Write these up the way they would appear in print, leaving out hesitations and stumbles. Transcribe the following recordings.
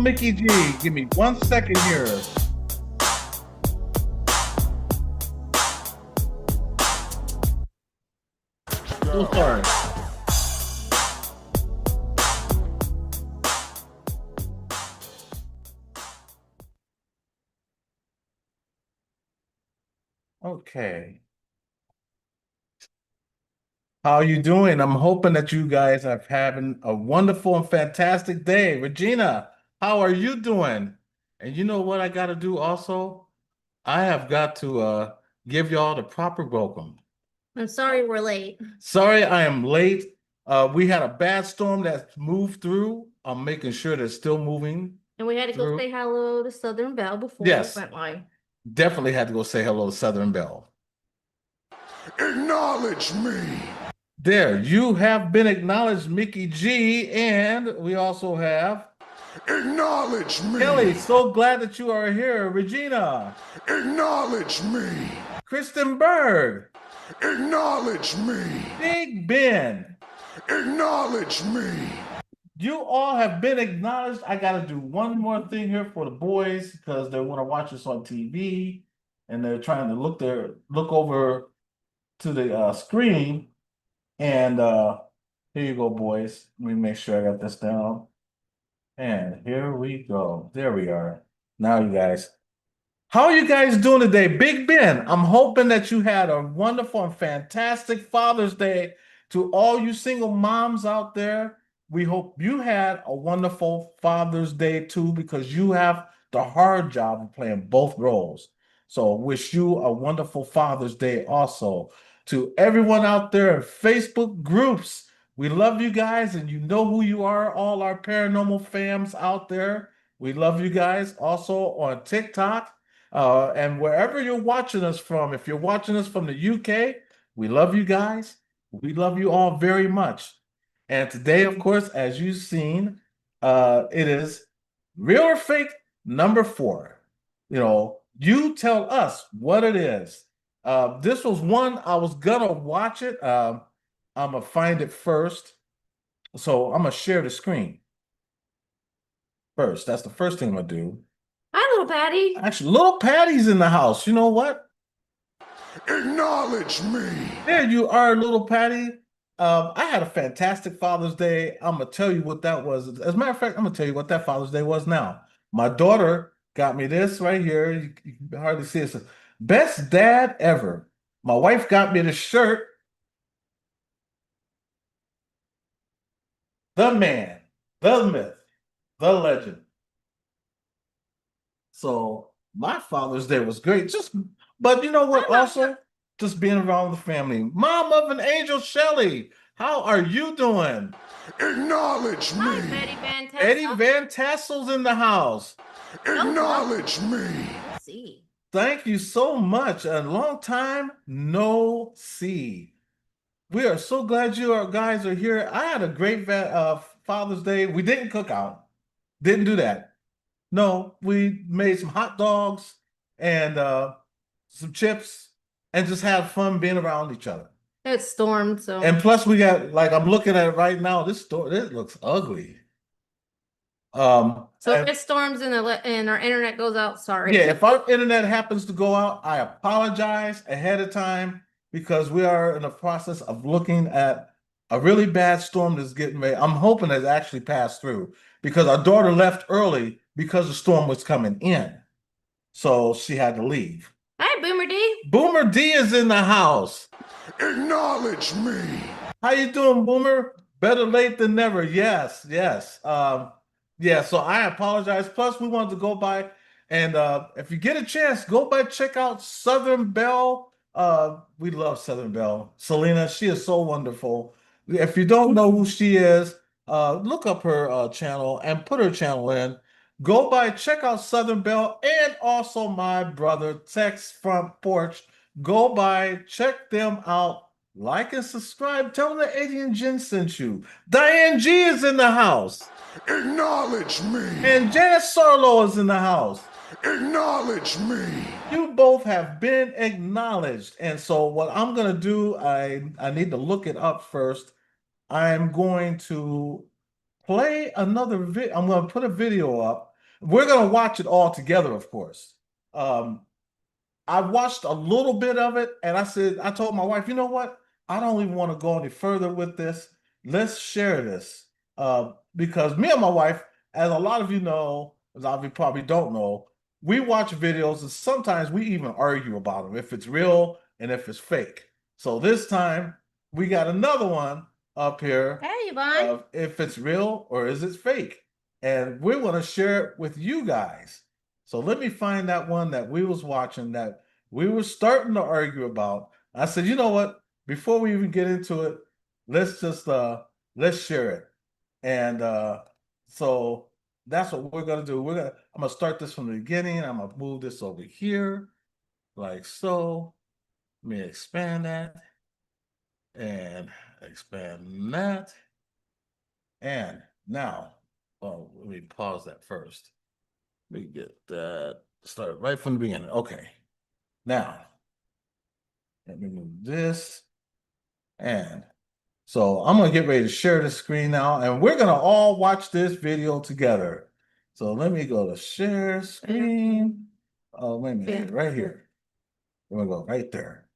Mickey G. Give me 1 second here. So sorry. Okay. How are you doing? I'm hoping that you guys are having a wonderful and fantastic day. Regina, how are you doing? And you know what I got to do also? I have got to give y'all the proper welcome. I'm sorry we're late. Sorry, I am late. We had a bad storm that moved through. I'm making sure that it's still moving And we had to go through. say hello to Southern Belle before Yes, we went live. definitely had to go say hello to Southern Belle. Acknowledge me. There, you have been acknowledged, Mickey G, and we also have Acknowledge me. Kelly. So glad that you are here. Regina, Acknowledge me. Kristen Berg, Acknowledge me. Big Ben. Acknowledge me. You all have been acknowledged. I got to do one more thing here for the boys because they want to watch us on TV and they're trying to look over to the screen. And here you go, boys. Let me make sure I got this down. And here we go. There we are. Now, you guys. How are you guys doing today? Big Ben, I'm hoping that you had a wonderful and fantastic Father's Day. To all you single moms out there, we hope you had a wonderful Father's Day too, because you have the hard job of playing both roles. So wish you a wonderful Father's Day also. To everyone out there in Facebook groups, we love you guys and you know who you are, all our paranormal fams out there. We love you guys also on TikTok. And wherever you're watching us from, if you're watching us from the UK, we love you guys. We love you all very much. And today, of course, as you've seen, it is real or fake number 4. You tell us what it is. This was one I was gonna watch it. I'm gonna find it first. So I'm gonna share the screen first. That's the first thing I'm gonna do. Hi, little Patty. Actually, little Patty's in the house. You know what? Acknowledge me. There you are, little Patty. I had a fantastic Father's Day. I'm gonna tell you what that was. As a matter of fact, I'm gonna tell you what that Father's Day was now. My daughter got me this right here. You can hardly see it. Best dad ever. My wife got me the shirt. The man, the myth, the legend. So my Father's Day was great. But you know what? Also, just being around the family. Mom of an Angel, Shelley, how are you doing? Acknowledge me. Hi, Betty Van Tassel. Eddie Van Tassel's in the house. Acknowledge me. See. Thank you so much. A long time no see. We are so glad guys are here. I had a great Father's Day. We didn't cook out. Didn't do that. No, we made some hot dogs and some chips and just had fun being around each other. It stormed, so. And plus we got, like, I'm looking at it right now, this looks ugly. So if it storms and our internet goes out, sorry. Yeah, if our internet happens to go out, I apologize ahead of time because we are in the process of looking at a really bad storm that's getting ready. I'm hoping it's actually passed through because our daughter left early because the storm was coming in. So she had to leave. Hi, Boomer D. Boomer D is in the house. Acknowledge me. How you doing, Boomer? Better late than never. Yes, yes. Yeah, so I apologize. Plus, we wanted to go by and if you get a chance, go by, check out Southern Belle. We love Southern Belle. Selena, she is so wonderful. If you don't know who she is, look up her channel and put her channel in. Go by, check out Southern Belle and also my brother, Tex Front Porch. Go by, check them out. Like and subscribe. Tell them that Eddie and Jen sent you. Diane G is in the house. Acknowledge me. And Janice Sarlo is in the house. Acknowledge me. You both have been acknowledged. And so what I'm going to do, I need to look it up first. I'm going to play another video. I'm going to put a video up we're gonna watch it all together, of course. I watched a little bit of it, and I told my wife, you know what? I don't even want to go any further with this. Let's share this. Because me and my wife, as a lot of you know, as a lot of you probably don't know, we watch videos and sometimes we even argue about them, if it's real and if it's fake. So this time we got another one up here. Hey, Yvonne. If it's real or is it fake. And we're going to share it with you guys. So let me find that one that we was watching that we were starting to argue about. I said, you know what? Before we even get into it, let's just let's share it. And so that's what we're gonna do. I'm gonna start this from the beginning. I'm gonna move this over here, like so. Let me expand that and expand that. And now, well, let me pause that first. Let me get that started right from the beginning. Okay. Now, let me move this. And so I'm going to get ready to share the screen now, and we're going to all watch this video together. So let me go to share screen. Oh, wait a minute, right here. We're going to go right there.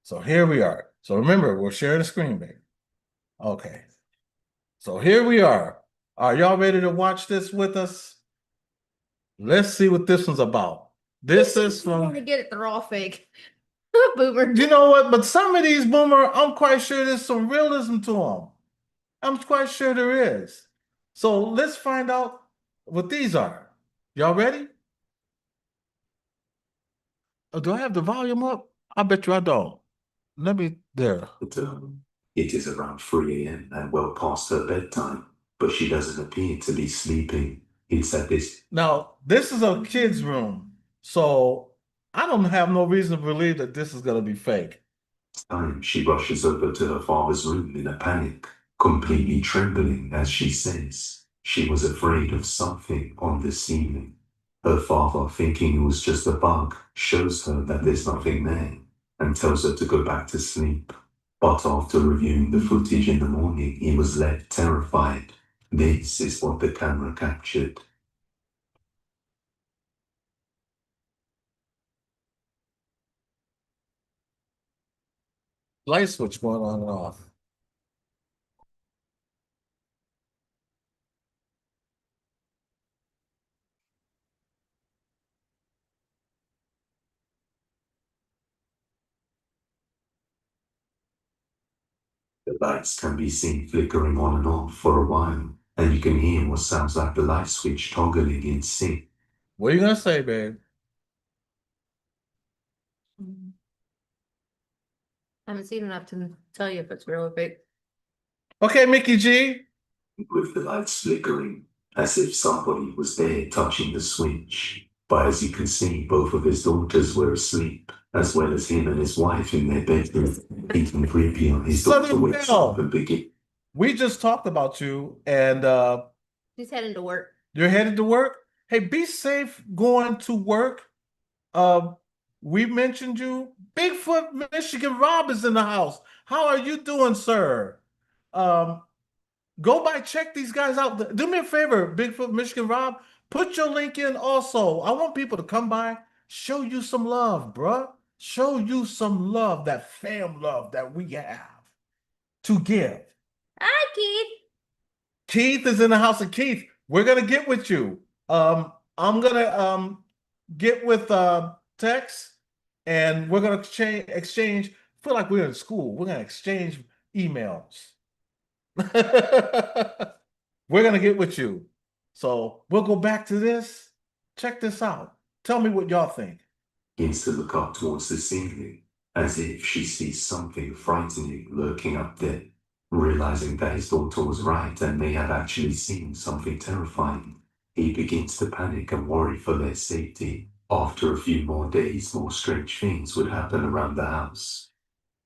So here we are. So remember, we're sharing the screen, baby. Okay. So here we are. Are y'all ready to watch this with us? Let's see what this one's about. This is from. Want to get it? They're all fake. Boomer. You know what? But some of these Boomer, I'm quite sure there's some realism to them. I'm quite sure there is. So let's find out what these are. Y'all ready? Oh, do I have the volume up? I bet you I don't. Let me there. It is around 3 a.m. and well past her bedtime, but she doesn't appear to be sleeping. It's at this Now, this is a kid's room. So I don't have no reason to believe that this is gonna be fake. time she rushes over to her father's room in a panic, completely trembling as she says she was afraid of something on the ceiling. Her father, thinking it was just a bug, shows her that there's nothing there and tells her to go back to sleep. But after reviewing the footage in the morning, he was left terrified. This is what the camera captured. Light switch going on and off. The lights can be seen flickering on and off for a while, and you can hear what sounds like the light switch toggling in sync. What are you gonna say, babe? I haven't seen enough to tell you if it's real or fake. Okay, Mickey G. With the lights flickering, as if somebody was there touching the switch. But as you can see, both of his daughters were asleep, as well as him and his wife in their bedroom. Even creepier, his daughter wakes up and begins. We just talked about you, and He's heading to work. you're headed to work. Hey, be safe going to work. We mentioned you. Bigfoot, Michigan Rob is in the house. How are you doing, sir? Go by, check these guys out. Do me a favor, Bigfoot, Michigan Rob. Put your link in also. I want people to come by, show you some love, bruh. Show you some love, that fam love that we have to give. Hi, Keith. Keith is in the house. And Keith, we're gonna get with you. I'm gonna get with Tex, and we're gonna exchange. Feel like we're in school. We're gonna exchange emails. We're gonna get with you. So we'll go back to this. Check this out. Tell me what y'all think. Begins to look up towards the ceiling, as if she sees something frightening lurking up there. Realizing that his daughter was right and may have actually seen something terrifying, he begins to panic and worry for their safety. After a few more days, more strange things would happen around the house,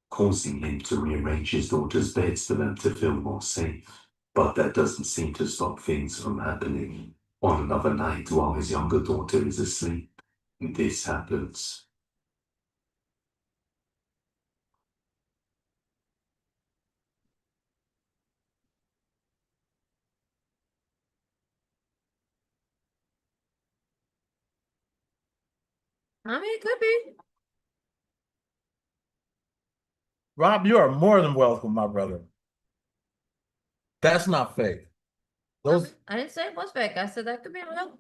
causing him to rearrange his daughter's beds for them to feel more safe. But that doesn't seem to stop things from happening. On another night, while his younger daughter is asleep, this happens. I mean, it could be. Rob, you are more than welcome, my brother. That's not fake. Those I didn't say it was fake. I said that could be real.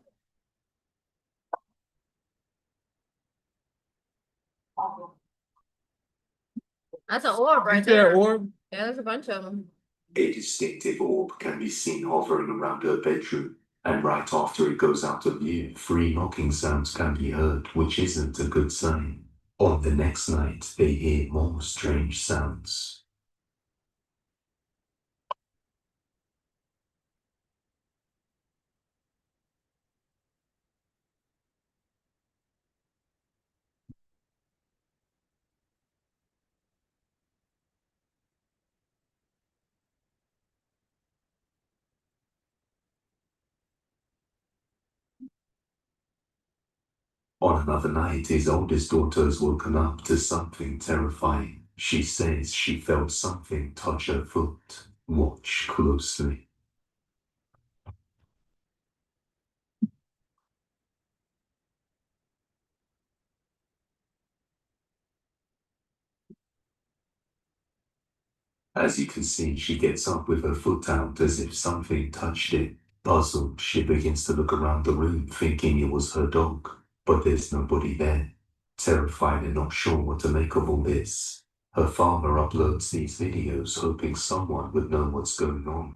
That's an orb right there. orb. Yeah, there's a bunch of them. A distinctive orb can be seen hovering around her bedroom, and right after it goes out of view, 3 knocking sounds can be heard, which isn't a good sign. On the next night, they hear more strange sounds. On another night, his oldest daughter has woken up to something terrifying. She says she felt something touch her foot. Watch closely. As you can see, she gets up with her foot out as if something touched it. Puzzled, she begins to look around the room, thinking it was her dog, but there's nobody there. Terrified and not sure what to make of all this, her father uploads these videos hoping someone would know what's going on.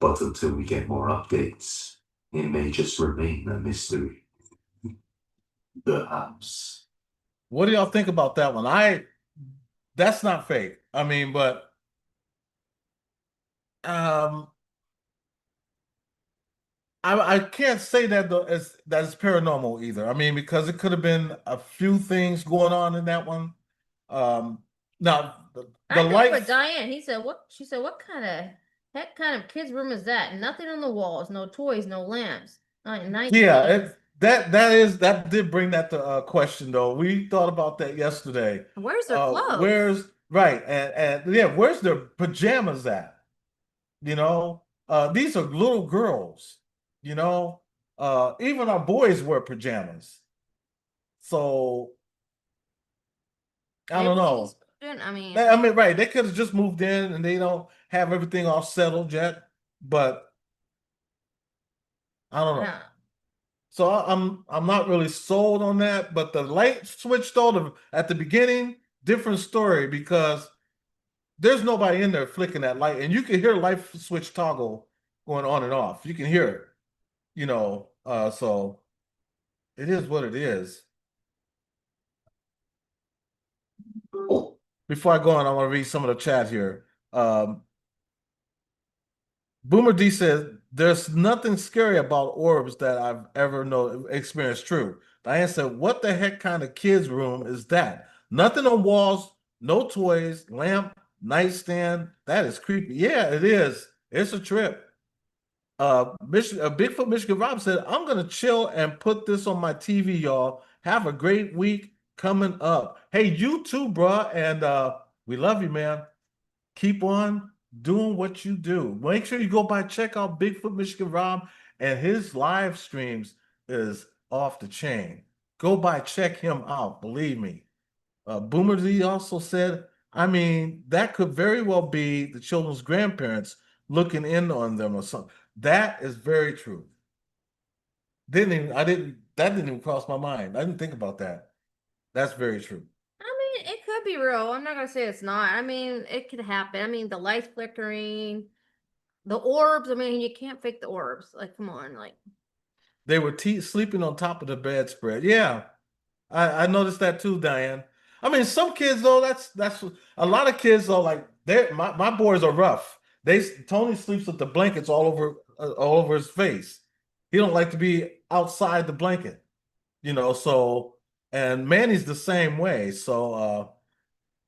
But until we get more updates, it may just remain a mystery. The house. What do y'all think about that one? That's not fake. I mean, but I can't say that that's paranormal either. I mean, because it could have been a few things going on in that one. Now the I think light. with Diane, he said, "What?" She said, "What kind of heck kind of kids' room is that? Nothing on the walls, no toys, no lamps, nice Yeah, that did bring that to question though. We thought about that yesterday. Where's their clothes? Where's right and yeah, where's their pajamas at? You know, these are little girls. You know, even our boys wear pajamas. So I don't know. I mean, right? They could have just moved in and they don't have everything all settled yet. But I don't know. yeah. So I'm not really sold on that. But the light switch though at the beginning, different story because there's nobody in there flicking that light, and you can hear light switch toggle going on and off. You can hear it. You know, so it is what it is. Before I go on, I want to read some of the chat here. Boomer D says, there's nothing scary about orbs that I've ever experienced. True. Diane said, what the heck kind of kids' room is that? Nothing on walls, no toys, lamp, nightstand. That is creepy. Yeah, it is. It's a trip. Bigfoot Michigan Rob said, I'm gonna chill and put this on my TV, y'all. Have a great week coming up. Hey, you too, bruh. And we love you, man. Keep on doing what you do. Make sure you go by, check out Bigfoot Michigan Rob, and his live streams is off the chain. Go by, check him out. Believe me. Boomer Z also said, I mean, that could very well be the children's grandparents looking in on them or something. That is very true. That didn't even cross my mind. I didn't think about that. That's very true. I mean, it could be real. I'm not gonna say it's not. I mean, it could happen. I mean, the lights flickering, the orbs. I mean, you can't fake the orbs. Like, come on, like they were sleeping on top of the bedspread. Yeah, I noticed that too, Diane. I mean, some kids though, that's a lot of kids though. Like my boys are rough. Tony sleeps with the blankets all over his face. He don't like to be outside the blanket, you know. So and Manny's the same way. So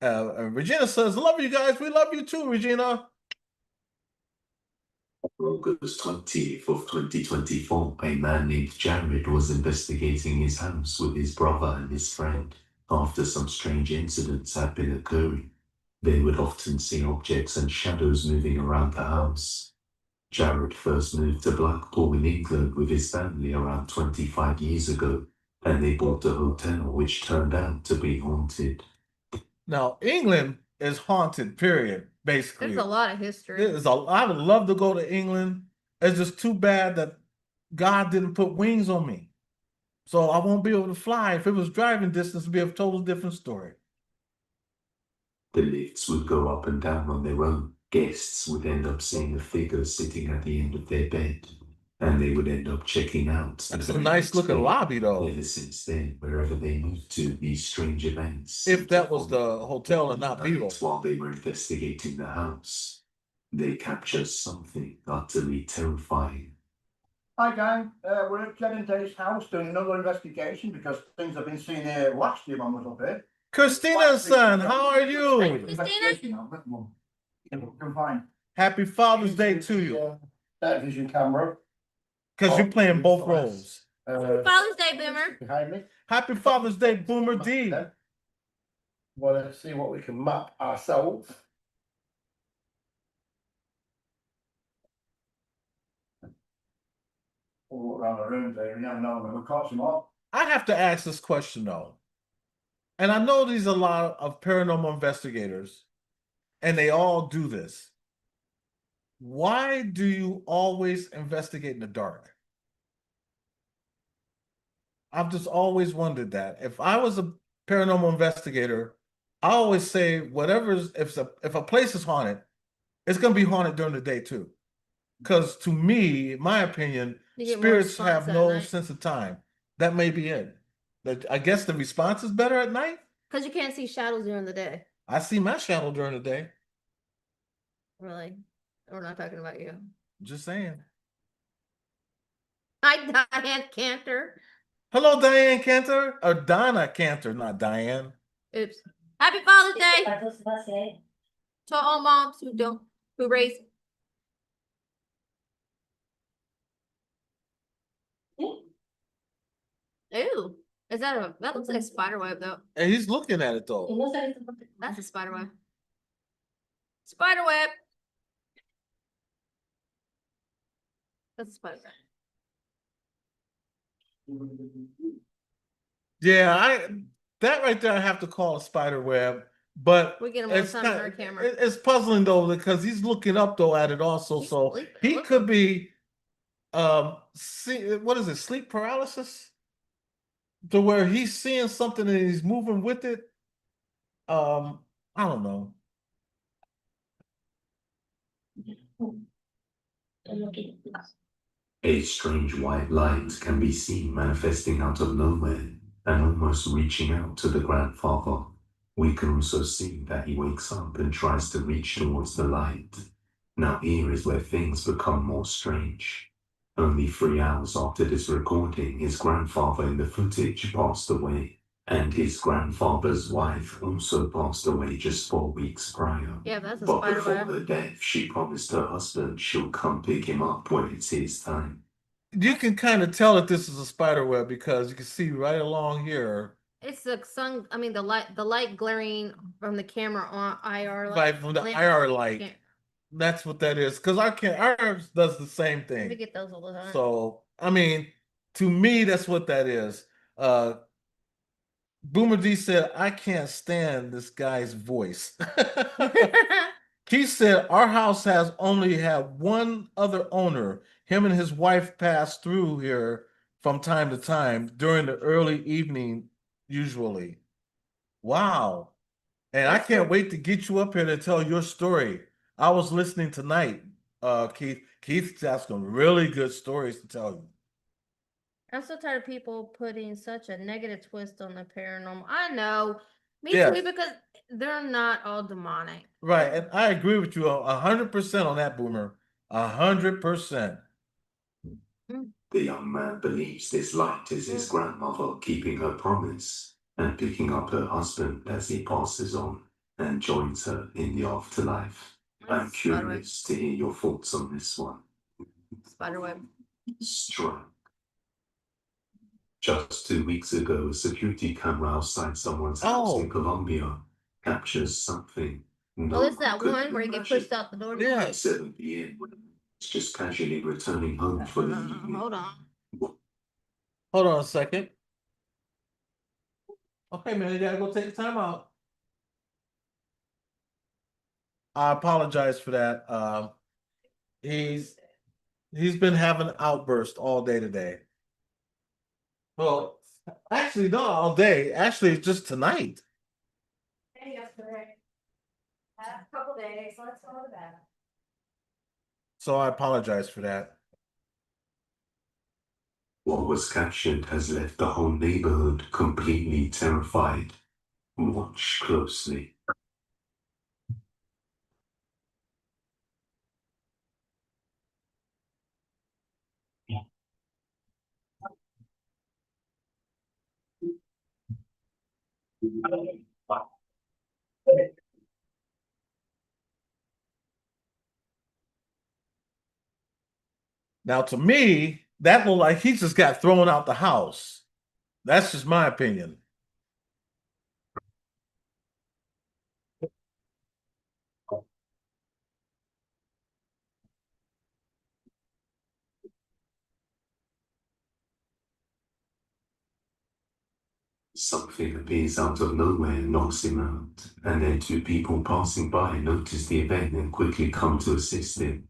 Regina says, "Love you guys. We love you too, Regina." August 20th of 2024, a man named Jared was investigating his house with his brother and his friend after some strange incidents had been occurring. They would often see objects and shadows moving around the house. Jared first moved to Blackpool in England with his family around 25 years ago. and they bought a hotel which turned out to be haunted. Now, England is haunted, period, basically. There's a lot of history. I would love to go to England. It's just too bad that God didn't put wings on me. So I won't be able to fly. If it was driving distance, it'd be a total different story. The lifts would go up and down on their own. Guests would end up seeing a figure sitting at the end of their bed, and they would end up checking out. That's a nice looking lobby, though. Ever since then, wherever they moved to, these strange events. If that was the hotel and not people. While they were investigating the house, they captured something utterly terrifying. Hi gang, we're at Jen and Dave's house doing another investigation because things have been seen here last year when we was up here. Christina's son, how are you? Investigation, can find. Happy Father's Day to you. Television camera. Because you're playing both roles. Father's Day, Boomer. Behind me. Happy Father's Day, Boomer D. Want to see what we can map ourselves. All around the room there, we never know when we catch them all. I have to ask this question though. And I know there's a lot of paranormal investigators, and they all do this. Why do you always investigate in the dark? I've just always wondered that. If I was a paranormal investigator, I always say whatever's if a place is haunted, it's gonna be haunted during the day too. Because to me, in my opinion, You get more spirits response have at no night. sense of time. That may be it. I guess the response is better at night. Because you can't see shadows during the day. I see my shadow during the day. Really. We're not talking about you. Just saying. Hi, Diane Cantor. Hello, Diane Cantor. Or Donna Cantor, not Diane. Oops. Happy Father's Day to all moms who raise. Ooh, that looks like a spider web though. And he's looking at it though. That's a spider web. Spider web. That's a spider web. Yeah, that right there I have to call a spider web. But We get him all the time on our camera. It's puzzling though, because he's looking up though at it also. He's So sleeping. he Look could at him. be what is it, sleep paralysis? To where he's seeing something and he's moving with it. I don't know. A strange white light can be seen manifesting out of nowhere and almost reaching out to the grandfather. We can also see that he wakes up and tries to reach towards the light. Now here is where things become more strange. Only 3 hours after this recording, his grandfather in the footage passed away, and his grandfather's wife also passed away just 4 weeks prior. Yeah, that's a But spider before web. her death, she promised her husband she'll come pick him up when it's his time. You can kind of tell that this is a spider web because you can see right along here. It's the sun. I mean, the light glaring from the camera on IR light. Right from the lamp. IR light. Can't- That's what that is. Because ours does the same We thing. get those all the time. So I mean, to me, that's what that is. Boomer D said, I can't stand this guy's voice. Keith said, our house has only had one other owner. Him and his wife passed through here from time to time during the early evening, usually. Wow. And I can't wait to get you up here to tell your story. I was listening tonight, Keith. Keith's got some really good stories to tell you. I'm so tired of people putting such a negative twist on the paranormal. I know. Me Yes. too, because they're not all demonic. Right, and I agree with you 100% on that, Boomer. 100%. The young man believes this light is his grandmother keeping her promise and picking up her husband as he passes on and joins her in the afterlife. I'm curious to hear your thoughts on this one. Spiderweb. Strike. Just 2 weeks ago, a security camera outside someone's house in Colombia captures something. Oh, it's that one where you get pushed out the door. Yeah. 7 p.m. It's just casually returning home for the evening. Hold on. Hold on a second. Okay, man, you gotta go take time out. I apologize for that. He's he's been having outbursts all day today. Well, actually, not all day. Actually, it's just tonight. Yesterday. A couple days, let's go to bed. So I apologize for that. What was captured has left the whole neighborhood completely terrified. Watch closely. Now, to me, that looked like he just got thrown out the house. That's just my opinion. Something appears out of nowhere and knocks him out, and then two people passing by notice the event and quickly come to assist him.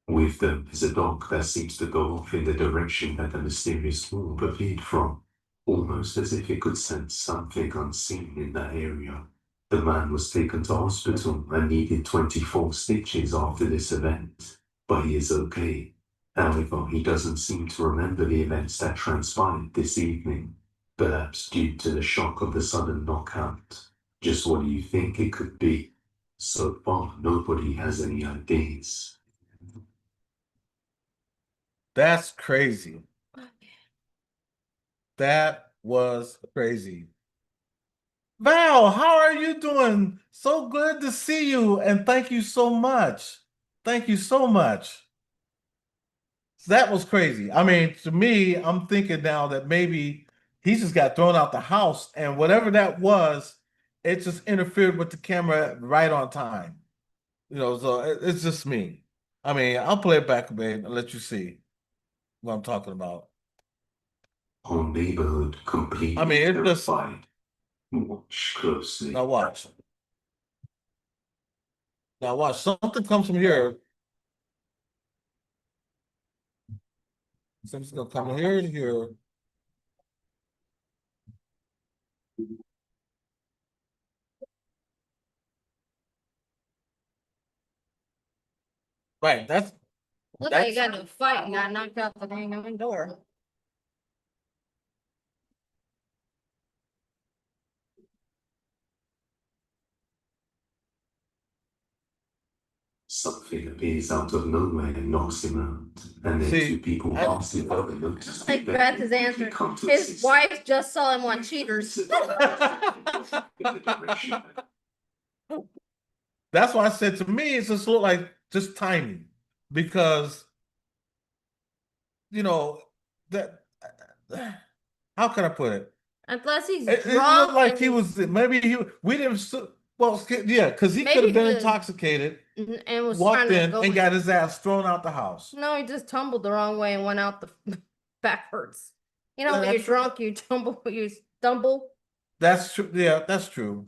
With them is a dog that seems to go off in the direction that the mysterious orb appeared from, almost as if it could sense something unseen in that area. The man was taken to hospital and needed 24 stitches after this event, but he is okay. However, he doesn't seem to remember the events that transpired this evening, perhaps due to the shock of the sudden knockout. Just what do you think it could be? So far, nobody has any ideas. That's crazy. That was crazy. Val, how are you doing? So good to see you, and thank you so much. Thank you so much. That was crazy. I mean, to me, I'm thinking now that maybe he just got thrown out the house, and whatever that was, it just interfered with the camera right on time. So it's just me. I mean, I'll play it back, babe, and let you see what I'm talking about. Whole neighborhood completely I mean, it just terrified. Watch closely. now watch. Now watch. Something comes from here. Something's gonna come here to here. Right. Look like you got into a fight and got knocked out the dang oven door. Something appears out of nowhere and knocks him out, and then See, two people pass him by and notice the Like event Beth and has quickly answered. come to His assist wife just saw him on Cheaters. in the direction. that's why I said to me, it's just look like just timing. Because that how can I put it? Unless he's It drunk. looked like and he was maybe we didn't well yeah, because he could Maybe have been he was- intoxicated, and was walked trying to in go. and got his ass thrown out the house. No, he just tumbled the wrong way and went out the backwards. You know, Yeah, when you're that's- drunk, you stumble. That's true. Yeah, that's true.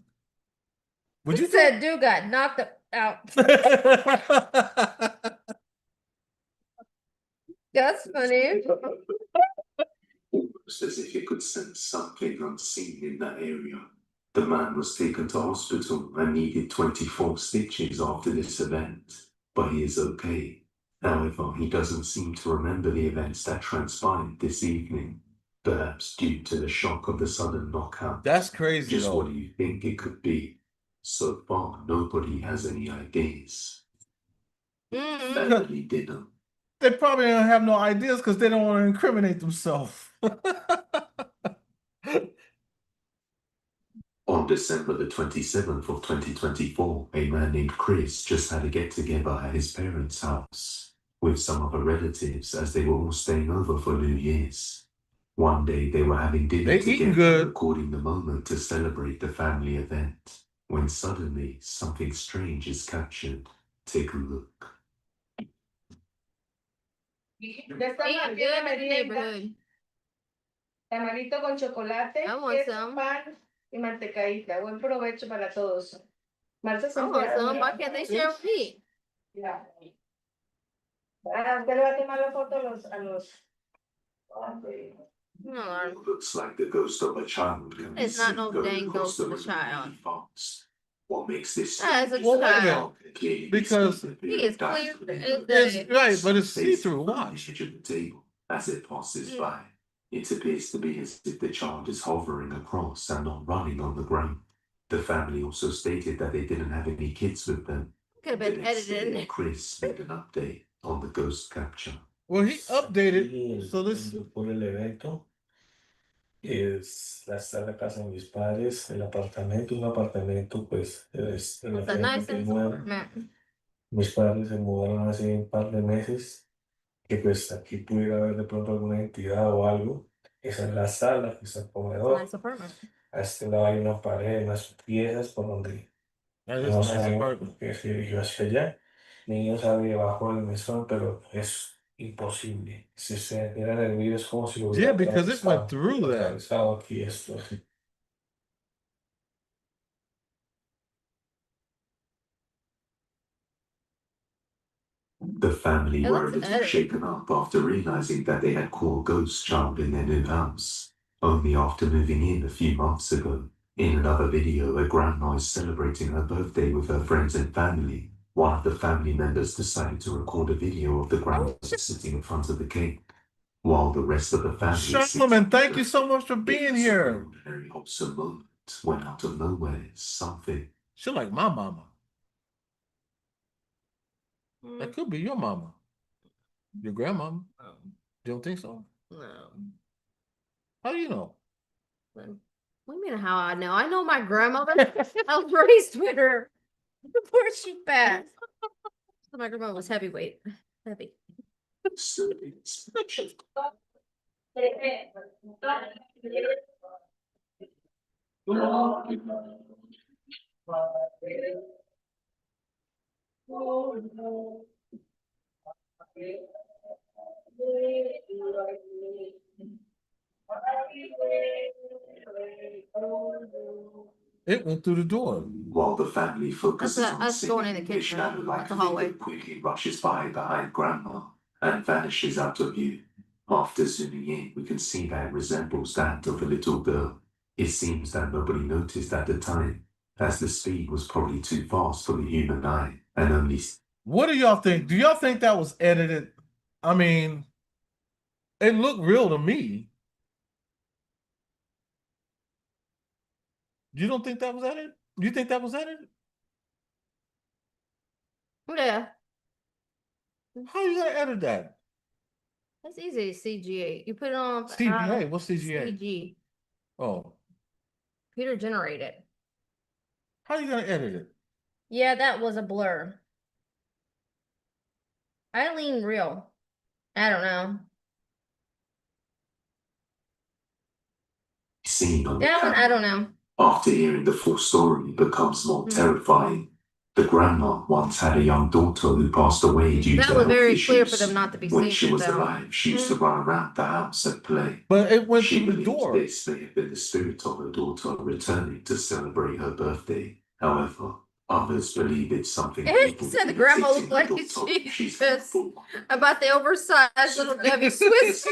Would He you said dude got knocked out. That's funny. Almost as if it could sense something unseen in that area. The man was taken to hospital and needed 24 stitches after this event, but he is okay. However, he doesn't seem to remember the events that transpired this evening, perhaps due to the shock of the sudden knockout. That's crazy Just though. what do you think it could be? So far, nobody has any ideas. Family dinner. They probably don't have no ideas because they don't want to incriminate themselves. On December the 27th of 2024, a man named Chris just had a get-together at his parents' house with some other relatives as they were all staying over for New Year's. One day they were having dinner They eating together, good. recording the moment to celebrate the family event, when suddenly something strange is captured. Take a look. Eating good in the neighborhood. Tamalito con chocolate. I want es some. pan y mantecadita. Buen provecho para todos. Marta siempre Awesome. Why can't they share with me? Ya. Ah, usted le va a tomar la foto a los. No, Looks like the ghost of a child can be it's not seen no going dang across ghost the of a road child. really fast. What makes this That is a Well, wait a child. minute. Clearly Because He is clear as it's day. right, but it's Facing see-through. from the Watch. edge of the table as it passes Mm. by. It appears to be as if the child is hovering across and not running on the ground. The family also stated that they didn't have any kids with them. Could have The been next day, edited. Chris made an update on the ghost capture. Well, he updated. Aquí So this. por el evento es la casa de mis padres, el apartamento, un apartamento pues es en la It's a frente nice que es ass nuevo. apartment. Mis padres se mudaron hace un par de meses, que pues aquí pudiera haber de pronto alguna entidad o algo. Esa es la sala, que es el It's a comedor. nice apartment. A este lado hay una pared, unas piezas por donde That is no a nice sabemos apartment. por qué se dirigió hacia allá. Niños había debajo del mesón, pero es imposible. Si se miran el video es como si lo Yeah, hubiera because it went through that. atravesado aquí esto. The family It were a looks little edited. shaken up after realizing that they had caught a ghost child in their new house. Only after moving in a few months ago. In another video, a grandma is celebrating her birthday with her friends and family. One of the family members decided to record a video of the grandma sitting in front of the cake, while the rest of the family Charlemagne, thank you so much for being here. Very wholesome moment when out of nowhere something. She like my mama. Mm, That could be your mama. Your grandmama. You don't think so? no. How do you know? What do you mean how I know? I know my grandmother. I was raised with her before she passed. So my grandmother was heavyweight. Heavy. It went through the door. While the family focuses on us going in the singing, the kitchen. shadow-like That's the hallway. figure quickly rushes by behind Grandma and vanishes out of view. After zooming in, we can see that it resembles that of a little girl. It seems that nobody noticed at the time, as the speed was probably too fast for the human eye, and only What do y'all think? Do y'all think that was edited? I mean, it looked real to me. You don't think that was edited? You think that was edited? Yeah, How you gonna edit that? that's easy. CGA. You put it on CGA? What's CGA? CG. Oh, Computer generated. how you gonna edit it? Yeah, that was a blur. I lean real. I don't know. seen on the That one, camera. I don't know. After hearing the full story, it becomes more Hmm. terrifying. The grandma once had a young daughter who passed away due That to was health very issues. clear for them not to be When seeing she it, was though. alive, she used to run around the house and play. But it went She through the believes door. this may have been the spirit of her daughter returning to celebrate her birthday. However, others believe it's something He evil said the grandma visiting looked her like daughter. She's Jesus. full. About the oversized little Debbie Swiss.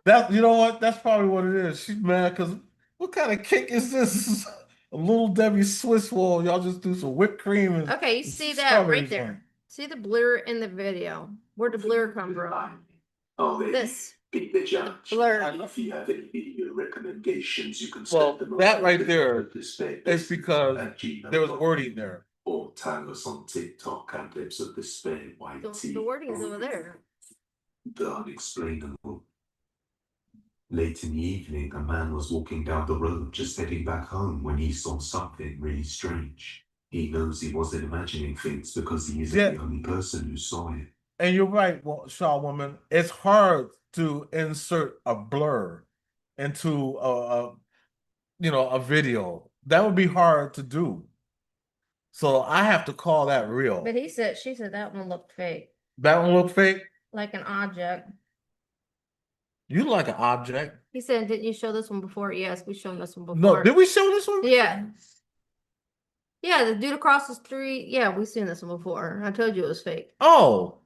That you know what? That's probably what it is. She's mad because what kind of cake is this? A little Debbie Swiss roll. Y'all just do some whipped cream and Okay, you and see that strawberries right there. on it. See the blur in the video. Where'd the blur come from? Oh, there This. be the judge. Blur. And if you have any video recommendations, you can Well, send them that over right to there Perspective It's because at gmail.com. there was wording there. Or tag us on TikTok at Lips of Despair YT. The wording's over there. The unexplainable. Late in the evening, a man was walking down the road just heading back home when he saw something really strange. He knows he wasn't imagining things because he isn't Yeah. the only person who saw it. And you're right, well, Shaw woman. It's hard to insert a blur into a video. That would be hard to do. So I have to call that real. But she said that one looked fake. That one look fake. Like an object. You like an object. He said, didn't you show this one before? Yes, we showed this one before. No, did we show this one? Yeah. Yeah, the dude across the street. Yeah, we've seen this one before. I told you it was fake. Oh.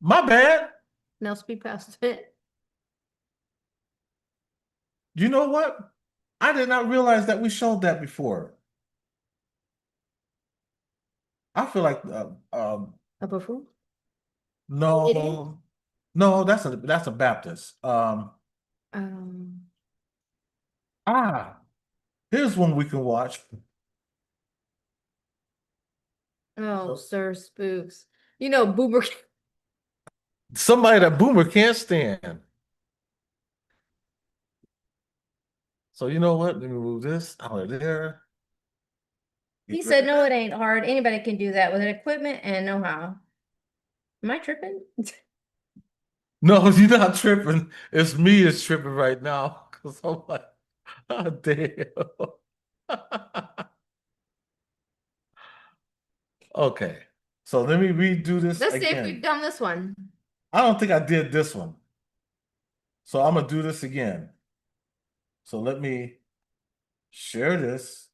My bad. Now speed past it. You know what? I did not realize that we showed that before. I feel like A buffoon? no, no, that's a Baptist. Um, Here's one we can watch. oh, Sir Spooks. You know, Boomer. Somebody that Boomer can't stand. So you know what? Let me move this out of there. He said, no, it ain't hard. Anybody can do that with equipment and know-how. Am I tripping? No, you're not tripping. It's me that's tripping right now. Cause I'm like, oh, damn. Okay. So let me redo this Let's see if again. we've done this one. I don't think I did this one. So I'm gonna do this again. So let me share this.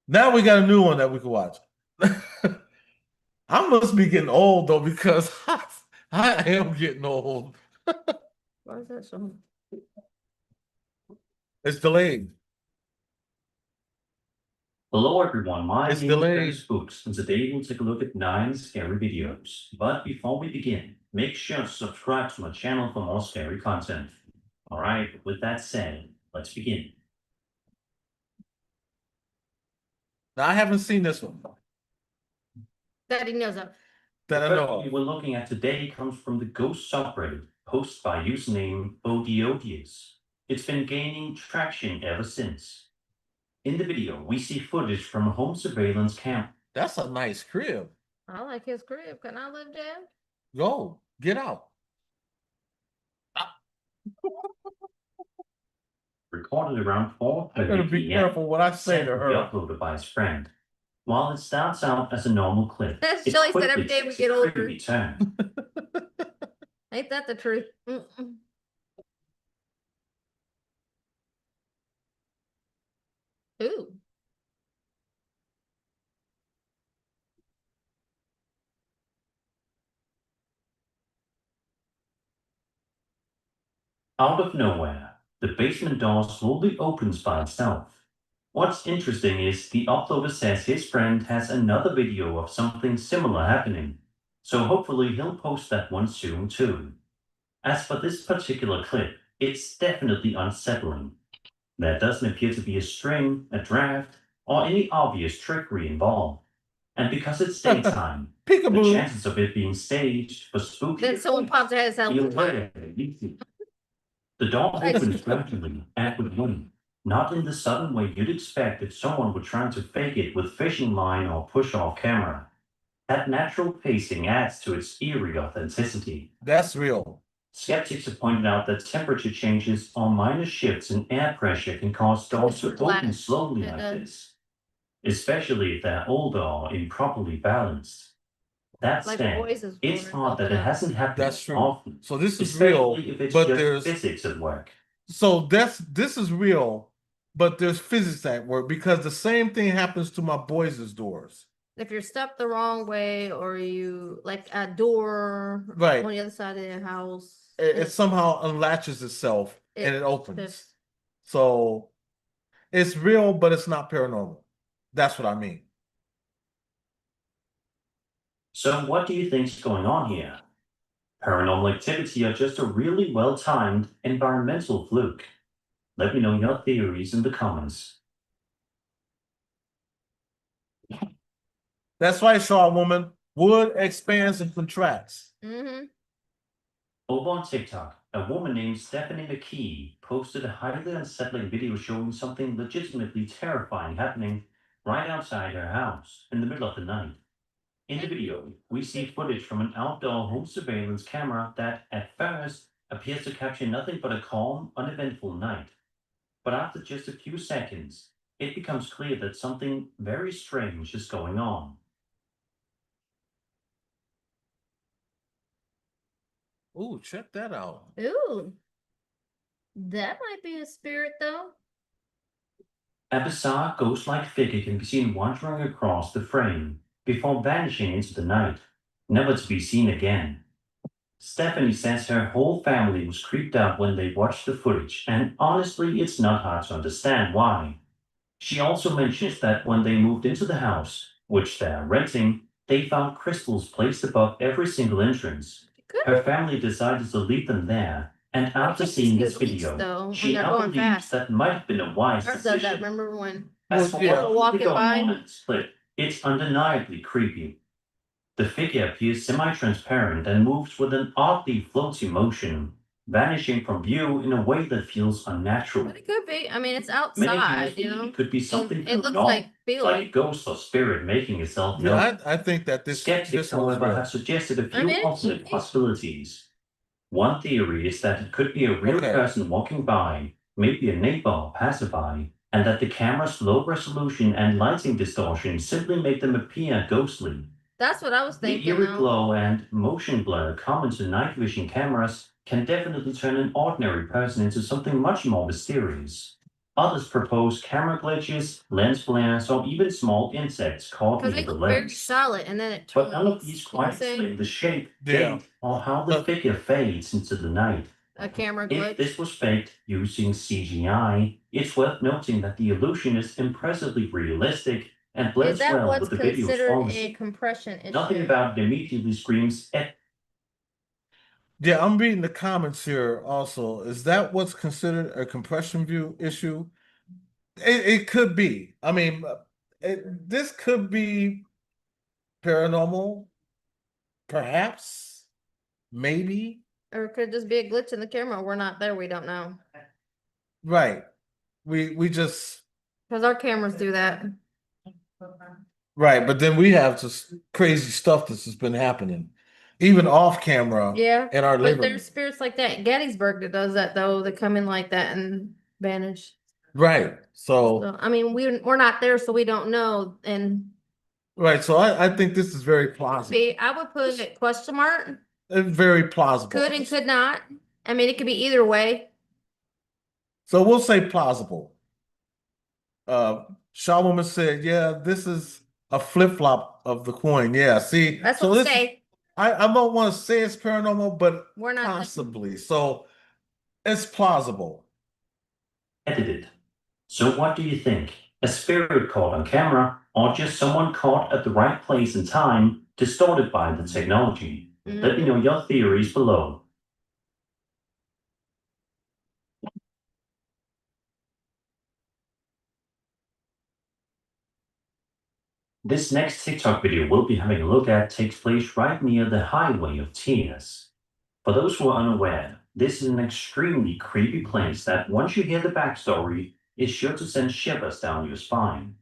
Now we got a new one that we can watch. I must be getting old though, because I am getting old. Why is that so? It's delayed. Hello everyone, my It's name is delayed. Barry Spooks, and today we'll take a look at 9 scary videos. But before we begin, make sure to subscribe to my channel for more scary content. Alright, with that said, let's begin. Now I haven't seen this one That he knows of. that I The know first of. we're looking at today comes from the Ghost subreddit, posted by username Odiodius. It's been gaining traction ever since. In the video, we see footage from a home surveillance camera. That's a nice crib. I like his crib. Can I live there? Go, get out. Recorded around I better 4:30 be p.m. careful what I say to Secondly her. uploaded by his friend. While it starts out as a normal clip, That's it Shelly said quickly every day we takes get a older. creepy turn. Ain't that the truth? Ooh. Out of nowhere, the basement door slowly opens by itself. What's interesting is the uploader says his friend has another video of something similar happening, so hopefully he'll post that one soon too. As for this particular clip, it's definitely unsettling. There doesn't appear to be a string, a draft, or any obvious trickery involved. And because it's daytime, the Peekaboo. chances of it being staged for spooky Then someone pops their head out. feel very easy. The door opens gradually and with wind, not in the sudden way you'd expect if someone were trying to fake it with fishing line or push-off camera. That natural pacing adds to its eerie authenticity. That's real. Skeptics have pointed out that temperature changes or minor shifts in air pressure can cause doors to open slowly like this, especially if they're older or improperly balanced. That Like said, voices it's blowing odd that open it up. hasn't happened That's true. often, So this is real, especially if it's but just there's physics at work. so this is real, but there's physics at work because the same thing happens to my boys' doors. If you're stepped the wrong way or you like a door Right. on the other side of the house. It somehow unlatches itself and it opens. shifts. So it's real, but it's not paranormal. That's what I mean. So what do you think's going on here? Paranormal activity or just a really well-timed environmental fluke? Let me know your theories in the comments. That's right, Shaw woman. Wood expands and contracts. Mm-hmm. Over on TikTok, a woman named Stephanie McKee posted a highly unsettling video showing something legitimately terrifying happening right outside her house in the middle of the night. In the video, we see footage from an outdoor home surveillance camera that, at first, appears to capture nothing but a calm, uneventful night. But after just a few seconds, it becomes clear that something very strange is going on. Ooh, check that out. Ooh. That might be a spirit though. A bizarre ghost-like figure can be seen wandering across the frame before vanishing into the night, never to be seen again. Stephanie says her whole family was creeped out when they watched the footage, and honestly, it's not hard to understand why. She also mentions that when they moved into the house, which they're renting, they found crystals placed above every single entrance. Could Her family decided to leave them there, and after think seeing these this get leaks, video, though, when she they're now going believes fast. that might have been a wise Ours does that. decision. Remember when As for Well, yeah. what walking really going by? on in this clip, it's undeniably creepy. The figure appears semi-transparent and moves with an oddly floaty motion, vanishing from view in a way that feels unnatural. But it could be. I mean, it's Many outside, people you know. believe it could be something It looks paranormal, like like a feeling. ghost or spirit making itself known. Yeah, I think that this Skeptics, one is however, real. have suggested a I few mean, alternate possibilities. One theory is that it could be a real Okay. person walking by, maybe a neighbor or passerby, and that the camera's low resolution and lighting distortion simply make them appear ghostly. that's what I was The thinking. eerie Though. glow and motion blur common to night vision cameras can definitely turn an ordinary person into something much more mysterious. Others propose camera glitches, lens flares, or even small insects caught Because near they the look very lens. solid, and then it But none of turns. these You know what quite I'm saying? explain the shape, Yeah. gait, or how the figure fades into the night. A camera If glitch. this was faked using CGI, it's worth noting that the illusion is impressively realistic and Is blends that well what's with the video's considered a quality. compression issue? Nothing about it immediately screams Yeah, I'm reading the comments here also. Is that what's considered a compression view issue? It could be. I mean, this could be paranormal, perhaps, maybe. Or it could just be a glitch in the camera. We're not there. We don't know. Right. We just Because our cameras do that. right, but then we have just crazy stuff that's just been happening, even off camera. Yeah. In our But living there's room. spirits like that in Gettysburg that does that though. They come in like that and vanish. Right. So I mean, we're not there, so we don't know. And Right. So I think this is very plausible. I would put a question mark. It's very plausible. Could and could not. I mean, it could be either way. So we'll say plausible. Shaw Woman said, "Yeah, this is a flip flop of the coin." Yeah, see, That's so what we this say. I don't want to say it's paranormal, but We're not possibly. So it's plausible. edited. So what do you think? A spirit caught on camera, or just someone caught at the right place and time, distorted by the technology? Let me know your theories below. This next TikTok video we'll be having a look at takes place right near the Highway of Tears. For those who are unaware, this is an extremely creepy place that once you hear the backstory, is sure to send shivers down your spine.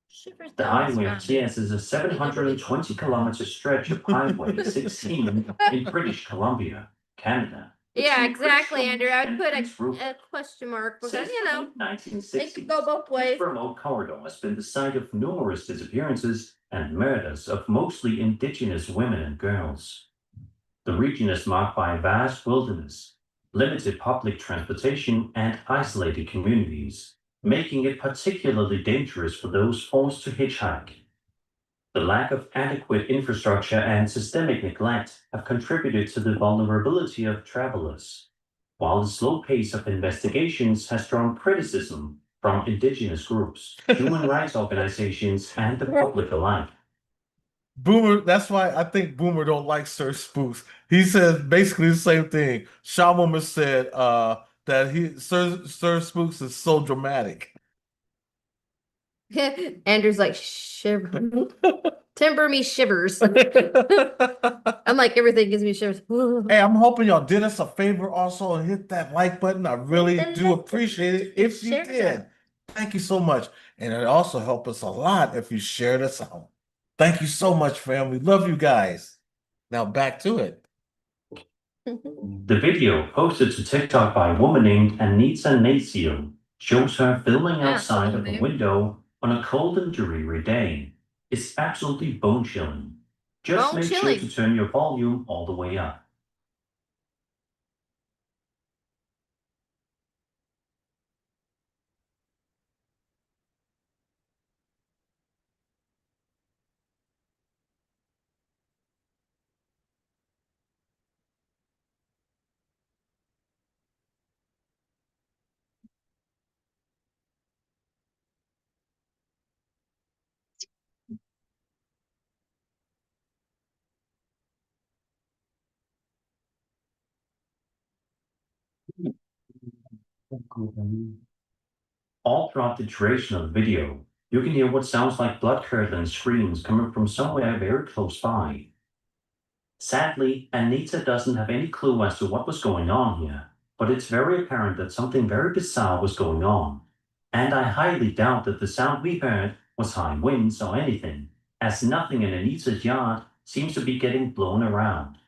Shivers The down Highway my of spine. Tears is a 720-kilometer stretch of Highway 16 in British Columbia, Canada. Yeah, exactly, Andrew. I'd put Its route. a question mark because Since you the know late it 1960s, could go both ways. this remote corridor has been the site of numerous disappearances and murders of mostly indigenous women and girls. The region is marked by vast wilderness, limited public transportation, and isolated communities, making it particularly dangerous for those forced to hitchhike. The lack of adequate infrastructure and systemic neglect have contributed to the vulnerability of travelers, while the slow pace of investigations has drawn criticism from indigenous groups, human rights organizations, and the public alike. Boomer, that's why I think Boomer don't like Sir Spooks. He says basically the same thing. Shaw Woman said that Sir Spooks is so dramatic. Andrew's like shiver. Timber me shivers. I'm like everything gives me shivers. Hey, I'm hoping y'all did us a favor also and hit that like button. I really do appreciate it if you did. Thank you so much. And it also helped us a lot if you shared us out. Thank you so much, family. Love you guys. Now back to it. The video, posted to TikTok by a woman named Anita Nacio, shows her filming outside of a window on a cold and dreary day. It's absolutely bone-chilling. Just make sure to turn your volume all the way up. All throughout the duration of the video, you can hear what sounds like blood-curdling screams coming from somewhere very close by. Sadly, Anita doesn't have any clue as to what was going on here, but it's very apparent that something very bizarre was going on. And I highly doubt that the sound we heard was high winds or anything, as nothing in Anita's yard seems to be getting blown around.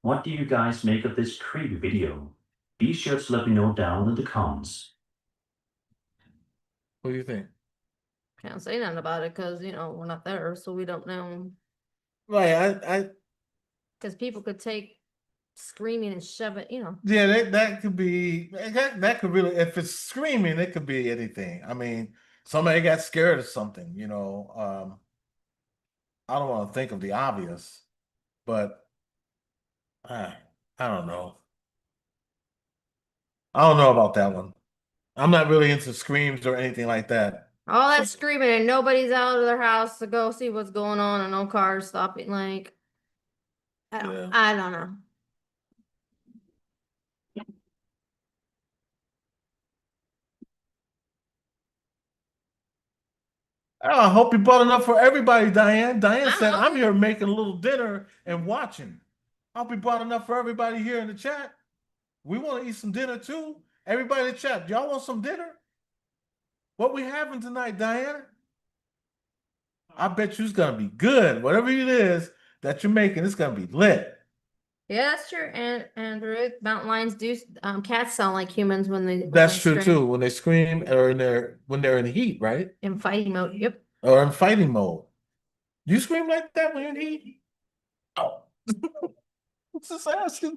What do you guys make of this creepy video? Be sure to let me know down in the comments. What do you think? Can't say nothing about it because we're not there, so we don't know. Right, Because people could take screaming and shove it. yeah, that could be that could really, if it's screaming, it could be anything. I mean, somebody got scared of something, I don't want to think of the obvious, but I don't know. I don't know about that one. I'm not really into screams or anything like that. All that screaming and nobody's out of their house to go see what's going on and no cars stopping. Like, Yeah. I don't know. Oh, I hope you bought enough for everybody, Diane. Diane said, know. I'm here making a little dinner and watching. I hope you bought enough for everybody here in the chat. We want to eat some dinner too. Everybody in the chat, y'all want some dinner? What we having tonight, Diane? I bet you's gonna be good. Whatever it is that you're making, it's gonna be lit. Yeah, that's true. And Andrew, mountain lions do. Cats sound like humans when they. That's true too. When they scream or when they're in heat, right? In fighting mode. Yep. Or in fighting mode. You scream like that when you're in heat? Oh. What's this asking?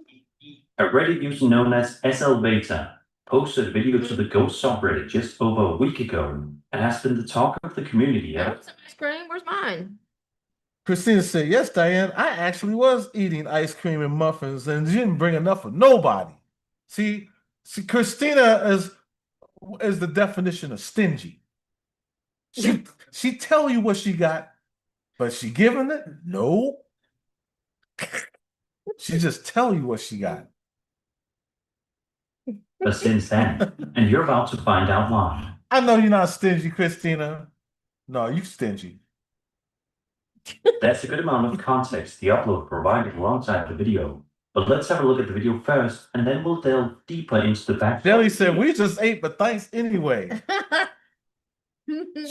A Reddit user known as SL Beta posted a video to the Ghost subreddit just over a week ago and has been the talk of the community. What's ice cream? Where's mine? Christina said, yes, Diane, I actually was eating ice cream and muffins and didn't bring enough for nobody. See, Christina is the definition of stingy. She tell you what she got, but she giving it? No. She just tell you what she got. But since then, and you're about to find out why. I know you're not stingy, Christina. No, you stingy. That's a good amount of context the upload provided alongside the video. But let's have a look at the video first, and then we'll delve deeper into the backstory. Shelly said, we just ate, but thanks anyway.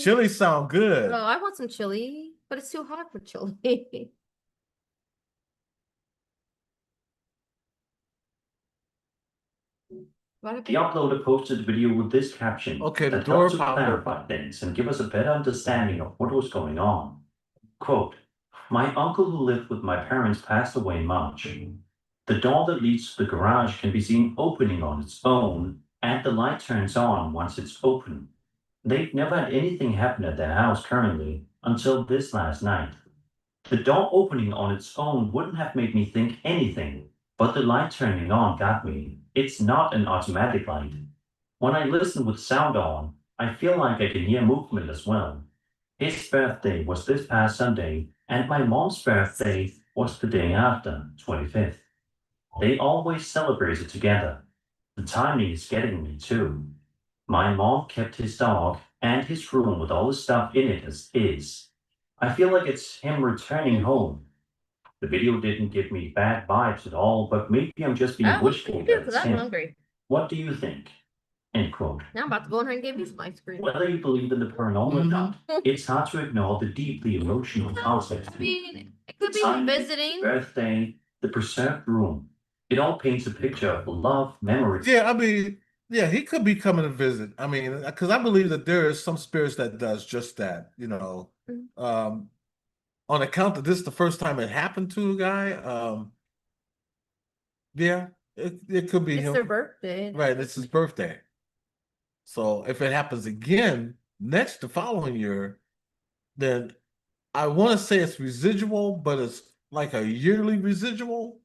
Chili sound good. Oh, I want some chili, but it's too hot for chili. The uploader posted the video with this caption. Okay, the that door helps to popped clarify things and give us a better understanding of what was going on. Quote, my uncle who lived with my parents passed away in March. The door that leads to the garage can be seen opening on its own, and the light turns on once it's open. They've never had anything happen at their house currently until this last night. The door opening on its own wouldn't have made me think anything, but the light turning on got me. It's not an automatic light. When I listen with sound on, I feel like I can hear movement as well. His birthday was this past Sunday, and my mom's birthday was the day after, 25th. They always celebrated together. The timing is getting me too. My mom kept his dog and his room with all the stuff in it as is. I feel like it's him returning home. The video didn't give me bad vibes at all, but maybe I'm just being wishful that it's I'm him. hungry. What do you think? End quote. Now I'm about to go in here and get me some ice cream. Whether you believe in the paranormal or not, it's hard to ignore the deeply emotional concept. I mean, it could be Timing, visiting. Birthday, the preserved room. It all paints a picture of love, memories. Yeah, I mean, yeah, he could be coming to visit. I mean, because I believe that there is some spirits that does just that, on account that this is the first time it happened to a guy, yeah, it could be It's him. their birthday. Right, it's his birthday. So if it happens again the following year, then I want to say it's residual, but it's like a yearly residual.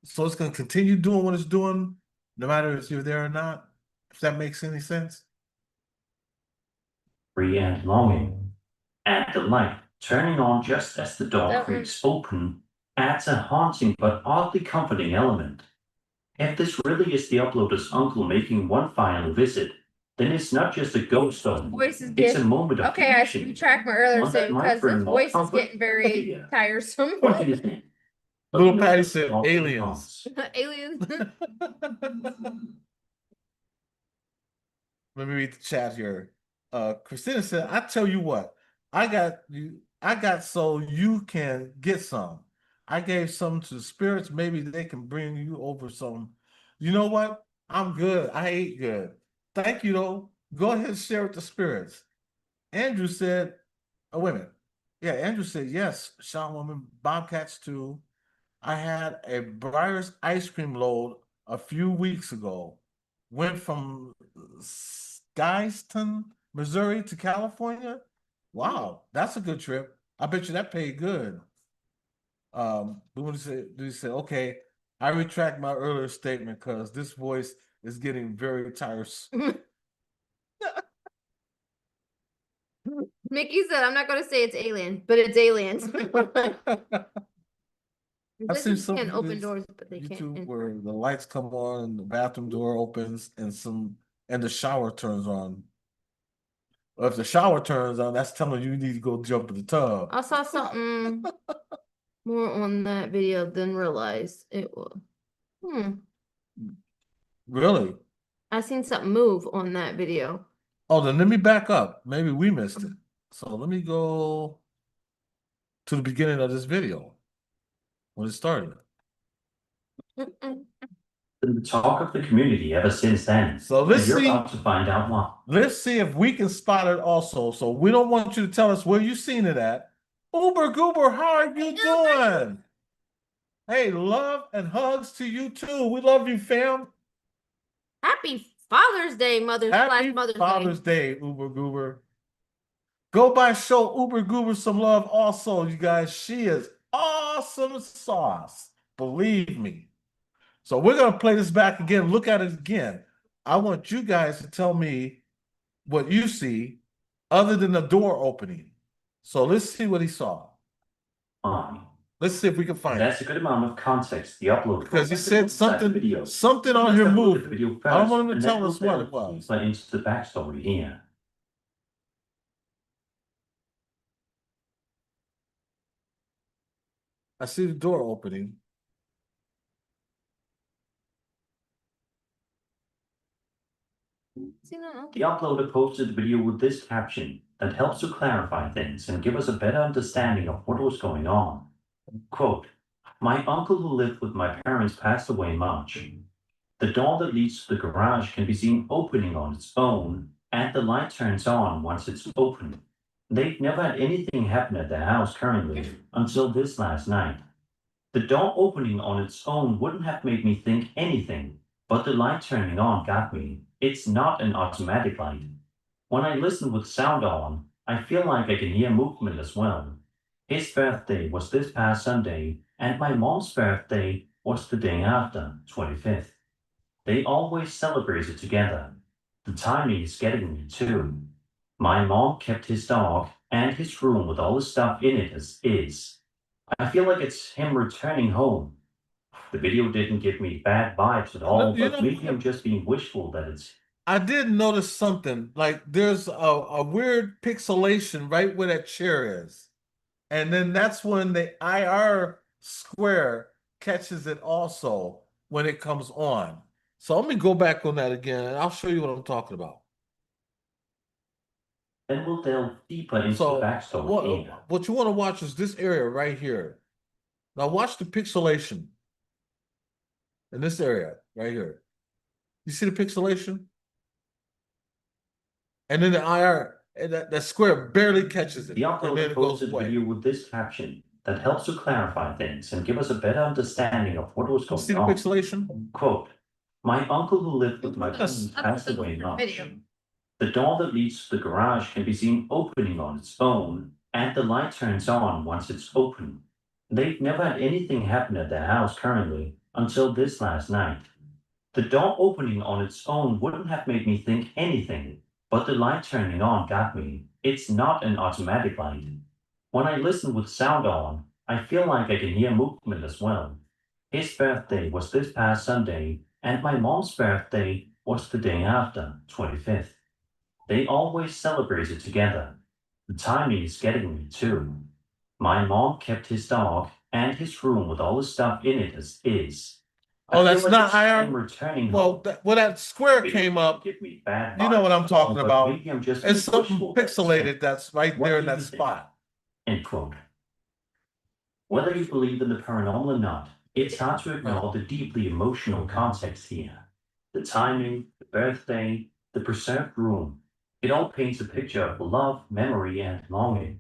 So it's going to continue doing what it's doing, no matter if you're there or not. If that makes any sense. And longing. And the light turning on just as the door creaks open adds a haunting but oddly comforting element. If this really is the uploader's uncle making one final visit, then it's not just a ghost story. Voice is It's a getting moment of okay. I connection. retract my earlier One that statement might because bring this more voice is comfort getting very than tiresome. What do you think? Little Let me know Patty your said thoughts in the aliens. comments. Aliens. Let me read the chat here. Christina said, I tell you what, I got so you can get some. I gave some to the spirits. Maybe they can bring you over some. You know what? I'm good. I ate good. Thank you, though. Go ahead and share with the spirits. Andrew said, oh, wait a minute. Yeah, Andrew said, yes, Shawn Woman, Bobcats too. I had a Breyers ice cream load a few weeks ago. Went from Skyston, Missouri to California. Wow, that's a good trip. I bet you that paid good. We say, okay, I retract my earlier statement because this voice is getting very tiresome. Mickey said, I'm not going to say it's alien, but it's aliens. I've seen some can open videos doors, but they YouTube can't. where the lights come on, the bathroom door opens, and the shower turns on. Well, if the shower turns on, that's telling you need to go jump in the tub. I saw something more on that video than realized it was. Really? I seen something move on that video. Oh, then let me back up. Maybe we missed it. So let me go to the beginning of this video when it started. Been the talk of the community ever since then. So let's and you're see. about to find out why. Let's see if we can spot it also. So we don't want you to tell us where you seen it at. Uber Goober, how are you doing? Hey, love and hugs to you too. We love you, fam. Happy Father's Day, Mother's Happy Mother's Father's Day. Day, Uber Goober. Go by, show Uber Goober some love also, you guys. She is awesome sauce. Believe me. So we're going to play this back again. Look at it again. I want you guys to tell me what you see other than the door opening. So let's see what he saw. Let's see if we can find That's it. a good amount of context the upload. Because he said something on Let's here have a look at moved. the video I don't first, want him to and tell then us we'll what delve it was. deeper into the backstory here. I see the door opening. The uploader posted the video with this caption that helps to clarify things and give us a better understanding of what was going on. Quote, my uncle who lived with my parents passed away in March. The door that leads to the garage can be seen opening on its own, and the light turns on once it's open. They've never had anything happen at their house currently until this last night. The door opening on its own wouldn't have made me think anything, but the light turning on got me. It's not an automatic light. When I listen with sound on, I feel like I can hear movement as well. His birthday was this past Sunday, and my mom's birthday was the day after, 25th. They always celebrate it together. The timing is getting me too. My mom kept his dog and his room with all the stuff in it as is. I feel like it's him returning home. The video didn't give me bad vibes at all, but maybe I'm just being wishful that it's. I did notice something. Like there's a weird pixelation right where that chair is. And then that's when the IR square catches it also when it comes on. So let me go back on that again and I'll show you what I'm talking about. Then we'll delve deeper into the backstory. What you want to watch is this area right here. Now watch the pixelation in this area right here. You see the pixelation? And then the IR, that square barely catches it. The uploader posted a video with this caption that helps to clarify things and give us a better understanding of what was going on. See the pixelation? Quote, my uncle who lived with my parents passed away in March. The door that leads to the garage can be seen opening on its own, and the light turns on once it's open. They've never had anything happen at their house currently until this last night. The door opening on its own wouldn't have made me think anything, but the light turning on got me. It's not an automatic light. When I listen with sound on, I feel like I can hear movement as well. His birthday was this past Sunday, And my mom's birthday was the day after, 25th. They always celebrated together. The timing is getting me too. My mom kept his dog and his room with all the stuff in it as is. Oh, I feel that's like not it's I'm IR. returning Well, home. that, well, that square Maybe came up. give me bad You know what vibes, I'm talking but about. maybe I'm just It's something wishful pixelated that's right What there in do that you think? spot. End quote. Whether you believe in the paranormal or not, it's hard to ignore the deeply emotional context here. The timing, the birthday, the preserved room. It all paints a picture of love, memory, and longing.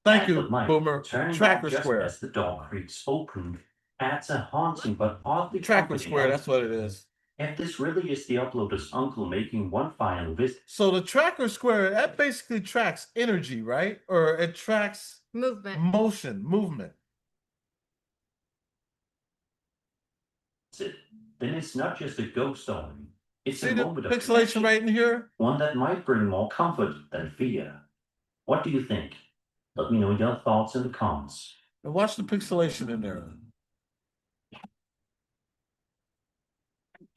Thank And you, the light Boomer. turning Tracker on just Square. as the door creaks open adds a haunting but oddly Tracker comforting Square, that's what it element. is. If this really is the uploader's uncle making one final visit, So the tracker square, that basically tracks energy, right? Or it tracks Movement. motion, movement. then it's not just a ghost story. It's See a the moment of pixelation connection. right in here? One that might bring more comfort than fear. What do you think? Let me know your thoughts in the comments. And watch the pixelation in there.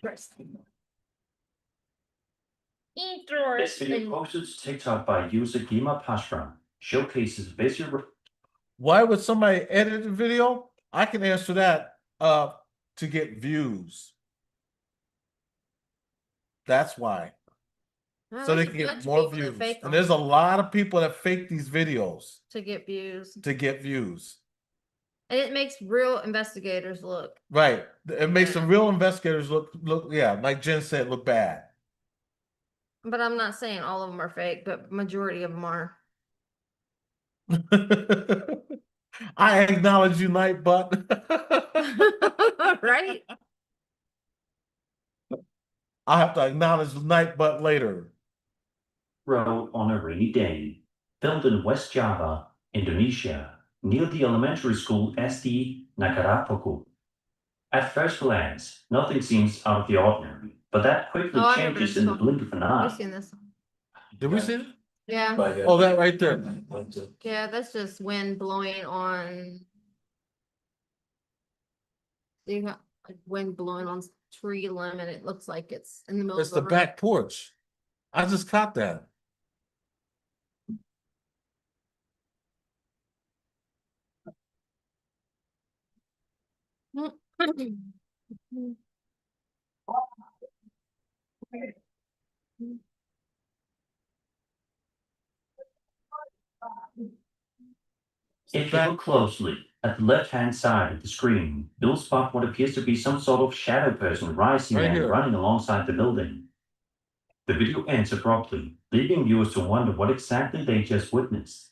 Interesting. This video Interesting. posted to TikTok by user Gima Pashram showcases visual. Why would somebody edit the video? I can answer that to get views. That's why. Oh, So they there's can a get bunch of more people that views. fake And them there's a lot of people that fake these videos to get views. to get views. And it makes real investigators look. Right. It makes the Yeah. real investigators look, yeah, like Jen said, look bad. But I'm not saying all of them are fake, but majority of them are. I acknowledge you, Nightbutt. Right? I'll have to acknowledge Nightbutt later. Road on a rainy day, filmed in West Java, Indonesia, near the elementary school SD Nakarapoku. At first glance, nothing seems out of the ordinary, but that quickly Oh, I remember changes this in the one. blink of an We've eye. seen this. Did we see it? Yeah. Oh, that right there. Yeah, that's just wind blowing on. You got like wind blowing on tree limb, and it looks like it's in the middle It's of the room. back porch. I just caught that. If you look closely at the left-hand side of the screen, you'll spot what appears to be some sort of shadow person rising Right and here. running alongside the building. The video ends abruptly, leaving viewers to wonder what exactly they just witnessed.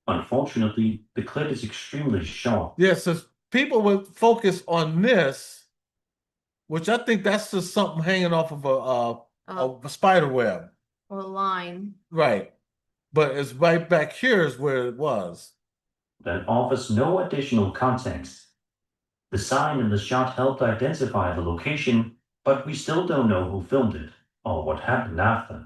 Unfortunately, the clip is extremely short. Yes, so people would focus on this, which I think that's just something hanging off of a spider web. Or line. Right. But it's right back here is where it was. That offers no additional context. The sign in the shot helped identify the location, but we still don't know who filmed it or what happened after.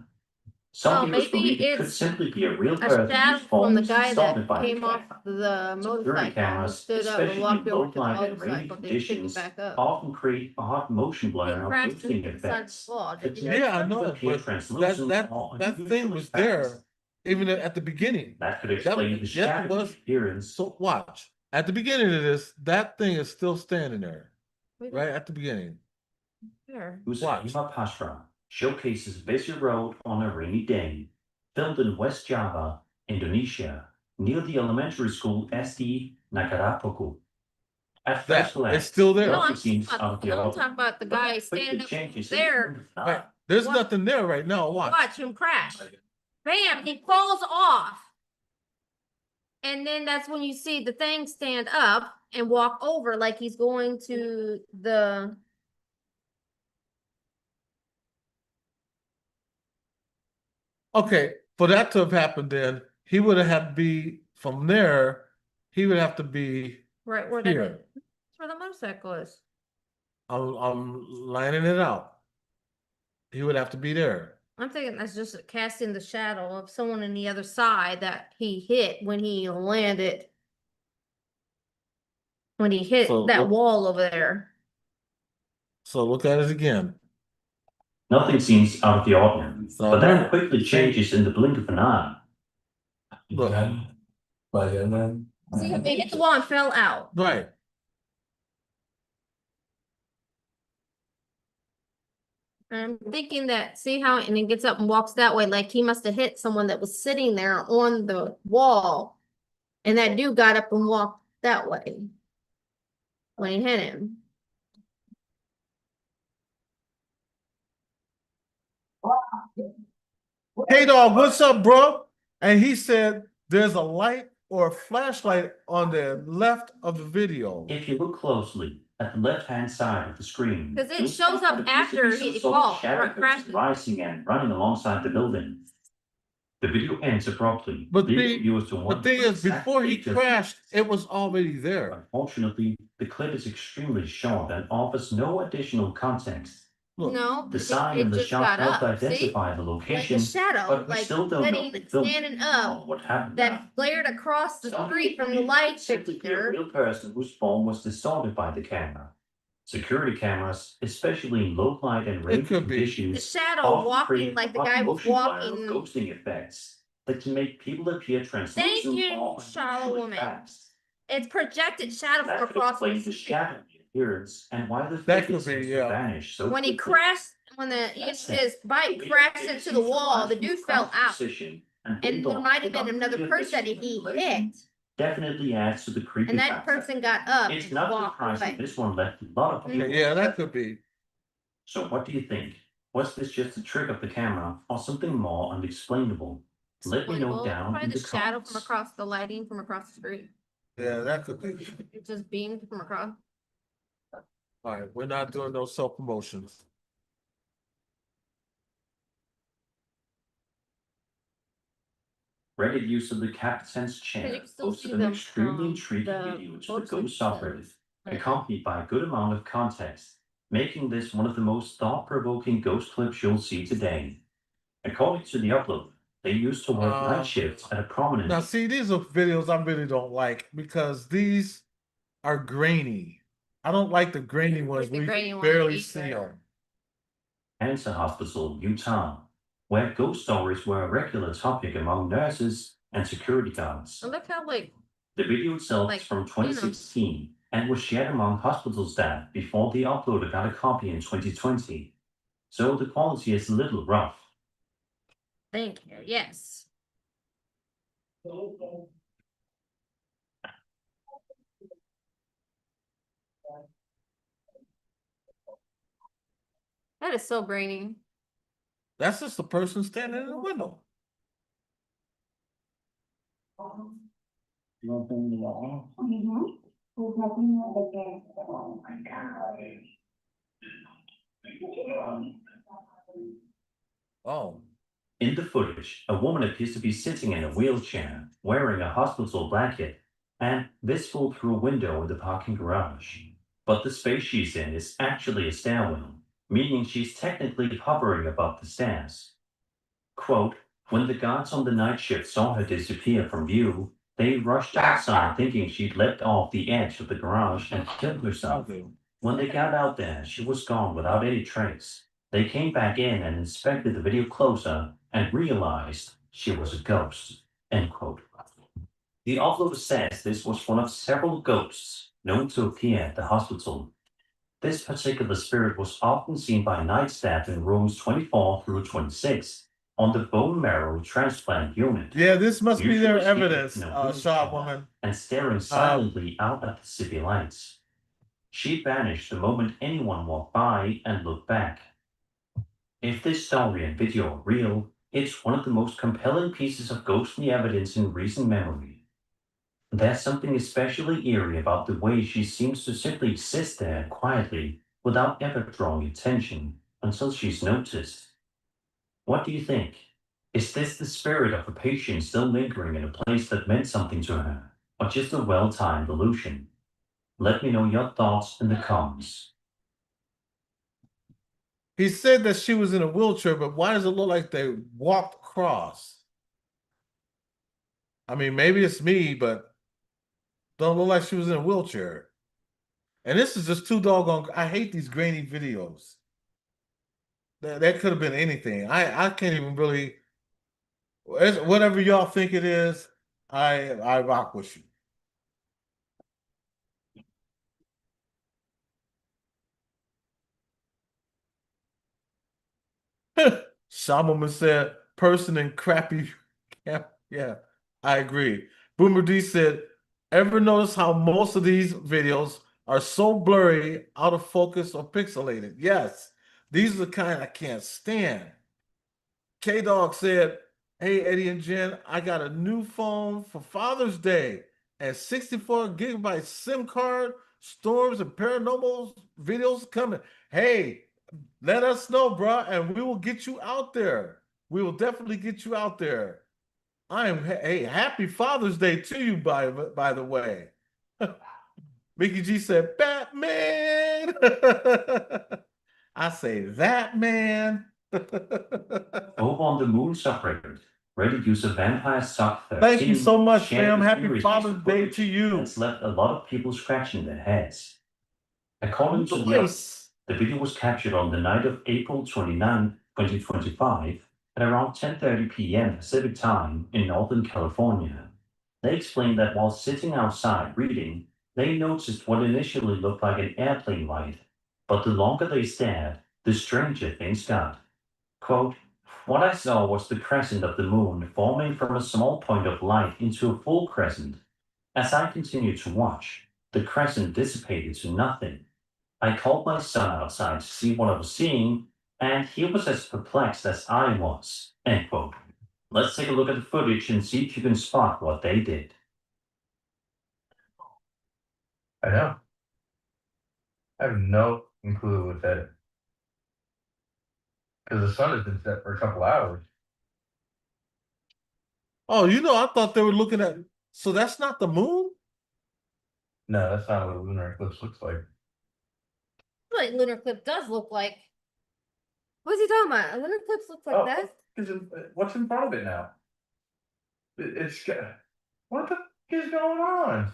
Some viewers maybe believe it could it's simply be a real a person shadow whose from phone the was guy assaulted that by came off the security motorcycle, cameras, stood up and especially walked in over low to the light and rainy motorcycle, they picked it conditions, back up. often create a hot motion blur He or crashed boosting into the side of the effects. wall. Did you The know Yeah, I that? know, appear but translucent that or thing was unusually there fast. even at the beginning. That could explain the Yes, it shadowy was. appearance. So watch. At the beginning of this, that thing is still standing there. Wait, Right at the beginning. Here. Usahima Pashra showcases busy road on a rainy day, filmed in West Java, Indonesia, near the elementary school SD Nakarapoku. At first glance, it's still there. No, nothing I'm seems out of the talking ordinary. about the guy standing up there. Right. There's What? nothing there right now. Watch him crash. Bam, he falls off. And then that's when you see the thing stand up and walk over like he's going to the. Okay, for that to have happened, then he would have had to be from there. He would have to be Right where here. that's where the motorcycle is. I'm lining it out. He would have to be there. I'm thinking that's just casting the shadow of someone on the other side that he hit when he landed. When he hit So that what- wall over there. So look at it again. Nothing seems out of the ordinary, So but that remember, quickly changes in the blink of an eye. look, Vayan See, it hit the wall and fell out. right. I'm thinking that, see how, and it gets up and walks that way, like he must have hit someone that was sitting there on the wall. And that dude got up and walked that way when he hit him. Hey dog, what's up, bro? And he said there's a light or a flashlight on the left of the video. If you look closely at the left-hand side of the screen, 'Cause it you'll shows see up that after there he is some sort of falls, shadow right, crashes. rising and running alongside the building. The video ends abruptly, But leaving the viewers to the wonder thing what is, before he exactly just crashed, it was already there. Unfortunately, the clip is extremely short and offers no additional context. Look, No, The sign it and the just shot got help up, see? identify the Like location, the shadow, but we like still don't know sitting, the film standing up, or what happened. that glared across the street from the light Simply be a fixture. real person whose form was distorted by the camera. Security cameras, especially in low light and rainy could be. The conditions, shadow often walking create like the hot guy was motion blur walking. ghosting effects that can make people appear translucent you, or shallow unusually woman. fast. It's projected shadow from That could across explain the the street. shadow appearance and why the That figure could be, seems to yeah. vanish so When he quickly. crashed, when his bike crashed into the wall, the dude fell out. And there might have been another person that he hit, Definitely adds to the creepy and that factor. person got up It's and not walked surprising away. this one left a lot of people. Yeah, that could be. So what do you think? Was this just a trick of the camera or something more unexplainable? Let me know Well, down probably in the the shadow comments. from across the lighting from across the street. Yeah, that could be. It just beamed from across. All right, we're not doing no self-promotions. Reddit use of the captain's chair you can still see posted an them extremely from intriguing the video to the photos Ghost themselves. subreddit, accompanied by a good amount of context, making this one of the most thought-provoking ghost clips you'll see today. According to the upload, they used to work night shifts at a prominent. Now, see, these are videos I really don't like because these are grainy. I don't like the grainy ones where you can barely see them. Cancer Hospital, Utah, where ghost stories were a regular topic among nurses and security guards. I look how like The video itself is from 2016 and was shared among hospital staff before the uploader got a copy in 2020. So the quality is a little rough. thank you, yes. That is so grainy. That's just the person standing in the window. Oh. In the footage, a woman appears to be sitting in a wheelchair, wearing a hospital blanket, and visible through a window in the parking garage. But the space she's in is actually a stairwell, meaning she's technically hovering above the stairs. Quote, when the guards on the night shift saw her disappear from view, they rushed outside thinking she'd leapt off the edge of the garage and killed herself. When they got out there, she was gone without any trace. They came back in and inspected the video closer and realized she was a ghost. End quote. The uploader says this was one of several ghosts known to appear at the hospital. This particular spirit was often seen by night staff in rooms 24 through 26 on the bone marrow transplant unit. Yeah, this must be their Usually evidence, seated in a wheelchair shot woman. and staring silently out at the city lights. She vanished the moment anyone walked by and looked back. If this story and video are real, it's one of the most compelling pieces of ghostly evidence in recent memory. There's something especially eerie about the way she seems to simply exist there quietly without ever drawing attention until she's noticed. What do you think? Is this the spirit of a patient still lingering in a place that meant something to her, or just a well-timed illusion? Let me know your thoughts in the comments. He said that she was in a wheelchair, but why does it look like they walked across? I mean, maybe it's me, but don't look like she was in a wheelchair. And this is just too doggone. I hate these grainy videos. That could have been anything. I can't even really. Whatever y'all think it is, I rock with you. Shaman said, person in crappy. Yeah, I agree. Boomer D said, ever notice how most of these videos are so blurry, out of focus, or pixelated? Yes, these are the kind I can't stand. K Dog said, hey, Eddie and Jen, I got a new phone for Father's Day and 64 gigabyte SIM card, storms, and paranormal videos coming. Hey, let us know, bro, and we will get you out there. We will definitely get you out there. I am hey, happy Father's Day to you, by the way. Mickey G said, Batman. I say that man. Over on the Moon subreddit, Reddit user Vampire Suck 13 Thank you so much, shared fam. the Happy eerie piece Father's of Day footage to you. that's left a lot of people scratching their heads. According to the Nice. the video was captured on the night of April 29, 2025, at around 10:30 p.m. Pacific Time in Northern California. They explained that while sitting outside reading, they noticed what initially looked like an airplane light, but the longer they stared, the stranger things got. Quote, what I saw was the crescent of the moon forming from a small point of light into a full crescent. As I continued to watch, the crescent dissipated to nothing. I called my son outside to see what I was seeing, and he was as perplexed as I was. End quote. Let's take a look at the footage and see if you can spot what they did. I know. I have no clue what that is. Because the sun has been set for a couple hours. Oh, I thought they were looking at. So that's not the moon? No, that's not what a lunar eclipse looks like. What lunar eclipse does look like. What's he talking about? A lunar eclipse looks like that? Because what's in front of it now? What the f is going on?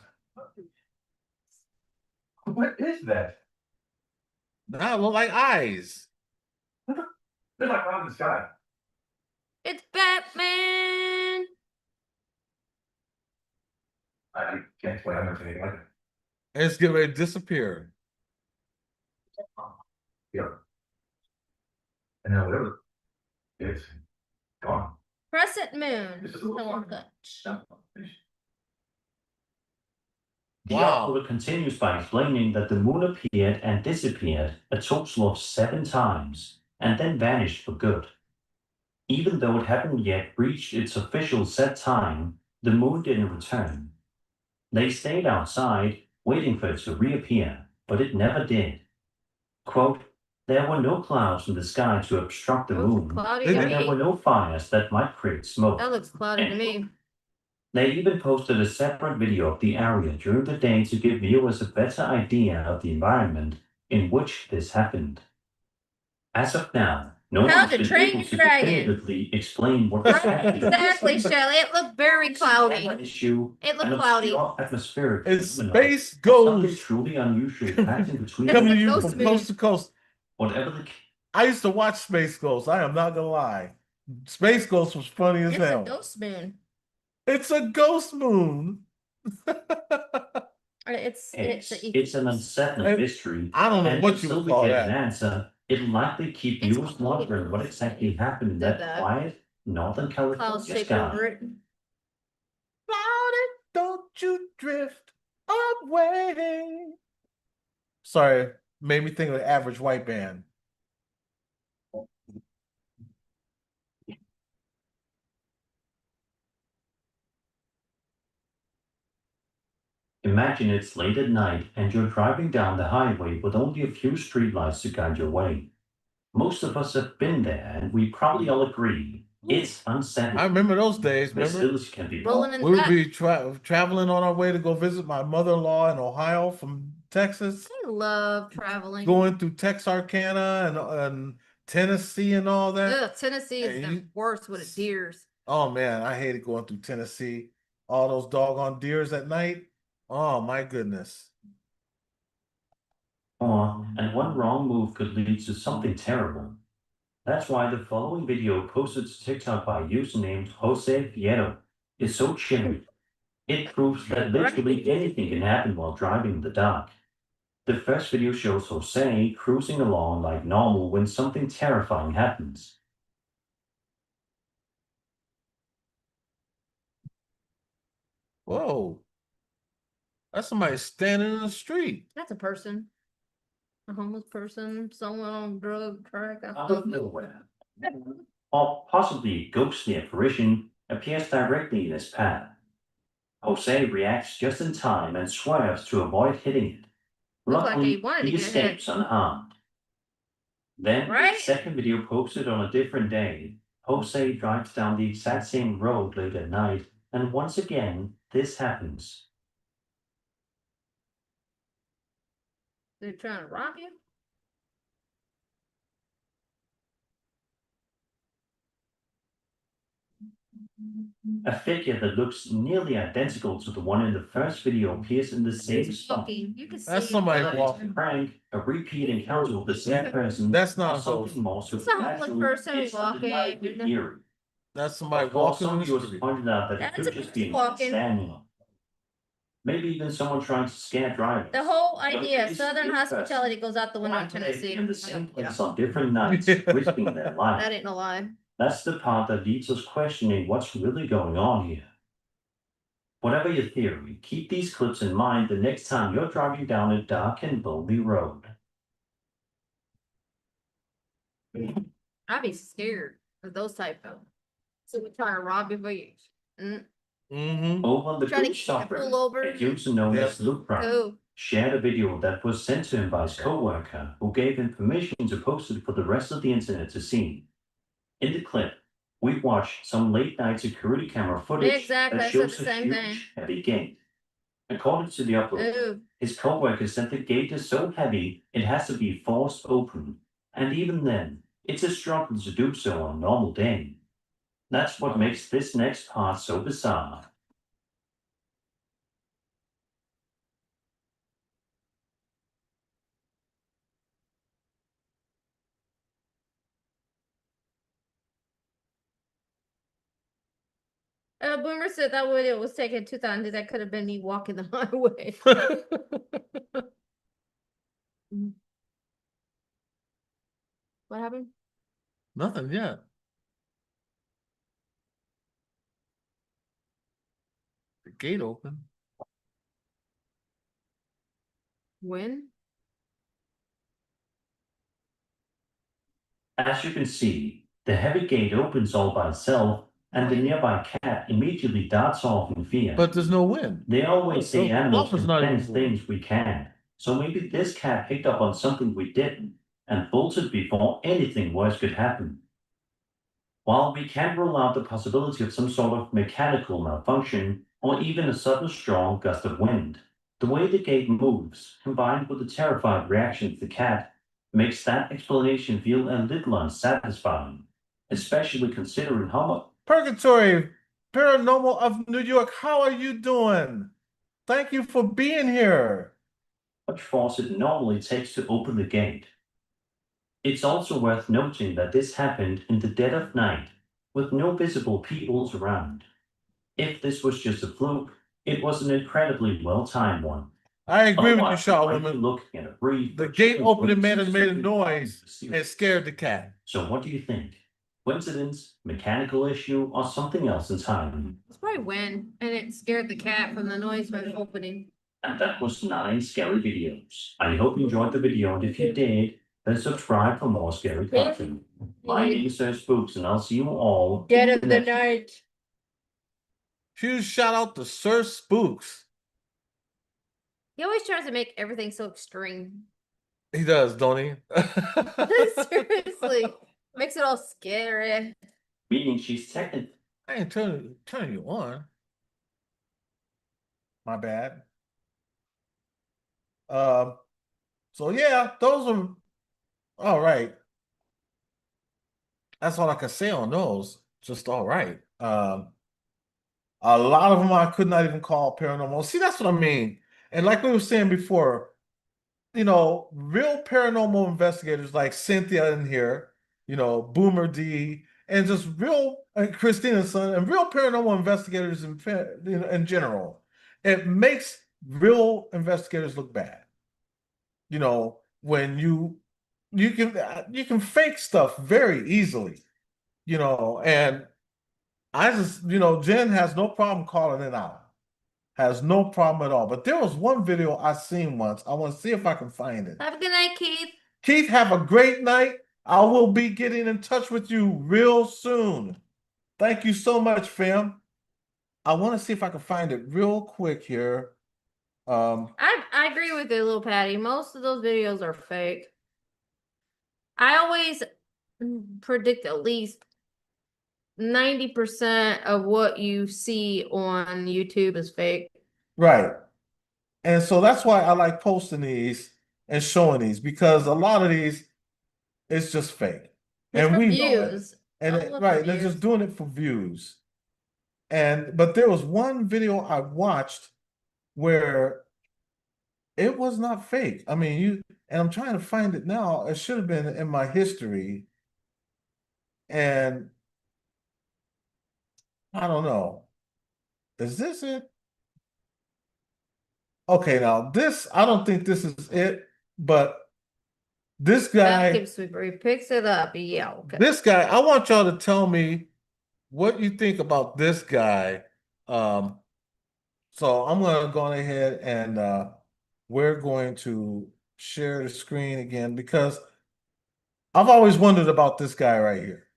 What is that? That look like eyes. They're like out in the sky. It's Batman. I can't explain. I've never seen anything like it. And it's getting ready to disappear. Yeah. And then whatever it's gone. Crescent moon. Hello, Dutch. The Wow. author continues by explaining that the moon appeared and disappeared a total of 7 times and then vanished for good. Even though it hadn't yet reached its official set time, the moon didn't return. They stayed outside, waiting for it to reappear, but it never did. Quote, there were no clouds in the sky to obstruct the Looks moon, cloudy They to and there were me. no fires that might create smoke. That looks cloudy to me. They even posted a separate video of the area during the day to give viewers a better idea of the environment in which this happened. As of now, no How one's to been Train able Your to Dragon. definitively explain what was happening. Exactly, Shelley. It looked very cloudy. Issue It looked and cloudy. obscure atmospheric It's phenomenon, Space or something Ghost truly unusual passing between It's coming a to you ghost from moon. coast to coast. whatever the I used to watch Space Ghost. I am not gonna lie. Space Ghost was funny as It's a hell. ghost moon. It's a ghost moon. It's it's an unsettling And mystery. I don't know And what you until would we call get an that. answer, it'll likely keep It's viewers wondering what exactly happened in Did that that. quiet Northern clouds California shaped sky. over it. Cloudy, don't you drift away. Sorry, made me think of the Average White Band. Imagine it's late at night and you're driving down the highway with only a few streetlights to guide your way. Most of us have been there, and we probably all agree it's unsettling. I remember those days. Remember, Visibility can be Rolling in we would that. be traveling on our way to go visit my mother-in-law in Ohio from Texas, I love traveling. going through Texarkana and Tennessee and all that. Ugh, Tennessee is And the you- worst with its deers. Oh man, I hated going through Tennessee. All those doggone deers at night. Oh my goodness. and one wrong move could lead to something terrible. That's why the following video posted to TikTok by a user named Jose Fierro is so chilling. It proves that literally anything can happen while driving in the dark. The first video shows Jose cruising along like normal when something terrifying happens. Whoa. That's somebody standing in the street. That's a person. A homeless person, someone on drug track. Out of nowhere, or possibly a ghostly apparition appears directly in his path. Jose reacts just in time and swerves to avoid hitting it. Looks like he Luckily, wanted to he get escapes unharmed. Then, Right? the second video posted on a different day, Jose drives down the exact same road late at night, and once again, this happens. They're trying to rob you? A figure that looks nearly identical to the one in the first video appears in the same It's spot. walking. You can see That's it. somebody Whether it's a walking. prank, a repeat encounter with the same person, That's not or a something ghost. more It's a homeless supernatural, person it's walking. undeniably eerie. That's somebody Of course, walking some in the viewers street. pointed out that it That's could a just be person walking. standing up. Maybe even someone trying to scare drivers. The whole But idea of it's Southern in person. hospitality goes out the window Why in do they Tennessee. be in the same Yeah. place on different nights, Yeah. risking their life? That ain't no lie. That's the part that leaves us questioning what's really going on here. Whatever your theory, keep these clips in mind the next time you're driving down a dark and lonely road. I'd be scared of those type of. So we trying to rob you for you. Mm-hmm. Over the Trying to Good keep you Stopper, pull over. a user known Yep. as Luke Brown, Oh, shared a video that was sent to him by his coworker, who gave him permission to post it for the rest of the internet to see. In the clip, we watch some late night security camera footage exactly. that I said shows the a same huge, thing. heavy gate. According to the upload, Oh, his coworker said the gate is so heavy it has to be forced open, and even then, it's a struggle to do so on a normal day. That's what makes this next part so bizarre. Boomer said that video was taken in 2000. That could have been me walking the highway. What happened? Nothing yet. The gate open. When? As you can see, the heavy gate opens all by itself, and the nearby cat immediately darts off in fear. But there's no wind. They always say The animals bumper's can not sense even things we can't, so maybe this cat picked up on something we didn't, and bolted before anything worse could happen. While we can't rule out the possibility of some sort of mechanical malfunction, or even a sudden strong gust of wind, the way the gate moves, combined with the terrified reaction of the cat, makes that explanation feel a little unsatisfying, especially considering how much Purgatory Paranormal of New York, how are you doing? Thank you for being here. force it normally takes to open the gate. It's also worth noting that this happened in the dead of night, with no visible peoples around. If this was just a fluke, it was an incredibly well-timed one. I agree with you, Otherwise, Shaw we might be Woman. looking at a brief, The gate opening made a simply noise and mysterious. scared the cat. So what do you think? Coincidence, mechanical issue, or something else entirely? It's probably wind, and it scared the cat from the noise from opening. And that was 9 scary videos. I hope you enjoyed the video, and if you did, then subscribe for more scary content. My name is Sir Spooks, and I'll see you all Dead in of the next night. Huge shout out to Sir Spooks. He always tries to make everything so extreme. He does, don't he? Seriously. Makes it all scary. meaning she's technically. I ain't turning you on. My bad. So yeah, those are all right. That's all I can say on those. Just all right. A lot of them I could not even call paranormal. See, that's what I mean. And like we were saying before, real paranormal investigators like Cynthia in here, Boomer D, and just real Christina's son, and real paranormal investigators in general. It makes real investigators look bad. When you can fake stuff very easily, and I just, Jen has no problem calling it out. Has no problem at all. But there was one video I seen once. I want to see if I can find it. Have a good night, Keith. Keith, have a great night. I will be getting in touch with you real soon. Thank you so much, fam. I want to see if I can find it real quick here. I agree with you, little Patty. Most of those videos are fake. I always predict at least 90% of what you see on YouTube is fake. Right. And so that's why I like posting these and showing these, because a lot of these it's just fake. It's And for we know it. views. And Don't look right, for they're views. just doing it for views. But there was one video I watched where it was not fake. I mean, and I'm trying to find it now. It should have been in my history. And I don't know. Is this it? Okay, now I don't think this is it, but this guy, Vacuum sweeper. He picks it up. Yeah, okay. this guy, I want y'all to tell me what you think about this guy. So I'm going to go ahead and we're going to share the screen again, because I've always wondered about this guy right here.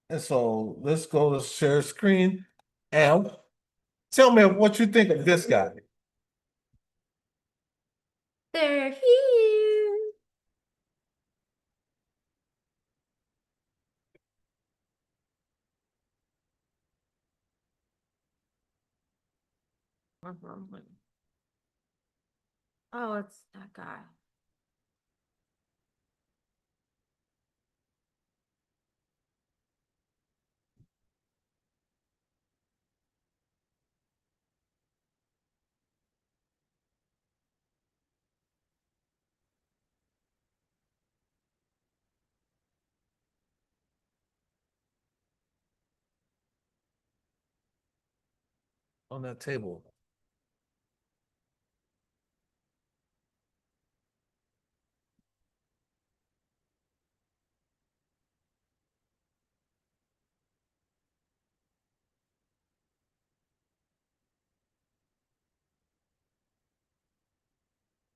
And so let's go to share screen and tell me what you think of this guy. They're here. Oh, it's that guy. On that table.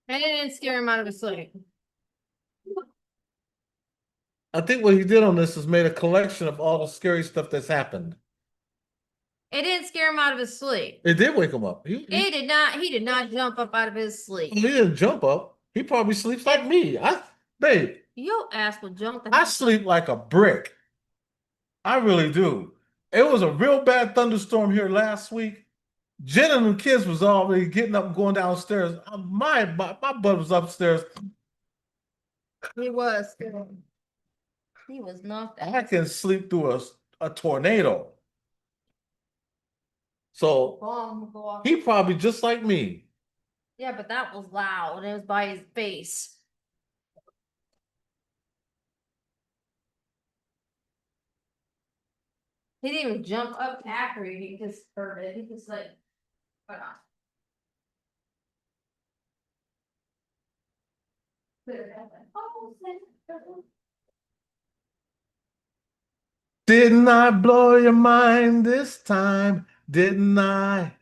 And it didn't scare him out of his sleep. I think what he did on this is made a collection of all the scary stuff that's happened. It didn't scare him out of his sleep. It did wake him up. He did not jump up out of his sleep. He didn't jump up. He probably sleeps like me. Babe, Your ass will jump the I sleep like a brick. I really do. It was a real bad thunderstorm here last week. Jen and the kids was already getting up and going downstairs. My butt was upstairs. He was. He was knocked I out. can sleep through a tornado. So Bomb will go off. he probably just like me. Yeah, but that was loud. It was by his face. He didn't even jump up after you. He just heard it. He just like, hold on. Didn't I blow your mind this time? Didn't I?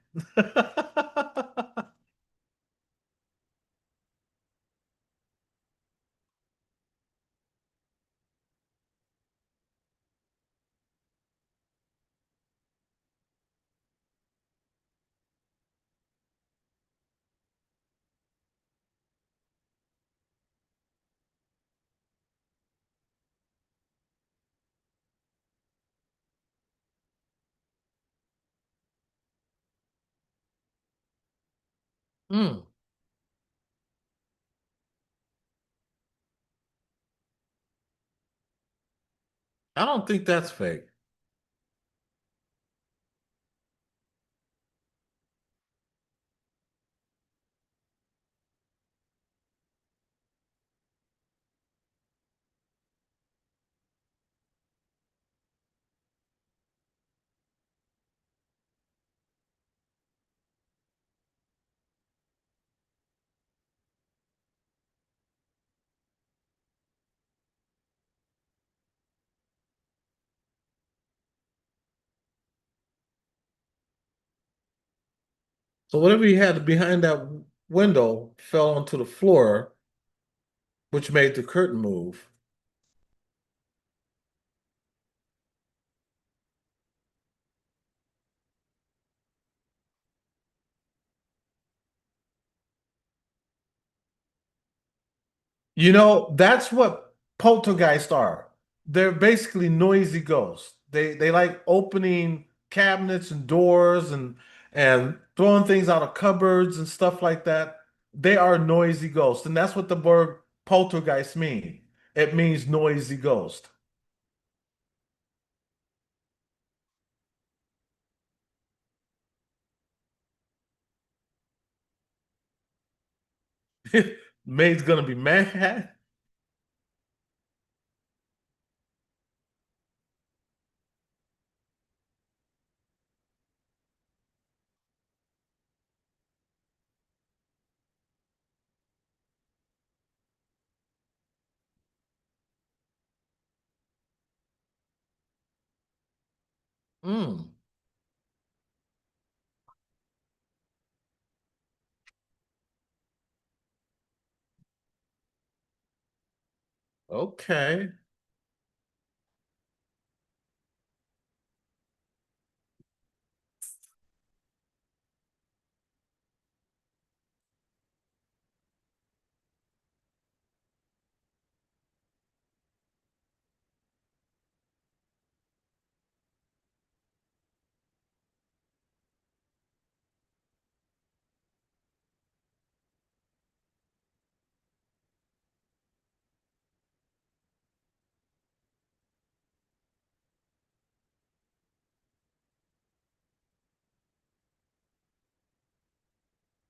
Hmm. I don't think that's fake. So whatever he had behind that window fell onto the floor, which made the curtain move. You know, that's what poltergeists are. They're basically noisy ghosts. They like opening cabinets and doors and throwing things out of cupboards and stuff like that. They are noisy ghosts, and that's what the word poltergeist mean. It means noisy ghost. Maid's gonna be mad. Mm, okay.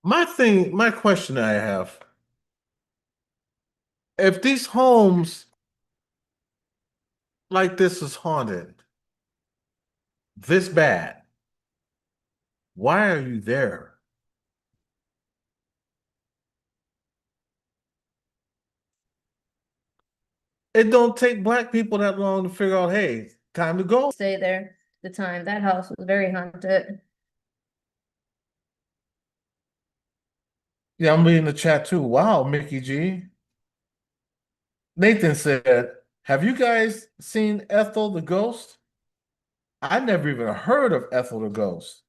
My question I have, if these homes like this is haunted this bad, why are you there? It don't take black people that long to figure out, hey, time to go. Stay there the time. That house was very haunted. Yeah, I'm reading the chat too. Wow, Mickey G. Nathan said, have you guys seen Ethel the Ghost? I never even heard of Ethel the Ghost.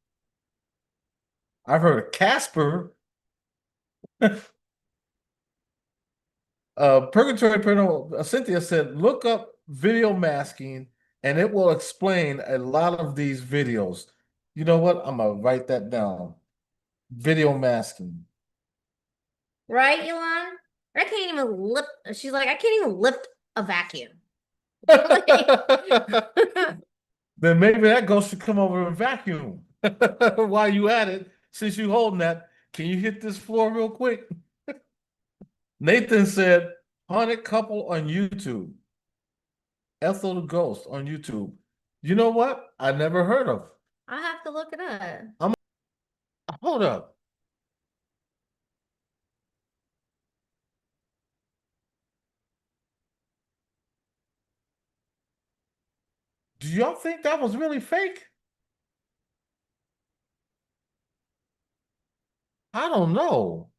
I've heard of Casper. Purgatory Paranormal, Cynthia said, look up video masking and it will explain a lot of these videos. You know what? I'm gonna write that down. Video masking. Right, Elon? I can't even lift. She's like, I can't even lift a vacuum. Then maybe that ghost should come over and vacuum. While you at it, since you holding that, can you hit this floor real quick? Nathan said, haunted couple on YouTube. Ethel the Ghost on YouTube. You know what? I never heard of. I have to look it up. Hold up. Do y'all think that was really fake? I don't know.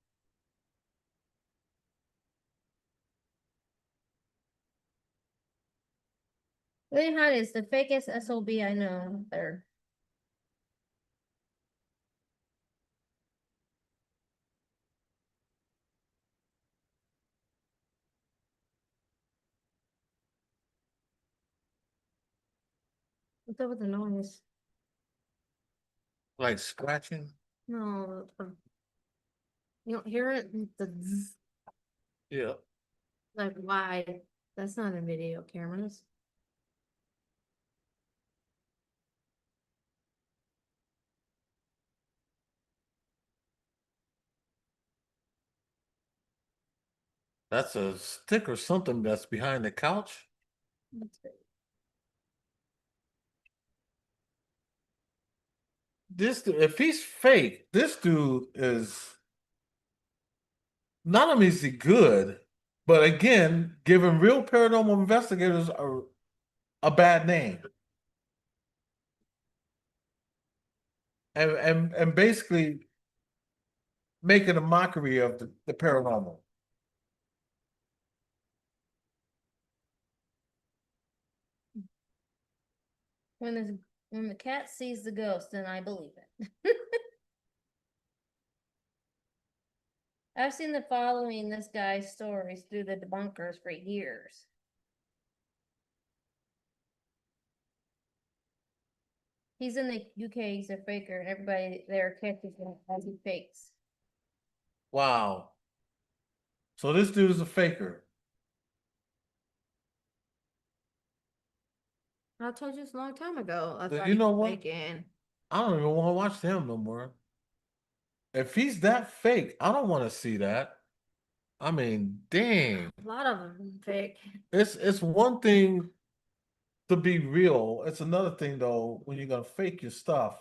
William Hunt is the fakest SOB I know. There. What's up with the noise? Like scratching? No, you don't hear it? The zzz, Yeah. like why? That's not in video cameras. That's a stick or something that's behind the couch. This if he's fake, this dude is not only is he good, but again, giving real paranormal investigators a bad name. And basically making a mockery of the paranormal. When the cat sees the ghost, then I believe it. I've seen the following this guy's stories through the debunkers for years. He's in the UK, he's a faker, and everybody there catches him as he fakes. Wow. So this dude is a faker. I told you this a long time ago. I But thought you he know was what? faking. I don't even want to watch him no more. If he's that fake, I don't want to see that. I mean, dang. A lot of them fake. It's one thing to be real. It's another thing though when you're gonna fake your stuff.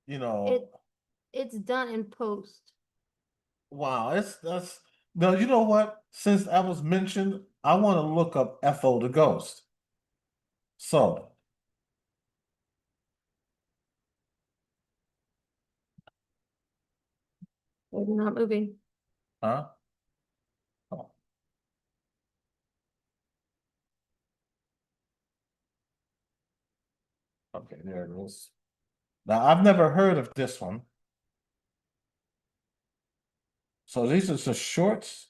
You know, It's done in post. wow. That's now. You know what? Since I was mentioned, I want to look up Ethel the Ghost. So, We're not moving. huh? Oh, okay, there it is. Now I've never heard of this one. So these are the shorts.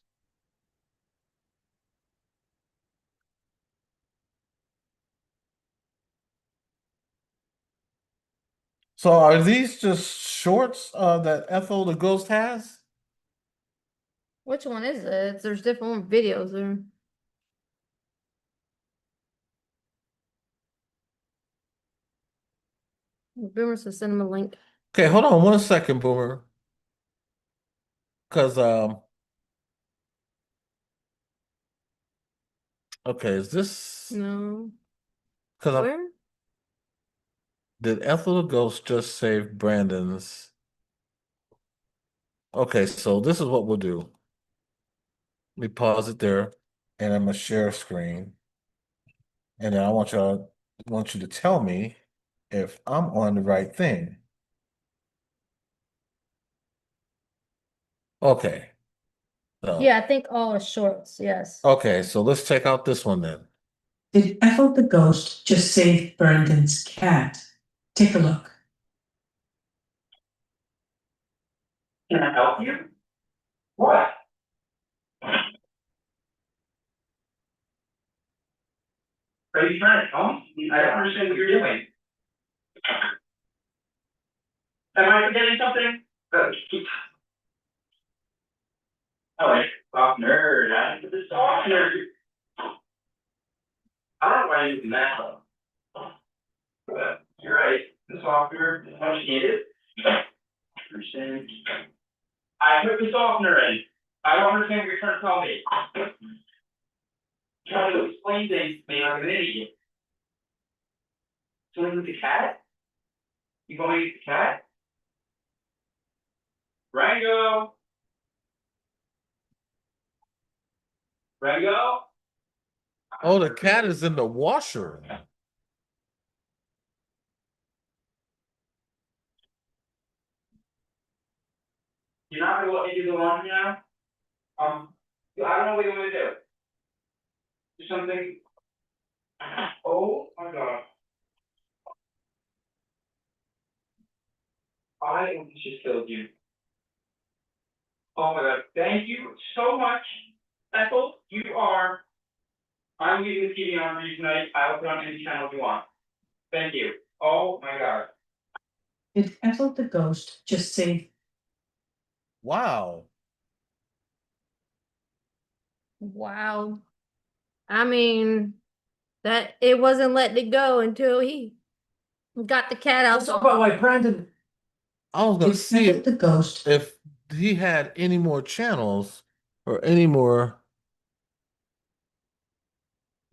So are these just shorts that Ethel the Ghost has? Which one is it? There's different videos there. Boomer says send him a link. Okay, hold on 1 second, Boomer. Cause okay, is this No. because Where? did Ethel the Ghost just save Brandon's? Okay, so this is what we'll do. Let me pause it there, and I'm gonna share screen. And then I want you to tell me if I'm on the right thing. Okay. So, Yeah, I think all are shorts, yes. okay, so let's check out this one then. Did Ethel the ghost just save Brandon's cat? Take a look. Can I help you? What? Are you trying to help me? I don't understand what you're doing. Am I forgetting something? Oh, wait, soft nerd. I the soft nerd. I don't know why you do that though. But you're right. The softener, how much you need it? Percent. I put the softener in. I don't understand what you're trying to tell me. You're trying to explain things to me like an idiot. Something with the cat? You going to eat the cat? Rango? Rango? Oh, the cat is in the washer. You're not gonna let me do the laundry now? I don't know what you want me to do. Do something. Oh my god. I almost just killed you. Oh my god, thank you so much. Ethel, you are. I'm leaving the TV on for you tonight. I'll put on any channel you want. Thank you. Oh my god. Did Ethel the ghost just save? Wow. Wow. I mean, that it wasn't letting it go until he got the cat out. Talk about why Brandon. I was gonna Did see Ethel the ghost? if he had any more channels or any more.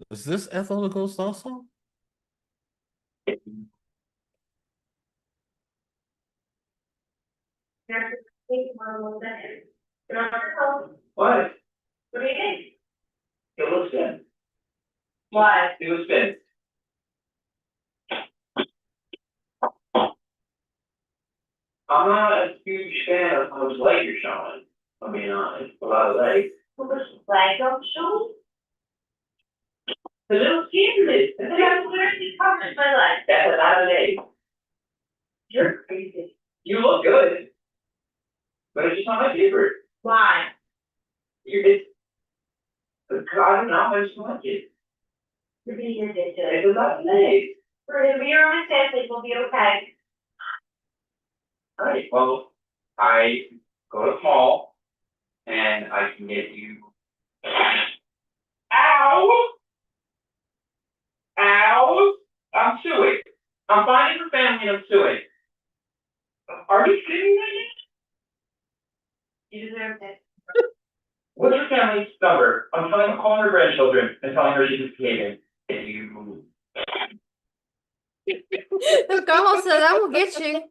Is this Ethel the Ghost also? What? What do you think? It looks good. What? It looks good. I'm not a huge fan of how much leg you're showing. I mean, a lot of leg. What was flag don't show? The little secret. I'm literally covering my leg. That's a lot of leg. You're crazy. You look good, but it's just not my favorite. Why? It's, I don't know, I just like it. You're being ridiculous. It's a lot of legs. We're gonna be your own family, we'll be okay. Alright, well, I go to the mall and I can get you. Ow! Ow! I'm suing. I'm finding your family and I'm suing. Are you kidding me? You deserve it. What's your family's number? I'm calling her grandchildren and telling her she's misbehaving. If you. The girl said I will get you.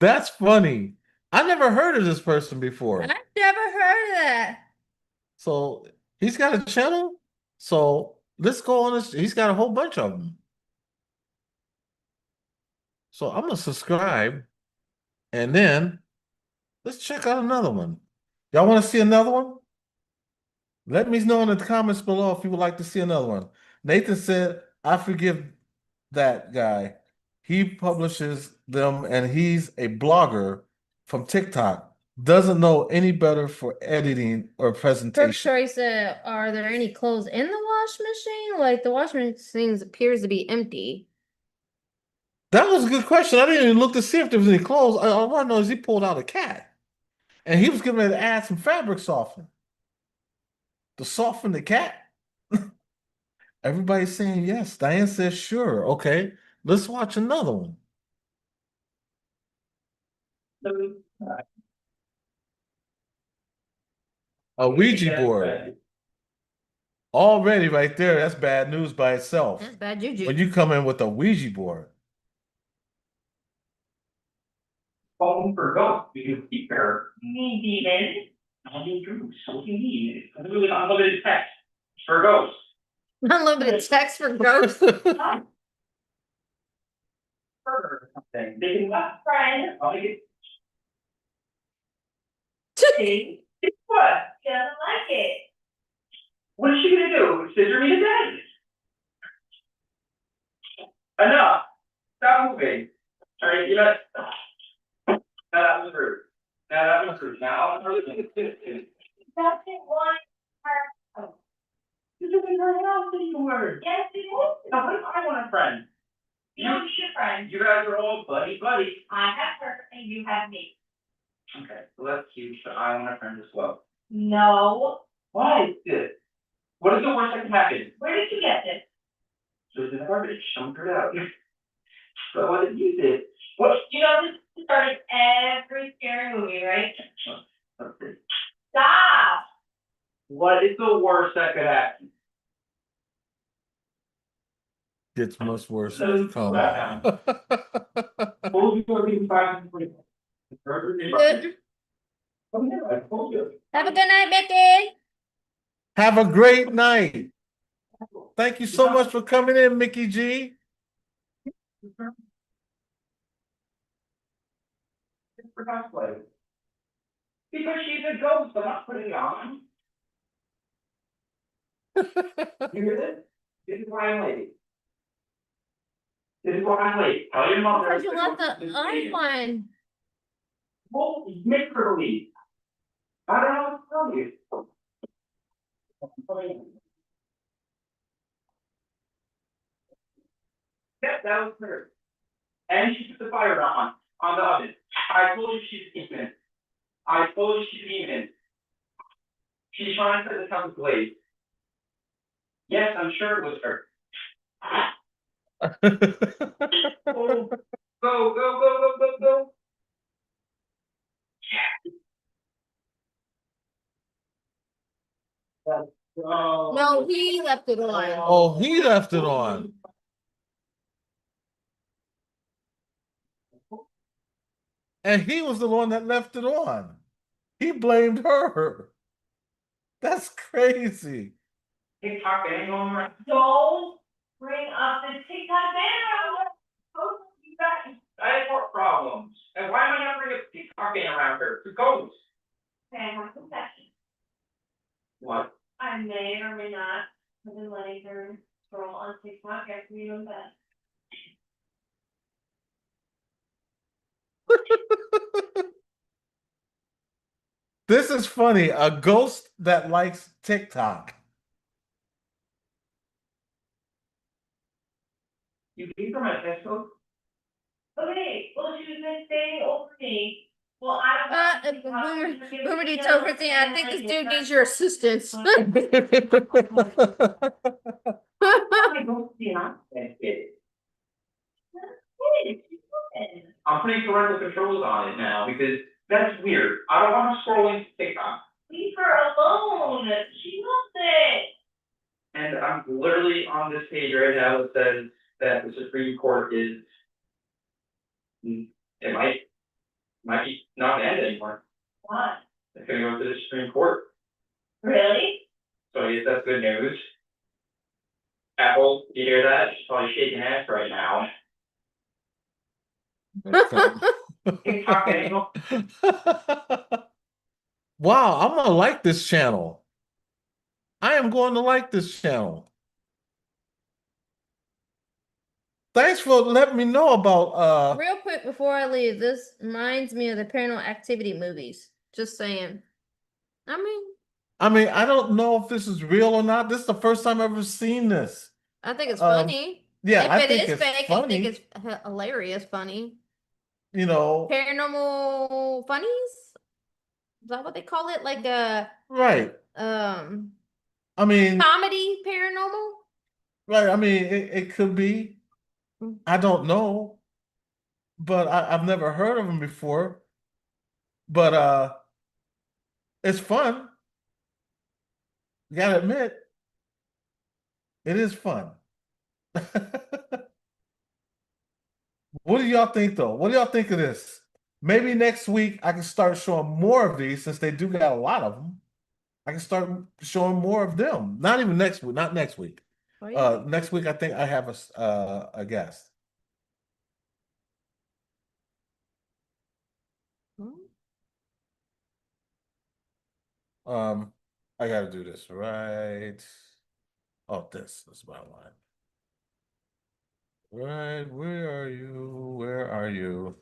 That's funny. I never heard of this person before. I've never heard of that. So he's got a channel. So let's go on this. He's got a whole bunch of them. So I'm gonna subscribe, and then let's check out another one. Y'all want to see another one? Let me know in the comments below if you would like to see another one. Nathan said, "I forgive that guy. He publishes them, and he's a blogger from TikTok. Doesn't know any better for editing or Brooke presentation." Story said, "Are there any clothes in the wash machine? Like the washing machine appears to be empty." That was a good question. I didn't even look to see if there was any clothes. All I know is he pulled out a cat, and he was getting ready to add some fabric softening to soften the cat. Everybody's saying yes. Diane says sure. Okay, let's watch another one. A Ouija board. Already right there, that's bad news by itself. That's bad juju. When you come in with a Ouija board. Home for ghosts, you can keep her. Me, demon. I need ghosts. What do you need? Unlimited text for ghosts. Unlimited text for ghosts. For something. They can laugh. Friend. I'll make it. See? What? She doesn't like it. What is she gonna do? Scissor me to death? Enough. Stop moving. Alright, you know. Now that was rude. Now that was rude. Now I'm rude. Doesn't want her. You don't even know how to use the word. Yes, it is. Now, what if I want a friend? You don't need a friend. You guys are all buddy. I have her and you have me. Okay, so that's cute, but I want a friend as well. No. Why? What is the worst that can happen? Where did you get this? So it's in the garbage. Someone threw it out. So I want to use it. What? You know this started every scary movie, right? Okay. Stop. What is the worst that could happen? Gets much worse. So- Come Wow. on. Told you are being fine. Good. I told you. Have a good night, Mickey. Have a great night. Thank you so much for coming in, Mickey G. Because she's a ghost, I'm not putting it on. You hear this? This is why I'm late. This is why I'm late. Tell your mother. Because you left the iPhone. Well, make her leave. I don't know what to tell you. Yep, that was her. And she put the fire on the oven. I told you she's demon. I told you she's demon. She's trying to set the house ablaze. Yes, I'm sure it was her. Go, go, go, go, go, go. No, he left it on. Oh, he left it on. And he was the one that left it on. He blamed her. That's crazy. TikTok ain't going right. Don't bring up the TikTok banner. I have heart problems. And why her. It's a ghost. Okay, I have a confession. What? I may or may not have been letting her scroll on TikTok after you in bed. This is funny. A ghost that likes TikTok. You gave her my pesto? Okay, well, she was been staying over me. Well, I don't. Boomer, do you tell Christine, I think this dude needs your assistance. I don't see an I'm putting parental controls on it now because that's weird. I don't want to scroll into TikTok. Leave her alone. She loves it. And I'm literally on this page right now that says that the Supreme Court is, it might be not end anymore. What? It's gonna go to the Supreme Court. Really? So I guess that's good news. Apple, you hear that? She's probably shaking ass right now. TikTok angle. Wow, I'm gonna like this channel. I am going to like this channel. Thanks for letting me know about Real quick before I leave, this reminds me of the Paranormal Activity movies. Just saying. I mean, I don't know if this is real or not. This is the first time I've ever seen this. I think it's Um, funny. Yeah, If I it think is it's fake, I funny. think it's hilarious funny. You know, Paranormal funnies? Is that what they call it? Like right. I mean, comedy paranormal? right. I mean, it could be. I don't know, but I've never heard of them before. But it's fun. You gotta admit, it is fun. What do y'all think, though? What do y'all think of this? Maybe next week I can start showing more of these since they do got a lot of them. I can start showing more of them. Not even next week. Not next week. Oh, yeah. Next week I think I have a guest. I gotta do this right. Oh, this is what I want. Right, where are you? Where are you?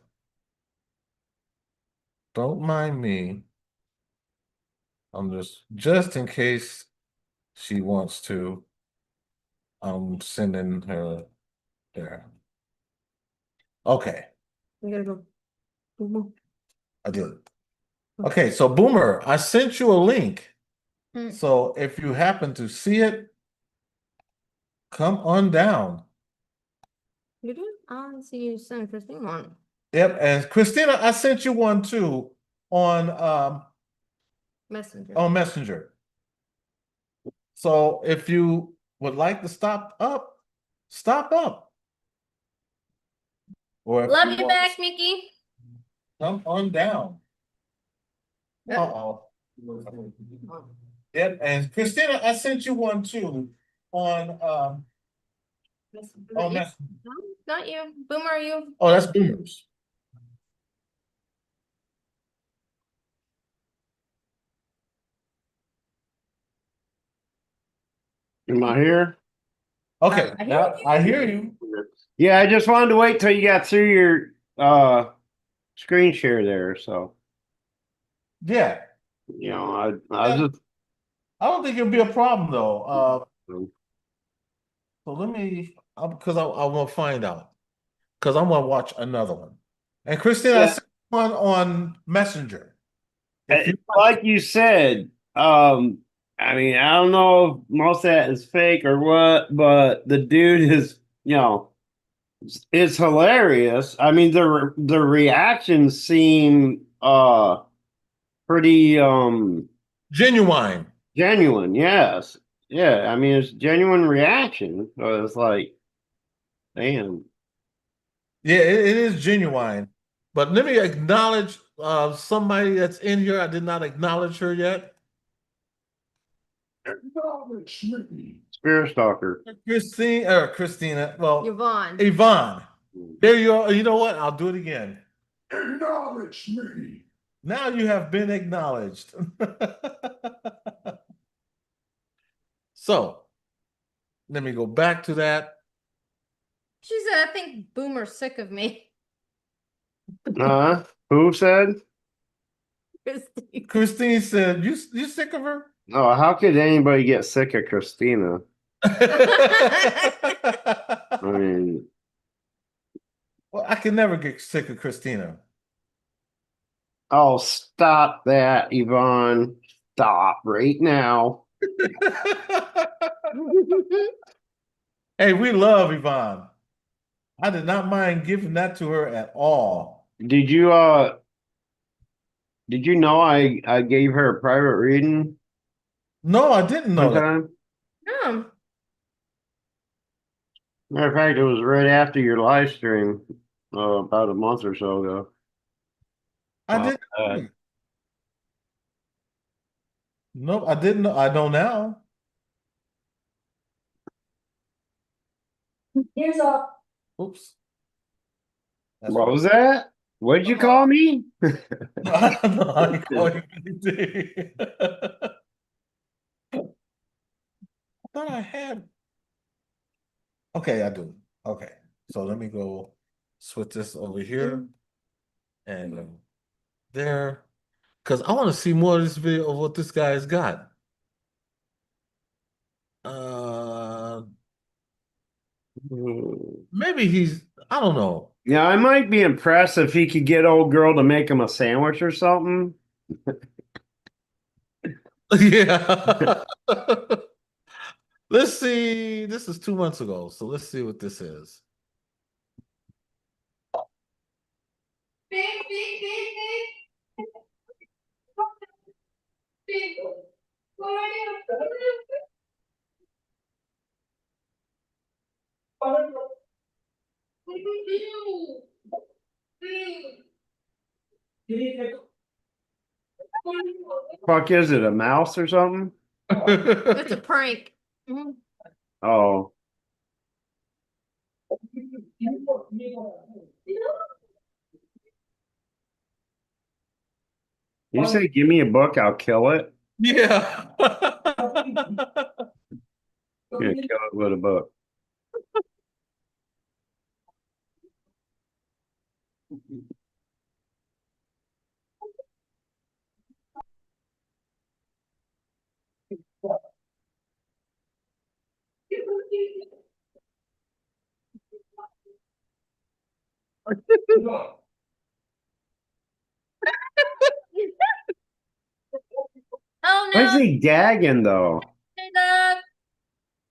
Don't mind me. I'm just in case she wants to. I'm sending her there. Okay, We gotta go. Boom, I did. Okay, so Boomer, I sent you a link. boom. So if you happen to see it, come on down. You do? I don't see you send Christine one. Yep, and Christina, I sent you one too on Messenger. Messenger. So if you would like to stop up, stop up. Or if Love you you want back, to Mickey. come on down. Uh-oh. Yep, and Christina, I sent you one too on Messenger. No, not you. Boomer, you. Oh, that's Boomers. Am I here? Okay, I hear now you. I hear you. Yeah, I just wanted to wait till you got through your screen share there. So Yeah, I was just I don't think it'll be a problem though. So let me, because I want to find out, because I'm gonna watch another one. And Christina, I Yeah. sent one on Messenger. If you like you said. I mean, I don't know if most of that is fake or what, but the dude is, it's hilarious. I mean, the reactions seem pretty genuine. genuine. Yes, yeah. I mean, it's genuine reaction. So it's like, damn. Yeah, it is genuine. But let me acknowledge somebody that's in here. I did not acknowledge her yet. Acknowledge me. Spirit stalker. Christina. Well, Yvonne. Yvonne. There you are. You know what? I'll do it again. Acknowledge me. Now you have been acknowledged. So, let me go back to that. She said, I think Boomer's sick of me. Who said? Christine. Christine said, you sick of her? Oh, how could anybody get sick of Christina? I mean, Well, I can never get sick of Christina. oh, stop that, Yvonne. Stop right now. Hey, we love Yvonne. I did not mind giving that to her at all. Did you know I gave her a private reading No, I didn't know one that. time? No. Matter of fact, it was right after your live stream, about a month or so ago. I didn't know that. Nope, I didn't know. I know now. Here's all. Oops. What was that? What'd you call me? I don't know how you call you anything. I thought I had. Okay, I do. Okay, so let me go switch this over here and there, because I want to see more of this video of what this guy's got. Maybe he's. I don't know. Yeah, I might be impressed if he could get old girl to make him a sandwich or something. Yeah. Let's see. This is 2 months ago, so let's see what this is. Fuck, is it a mouse or something? It's a prank. Mhm. Oh, you say give me a book, I'll kill it. Yeah. I'm gonna kill it with a book. Oh Why is no. he gagging though?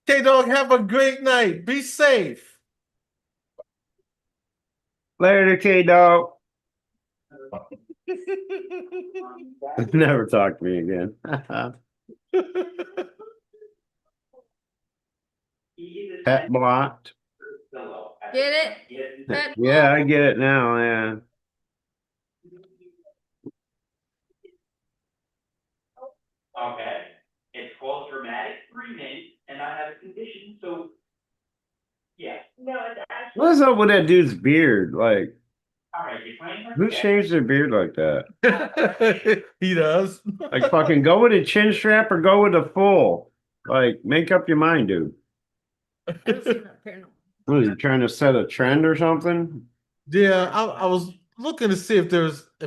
K-Dog, have a great night. Be safe. Later, K-Dog. Never talk to me again. Pet blocked. Get it? Pet Yeah, I get it now, yeah. Okay, it's called dramatic screaming, and I have a condition, so. Yeah. No, it's actually. What's up with that dude's beard? Like, Alright, you're playing for. who shaves their beard like that? He does. Like, fucking go with a chin strap or go with a full. Like, make up your mind, dude. I don't see that paranormal. What, is he trying to set a trend or something? Yeah, I was looking to see if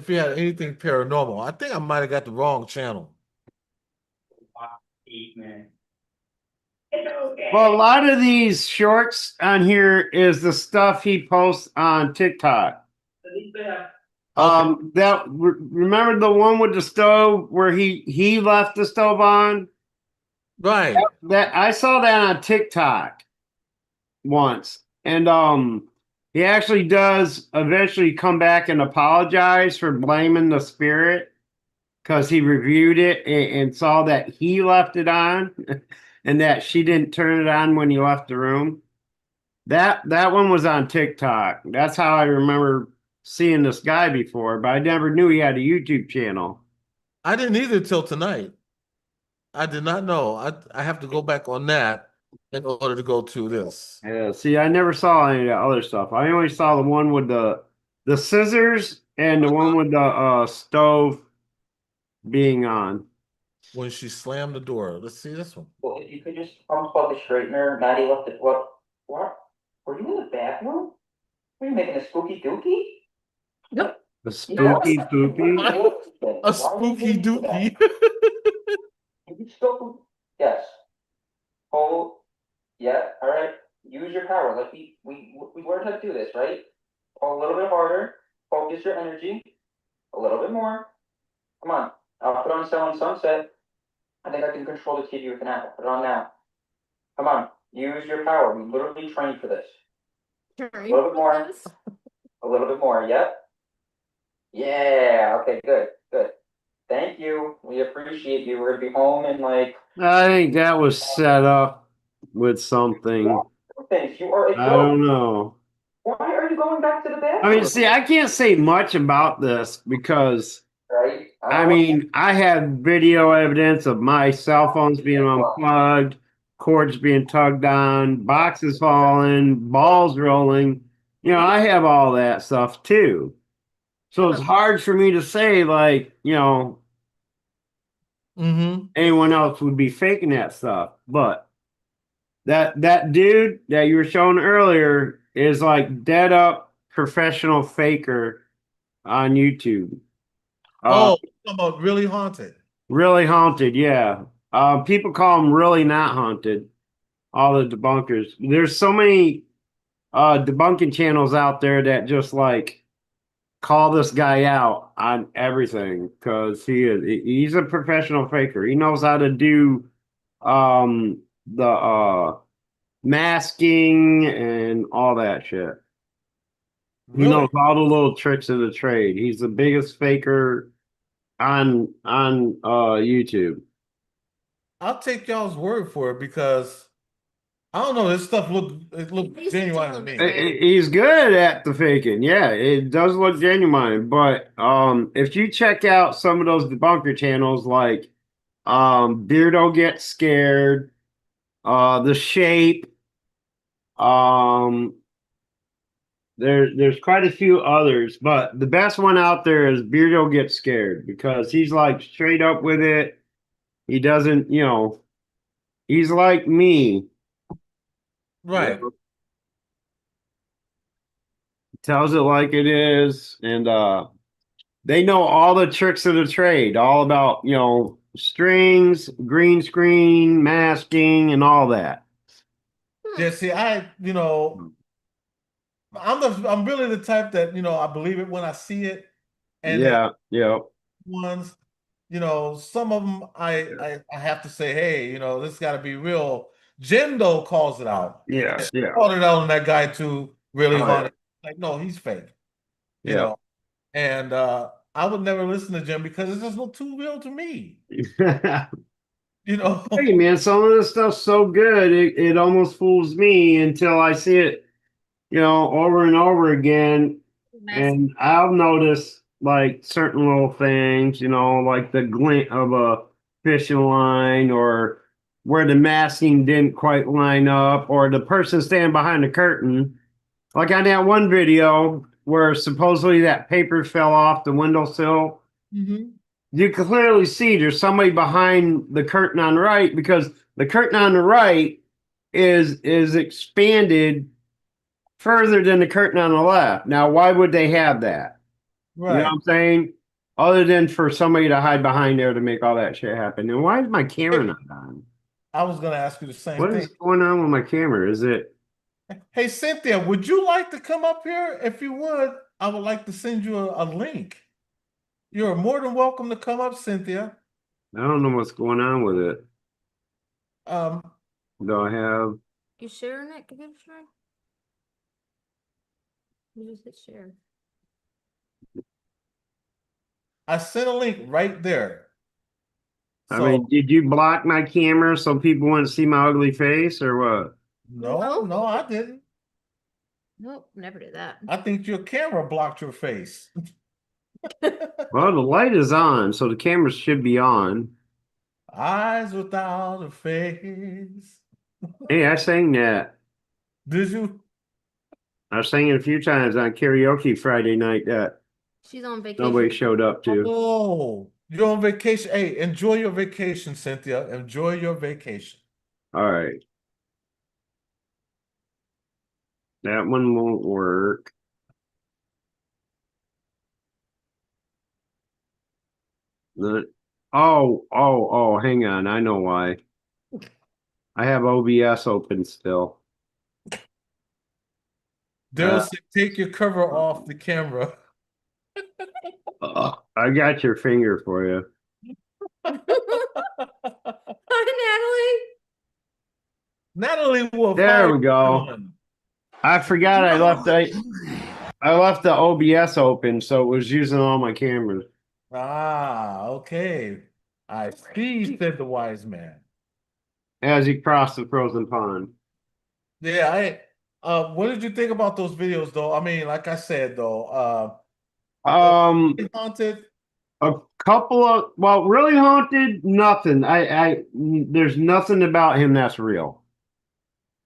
he had anything paranormal. I think I might have got the wrong channel. Man. It's okay. Well, a lot of these shorts on here is the stuff he posts on TikTok. At least they have. Remember the one with the stove where he left the stove on? Right. That I saw that on TikTok once, and he actually does eventually come back and apologize for blaming the spirit because he reviewed it and saw that he left it on and that she didn't turn it on when he left the room. That one was on TikTok. That's how I remember seeing this guy before, but I never knew he had a YouTube channel. I didn't either till tonight. I did not know. I have to go back on that in order to go to this. Yeah, see, I never saw any of that other stuff. I only saw the one with the scissors And the one with the stove being on. When she slammed the door. Let's see this one. Well, if you could just unplug the straightener, Maddie left it, what? Were you in the bathroom? Were you making a spooky dookie? Nope. The spooky poopy. A spooky dookie. You still, yes. Hold, yeah, all right. Use your power. Like we learned how to do this, right? Pull a little bit harder. Focus your energy. A little bit more. Come on. I'll put on Selling Sunset. I think I can control the TV with an app. Put it on now. Come on. Use your power. We literally trained for this. A little bit more. A little bit more. Yep. Yeah. Okay. Good. Good. Thank you. We appreciate you. We're gonna be home in like. I think that was set up with something. Things. You are a I don't know. Why are you going back to the bathroom? I mean, see, I can't say much about this because, Right. I mean, I have video evidence of my cell phones being unplugged, cords being tugged on, boxes falling, balls rolling. You know, I have all that stuff too. So it's hard for me to say, like, you know, anyone else would be faking that stuff. But that dude that you were showing earlier is like dead up professional faker on YouTube. Oh, talking about Really Haunted. Really haunted, yeah. People call him Really Not Haunted. All the debunkers. There's so many debunking channels out there that just like call this guy out on everything because he's a professional faker. He knows how to do the masking and all that shit. He knows all the little tricks of the trade. He's the biggest faker on YouTube. I'll take y'all's word for it because I don't know. This stuff look genuine to me. He's good at the faking. Yeah, it does look genuine. But if you check out some of those debunker channels like Beardo Gets Scared, The Shape, there's quite a few others, but the best one out there is Beardo Gets Scared because he's like straight up with it. He doesn't, you know, he's like me. Right. You know? Tells it like it is, and they know all the tricks of the trade, all about, you know, strings, green screen, masking, and all that. Yeah, see, I'm really the type that, I believe it when I see it. And yeah. ones, some of them I have to say, hey, this got to be real. Jendo calls it out. Yeah. Called it out on that guy too, really hard. Yeah. Like, no, he's fake. Yeah. And I would never listen to Jim because it's just look too real to me. Hey man, some of this stuff's so good it almost fools me until I see it, over and over again. And I'll notice like certain little things, like the glint of a fishing line or where the masking didn't quite line up or the person standing behind the curtain. Like on that one video where supposedly that paper fell off the windowsill. Mm-hmm. You can clearly see there's somebody behind the curtain on the right because the curtain on the right is expanded further than the curtain on the left. Now, why would they have that? Right. You know what I'm saying? Other than for somebody to hide behind there to make all that shit happen. And why is my camera not on? I was going to ask you the same thing. What is going on with my camera? Is it? Hey, Cynthia, would you like to come up here? If you would, I would like to send you a link. You're more than welcome to come up, Cynthia. I don't know what's going on with it. Do I have? You sharing it? Can you share? You just hit share. I sent a link right there. I mean, did you block my camera so people wouldn't see my ugly face or what? No, I didn't. Nope, never did that. I think your camera blocked your face. Well, the light is on, so the camera should be on. Eyes without a face. Hey, I sang that. Did you? I sang it a few times on karaoke Friday night. That She's on vacation. Nobody showed up to. Oh, you're on vacation. Hey, enjoy your vacation, Cynthia. Enjoy your vacation. All right. That one won't work. Oh, hang on. I know why. I have OBS open still. Daryl said, take your cover off the camera. I got your finger for you. Hi, Natalie will There we find go. one. I forgot I left the OBS open, so it was using all my cameras. Ah, okay. I see, said the wise man. As he crossed the frozen pond. Yeah, what did you think about those videos though? I mean, like I said though, haunted. A couple of really haunted, nothing. There's nothing about him that's real.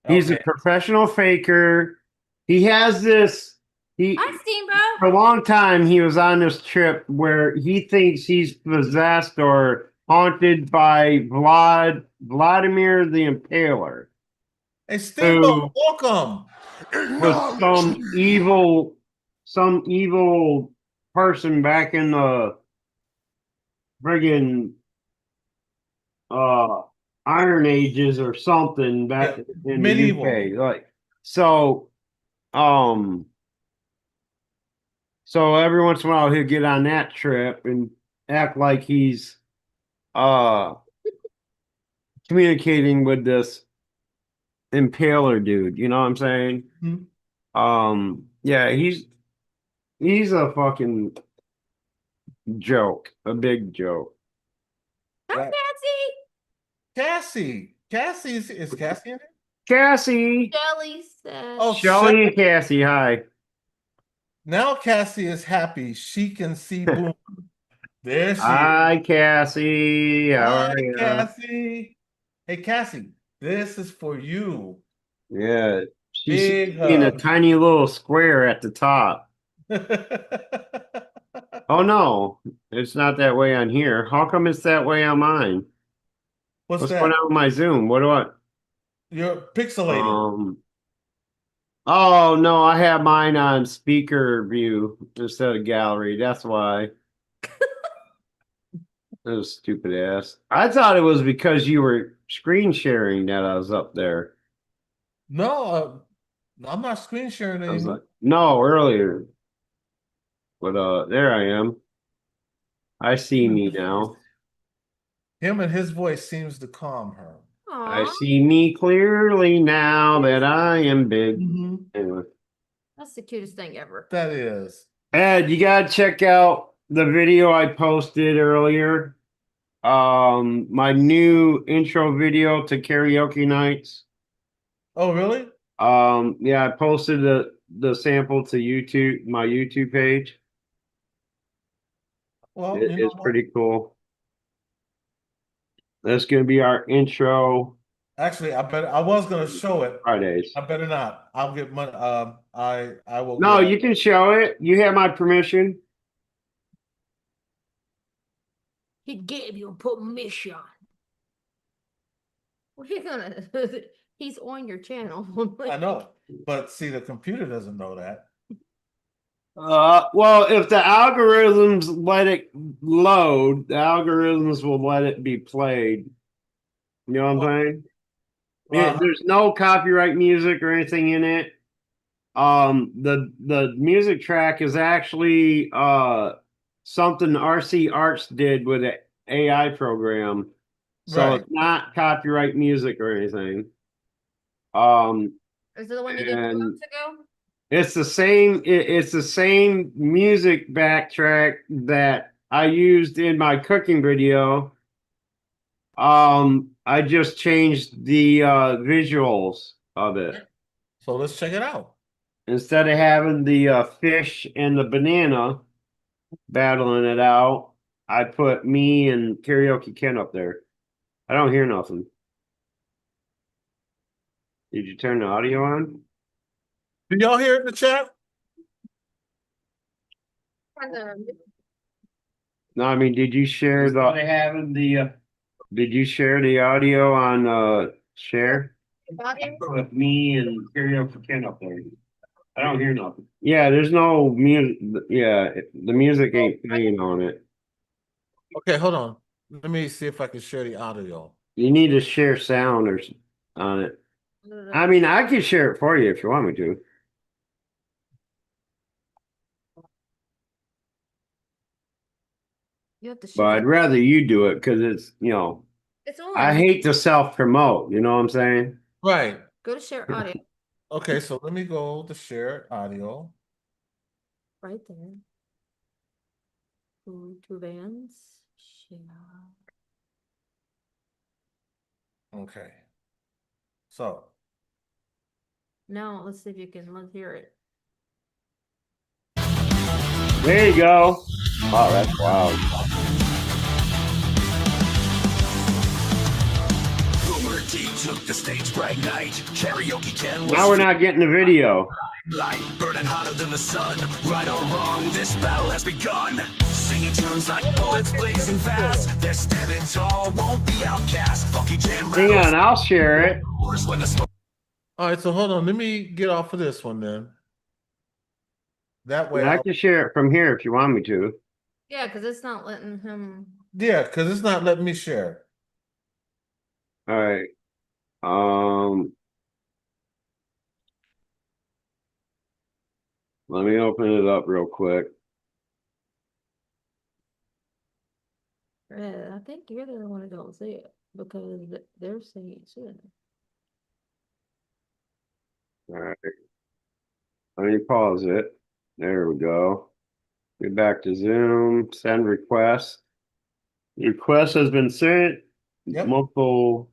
He's a Okay. professional faker. He has this. Hi, Steamboat. For a long time, he was on this trip where he thinks he's possessed or haunted by Vladimir the Impaler. Hey, Steamboat, welcome. Was some evil person back in the friggin' Iron Ages or something back in medieval. the UK. Like so so every once in a while he'll get on that trip and act like he's communicating with this impaler dude, you know what I'm saying? Yeah, he's a fucking joke, a big joke. Hi, Cassie. Cassie is Cassie in it? Cassie. Shelly said. Oh, Shelly and Cassie, hi. Now Cassie is happy. She can see Boom. There she is. Hi, Cassie. How Hi, are you? Cassie. Hey, Cassie, this is for you. Yeah, she's Big in a hug. tiny little square at the top. Oh no, it's not that way on here. How come it's that way on mine? What's What's that? going on with my Zoom? What do I? You're pixelated. Oh no, I have mine on speaker view instead of gallery. That's why. That was stupid ass. I thought it was because you were screen sharing that I was up there. No, I'm not screen sharing I was anymore. like, no, earlier. But there I am. I see me now. Him and his voice seems to calm her. I see me clearly now that I am big. Anyway. That's the cutest thing ever. That is. Ed, you gotta check out the video I posted earlier. My new intro video to karaoke nights. Oh, really? Yeah, I posted the sample to YouTube, my YouTube page. Well, It's pretty cool. That's gonna be our intro. Actually, I was gonna show it. Fridays. I better not. I'll get money. I will. No, you can show it. You have my permission. He gave you permission. Well, he's on your channel. I know, but see, the computer doesn't know that. Well, if the algorithms let it load, the algorithms will let it be played. You know what I'm saying? Yeah, there's no copyright music or anything in it. The music track is actually something RC Arts did with an AI program. So it's not copyright music or anything. Is it the one you did 2 months ago? It's the same. It's the same music backtrack that I used in my cooking video. I just changed the visuals of it. So let's check it out. Instead of having the fish and the banana battling it out, I put me and Karaoke Ken up there. I don't hear nothing. Did you turn the audio on? Do y'all hear it in the chat? No, I mean, did you share the having the did you share the audio on share? with me and karaoke Ken up there. I don't hear nothing. Yeah, there's no music. Yeah, the music ain't playing on it. Okay, hold on. Let me see if I can share the audio. You need to share sound on it. I mean, I can share it for you if you want me to, You have to but I'd rather you do it because it's It's on. I hate to self promote. You know what I'm saying? Right. Go to share audio Okay, so let me go to share audio. right there. Two bands. Share. Okay. So Now let's see if you can hear it. There you go. Wow, that's wild. Took the stage bright night. Karaoke Ken was Now we're not getting the video. light, burning hotter than the sun. Right or wrong, this battle has begun. Singing tunes like bullets blazing fast. They're standing tall, won't be outcast. Funky jam Hang on, I'll share it. when the smoke. all right, so hold on. Let me get off of this one then. That way, I can share it from here if you want me to. Yeah, because it's not letting him. yeah, because it's not letting me share. All right. Let me open it up real quick. Yeah, I think you're the one who don't see it because they're saying it shouldn't. All right. Let me pause it. There we go. Get back to Zoom. Send request. Request has been sent. Yep. Multiple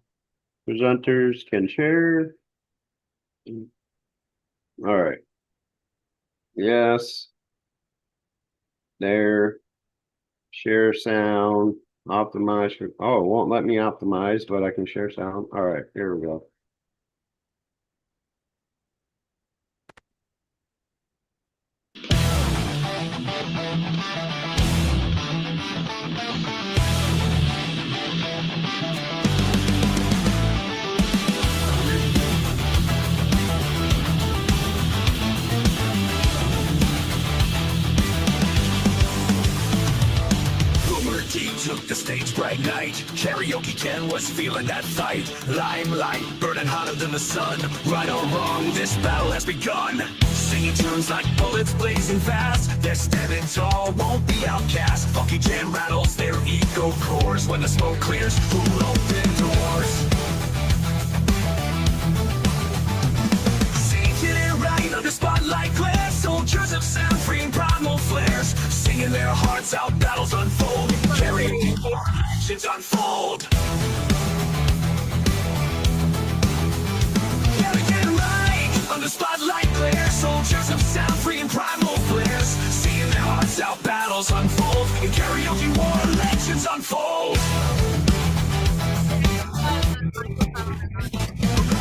presenters can share. All right. Yes. There. Share sound. Optimize. Oh, it won't let me optimize, but I can share sound. All right. Here we go. Took the stage bright night. Karaoke Ken was feeling that fight. Limelight, burning hotter than the sun. Right or wrong, this battle has begun. Singing tunes like bullets blazing fast. They're standing tall, won't be outcast. Funky jam rattles their ego cores. When the smoke clears, who'll open doors? Singing it right under spotlight glare. Soldiers of sound, freeing primal flares. Singing their hearts out, battles unfold. Karaoke legends unfold. Get it right under spotlight glare. Soldiers of sound, freeing primal flares. Seeing their hearts out, battles unfold. In karaoke war, legends unfold.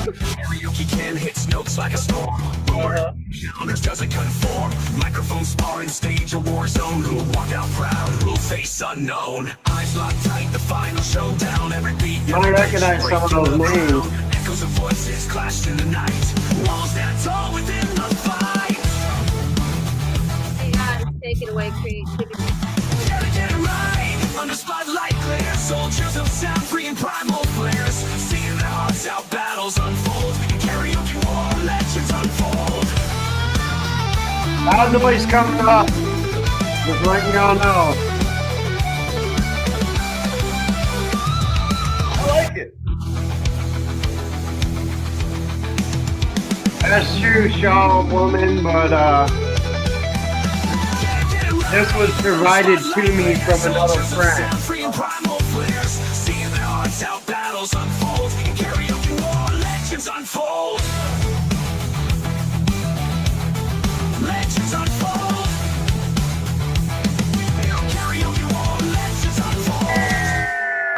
Karaoke Ken hits notes like a storm. Counters doesn't conform. Microphone sparring, stage a war zone. Who'll walk out proud? Who'll face unknown? Eyes locked tight, the final showdown. Every beat, I recognize some of those names. Echoes of voices clashed in the night. Walls stand tall within the fight. Hey guys, take it away, creativity. Get it right under spotlight glare. Soldiers of sound, freeing primal flares. Seeing their hearts out, battles unfold. In karaoke war, legends unfold. Loud noise coming up. Just letting y'all know. I like it. That's true, Shaw woman, but this was provided to me from another friend. Freeing primal flares. Seeing their hearts out, battles unfold. In karaoke war, legends unfold. Legends unfold. In karaoke war, legends unfold.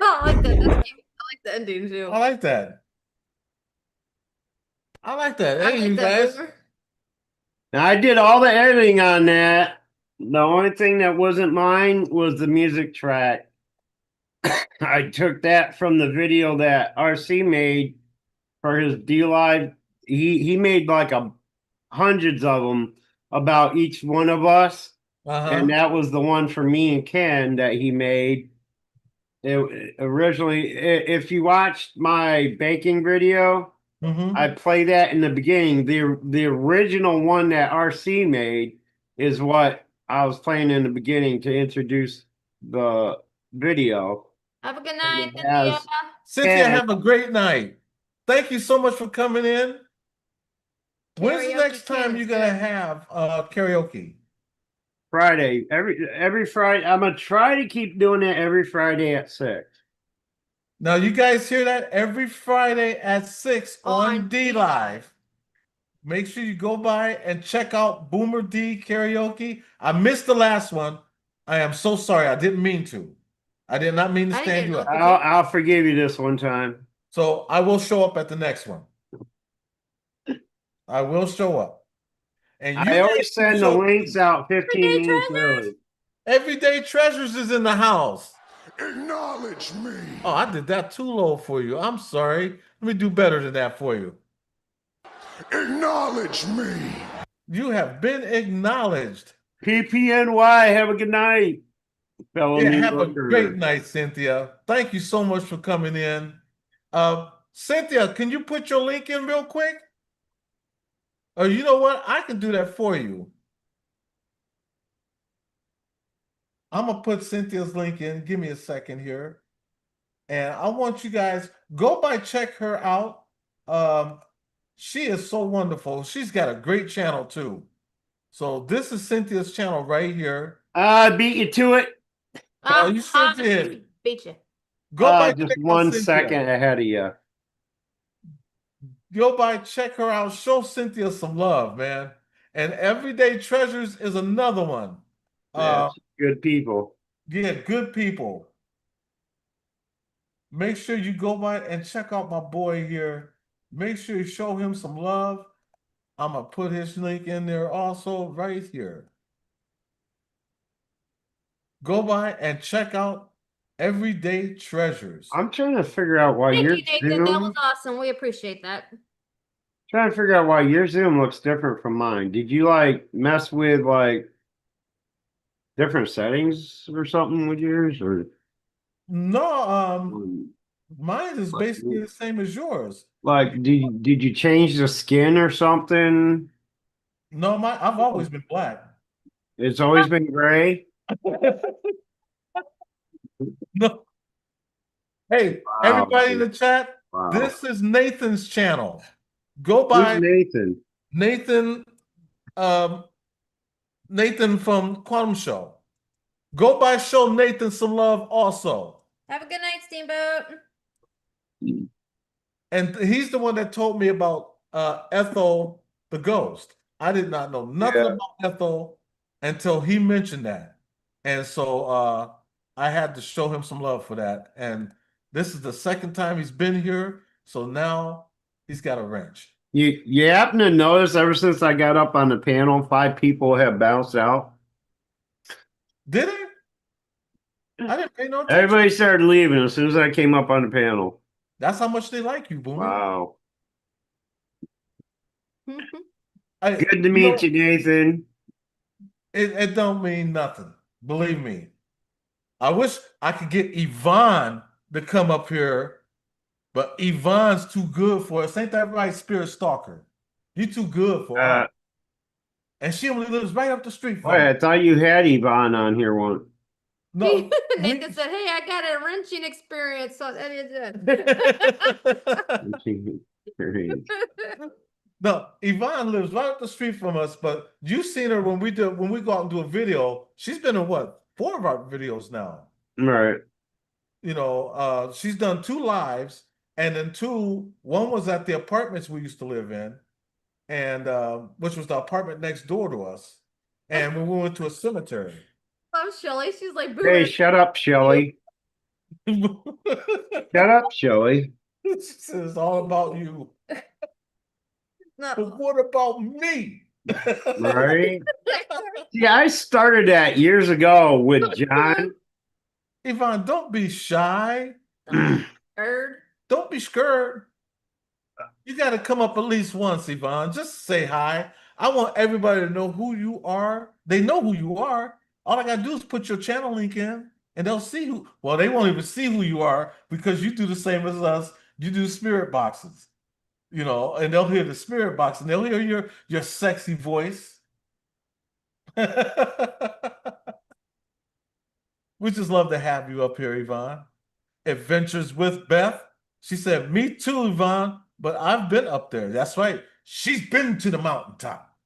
I like that. That's cute. I like the ending too. I like that. I like that. I Hey, like you that, guys. Boomer. Now, I did all the editing on that. The only thing that wasn't mine was the music track. I took that from the video that RC made for his D Live. He made like hundreds of them about each one of us. And that was the one for me and Ken that he made. It originally, if you watched my baking video, I play that in the beginning. The original one that RC made is what I was playing in the beginning to introduce the video. Have a good And night, it Cynthia. has Cynthia, Ken. have a great night. Thank you so much for coming in. When's the Karaoke next time Ken's you're gonna good. have karaoke? Friday. Every Friday. I'm gonna try to keep doing it every Friday at 6. Now you guys hear that? Every Friday at 6 on D Live. Make sure you go by and check out Boomer D Karaoke. I missed the last one. I am so sorry. I didn't mean to. I did not mean to I didn't stand get you up. I'll forgive you this one time. So I will show up at the next one. I will show up. And you I always guys send the show links out 15 Everyday minutes treasures. early. Everyday Treasures is in the house. Acknowledge me. Oh, I did that too low for you. I'm sorry. Let me do better than that for you. Acknowledge me. You have been acknowledged. PPNY. Have a good night, fellow Yeah, New have a great Yorkers. night, Cynthia. Thank you so much for coming in. Cynthia, can you put your link in real quick? Or you know what? I can do that for you. I'm gonna put Cynthia's link in. Give me a second here. And I want you guys go by check her out. She is so wonderful. She's got a great channel too. So this is Cynthia's channel right here. I beat you to it. Oh, you sure did. Beat you. Go by Just check out 1 Cynthia. second ahead of you. Go by, check her out, show Cynthia some love, man. And Everyday Treasures is another one. Yeah, good people. Yeah, good people. Make sure you go by and check out my boy here. Make sure you show him some love. I'm gonna put his link in there also right here. Go by and check out Everyday Treasures. I'm trying to figure out why Thank your you, Nathan. That Zoom. was awesome. We appreciate that. Trying to figure out why your Zoom looks different from mine. Did you like mess with like different settings or something with yours, or No, mine is basically the same as yours. like did you change the skin or something? No, I've always been black. It's always been gray. No. Hey, Wow. everybody in the chat, Wow. this is Nathan's channel. Go Who's by Nathan? Nathan from Quantum Show. Go by, show Nathan some love also. Have a good night, Steamboat. And he's the one that told me about Ethel the ghost. I did not know nothing about Ethel until he mentioned that. And so I had to show him some love for that. And this is the second time he's been here. So now he's got a wrench. You happen to notice ever since I got up on the panel, 5 people have bounced out? Did he? I didn't pay no attention. Everybody started leaving as soon as I came up on the panel. That's how much they like you, Boomer. Wow. Good Good to meet you, Nathan. It don't mean nothing. Believe me. I wish I could get Yvonne to come up here, but Yvonne's too good for us. Ain't that right, Spirit Stalker? You too good for her. And she only lives right up the street from Boy, me. I thought you had Yvonne on here once. No, Nathan said, "Hey, I got a wrenching experience." So that is it. No, Yvonne lives right up the street from us, but you've seen her when we go out and do a video. She's been in what, 4 of our videos now. Right. You know, she's done 2 lives, and then 2, one was at the apartments we used to live in, and which was the apartment next door to us. And when we went to a cemetery. Oh, Shelly, she's like, Hey, shut up, Shelly. Shut up, Shelly. It's all about you. But No. what about me? Right? Yeah, I started that years ago with John. Yvonne, don't be shy. Bird. Don't be scared. You got to come up at least once, Yvonne. Just say hi. I want everybody to know who you are. They know who you are. All I got to do is put your channel link in and they'll see who. Well, they won't even see who you are because you do the same as us. You do spirit boxes, and they'll hear the spirit box and they'll hear your sexy voice. We just love to have you up here, Yvonne. Adventures with Beth. She said, "Me too, Yvonne, but I've been up there." That's right. She's been to the mountaintop.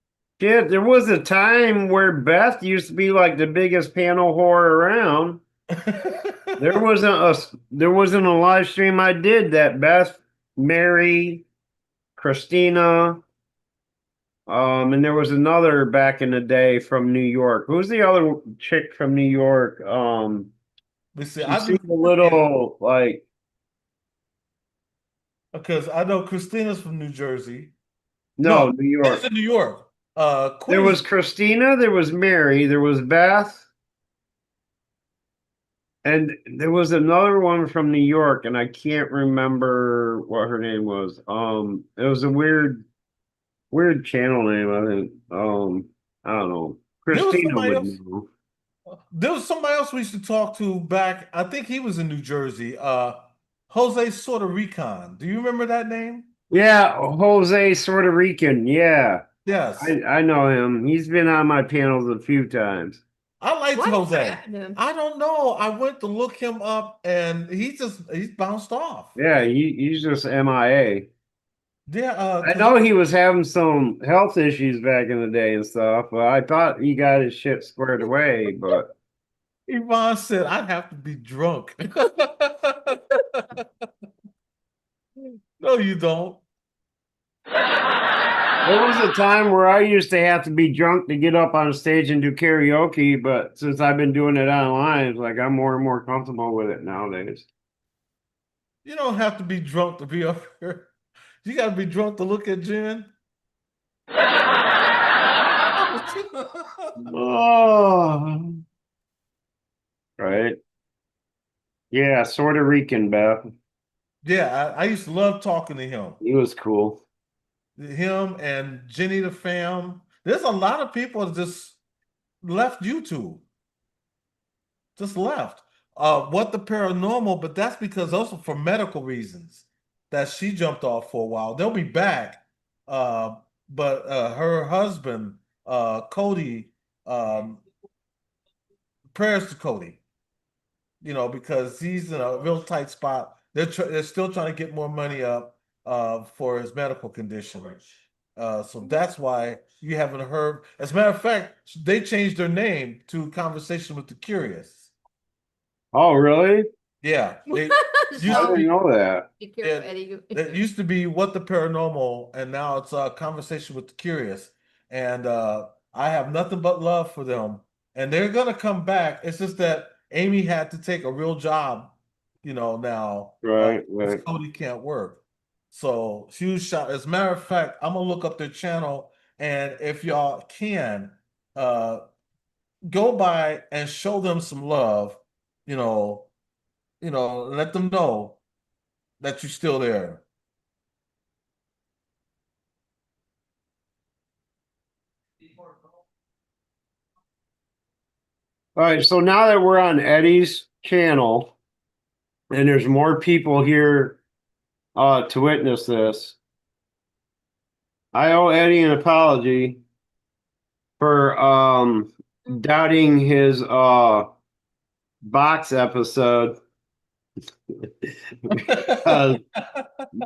Shit, there was a time where Beth used to be like the biggest panel whore around. There wasn't a live stream I did that Beth, Mary, Christina, and there was another back in the day from New York. Who's the other chick from New York? We see. She seemed a little like because I know Christina's from New Jersey. no, New York. It's in New York. There was Christina, there was Mary, there was Beth, and there was another one from New York, and I can't remember what her name was. It was a weird channel name, I think. I don't know. Christina would know. There was somebody else we used to talk to back. I think he was in New Jersey. Jose Sort of Recon. Do you remember that name? Yeah, Jose Puerto Rican. Yeah. Yes. I know him. He's been on my panels a few times. I liked What Jose. happened to him? I don't know. I went to look him up and he's bounced off. Yeah, he's just MIA. Yeah, I know he was having some health issues back in the day and stuff, but I thought he got his shit squared away. But Yvonne said, "I'd have to be drunk." No, you don't. there was a time where I used to have to be drunk to get up on stage and do karaoke, but since I've been doing it online, it's like I'm more and more comfortable with it nowadays. You don't have to be drunk to be up here. You got to be drunk to look at Jen. Oh, right. Yeah, Puerto Rican, Beth. Yeah, I used to love talking to him. He was cool. Him and Jenny the Fam. There's a lot of people that just left YouTube. Just left. What the Paranormal, but that's because also for medical reasons that she jumped off for a while. They'll be back. But her husband, Cody, prayers to Cody, because he's in a real tight spot. They're still trying to get more money up for his medical condition. So that's why you haven't heard. As a matter of fact, they changed their name to Conversation with the Curious. Oh, really? Yeah. I didn't know that. Be careful, Eddie. It used to be What the Paranormal, and now it's a Conversation with the Curious. And I have nothing but love for them. And they're gonna come back. It's just that Amy had to take a real job, now. Right. Because Cody can't work. So huge shout. As a matter of fact, I'm gonna look up their channel, and if y'all can, go by and show them some love. Let them know that you're still there. All right, so now that we're on Eddie's channel and there's more people here to witness this, I owe Eddie an apology for doubting his box episode. Because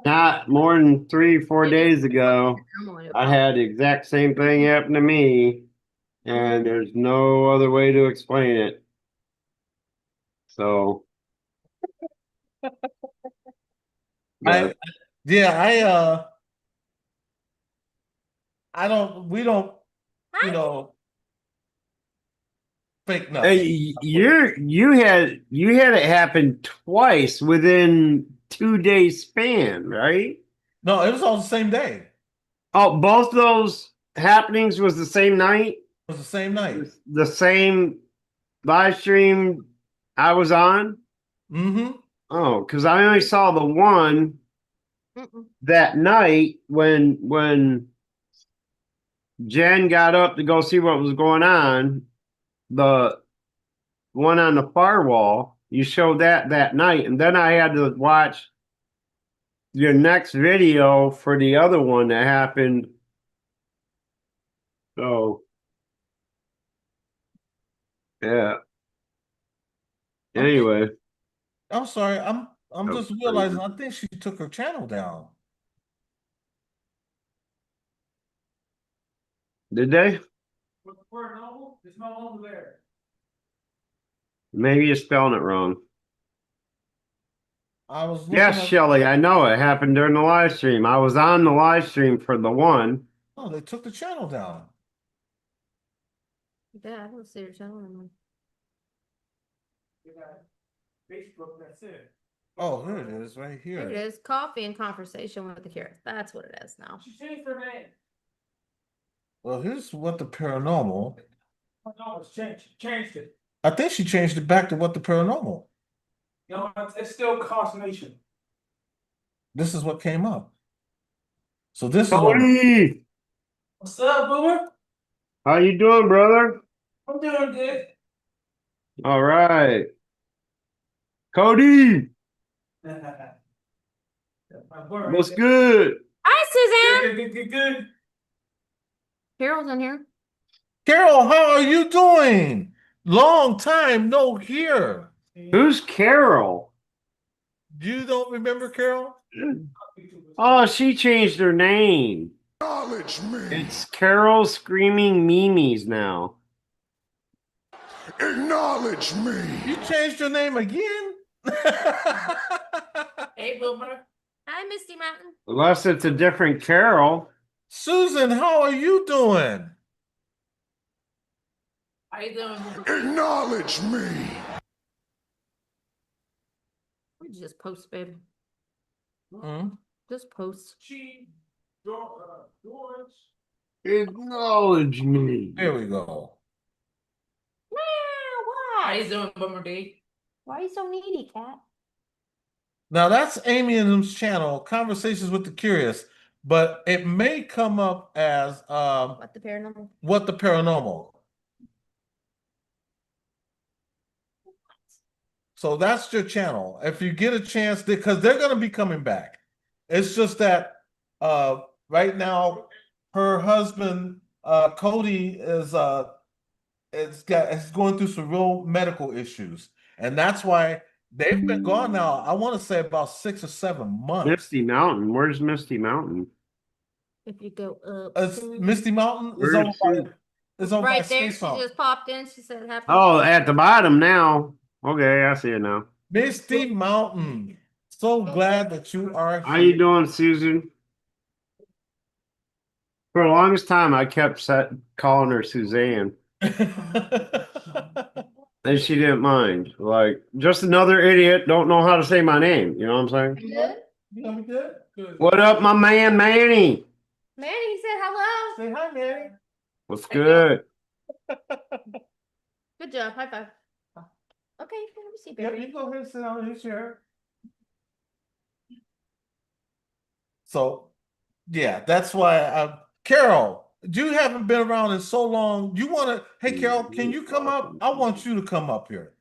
not more than 3-4 days ago, I had the exact same thing happen to me, and there's no other way to explain it. So, I don't, we don't, fake nothing. hey, you had it happen twice within 2 days span, right? No, it was all the same day. Oh, both those happenings was the same night? It was the same night. The same live stream I was on? Mm-hmm. Oh, because I only saw the one Mm-mm. that night when Jen got up to go see what was going on. The one on the firewall, you showed that night, and then I had to watch your next video for the other one that happened. So yeah. Anyway, I'm sorry. I'm That just was realizing crazy. I think she took her channel down. Did they? It's no longer there. Maybe you're spelling it wrong. I was looking Yes, at Shelly, I know it happened during the live stream. I was on the live stream for the one. oh, they took the channel down. Yeah, I don't see your channel anymore. Facebook, that's it. Oh, here it is, right Here it here. is. Coffee and conversation with the curious. That's what it is now. She changed her name. Well, here's what the paranormal. Oh, no, it's changed. She changed it. I think she changed it back to what the paranormal. You know, it's still Nation. This is what came up. So this is what Cody, What's up, Boomer? how you doing, brother? I'm doing good. All right. Cody, what's good? Hi, Suzanne. Good. Carol's in here. Carol, how are you doing? Long time no hear. Who's Carol? You don't remember Carol? Oh, she changed her name. Acknowledge me. It's Carol Screaming Mimes now. Acknowledge me. You changed your name again? Hey, Boomer. Hi, Misty Mountain. Unless it's a different Carol. Susan, how are you doing? How you doing? Acknowledge me. What'd you just post, baby? Hmm? Just post. She, George. Acknowledge me. There we go. How you doing, Boomer D? Why are you so needy, cat? Now that's Amy and them's channel, Conversations with the Curious, but it may come up as What the paranormal? What the Paranormal. So that's your channel. If you get a chance, because they're going to be coming back. It's just that right now her husband Cody is going through some real medical issues, and that's why they've been gone now. I want to say about 6 or 7 months. Misty Mountain. Where's Misty Mountain? If you go up. It's Misty Mountain is Where's over by, she? is over by Right there. Space She Mountain. just popped in. She said, "Happy." Oh, at the bottom now. Okay, I see it now. Misty Mountain. So glad that you are How you doing, Susan? For the longest time, I kept calling her Suzanne, and she didn't mind. Like, just another idiot, don't know how to say my name. You know what I'm saying? Good. You gonna be good? Good. What up, my man, Manny? Manny, he said hello. Say hi, Manny. What's good? Good job. High five. Okay, let me see, Yeah, baby. you go ahead and sit down in your chair. So, yeah, that's why Carol, you haven't been around in so long. You want to, hey, Carol, can you come up? I want you to come up here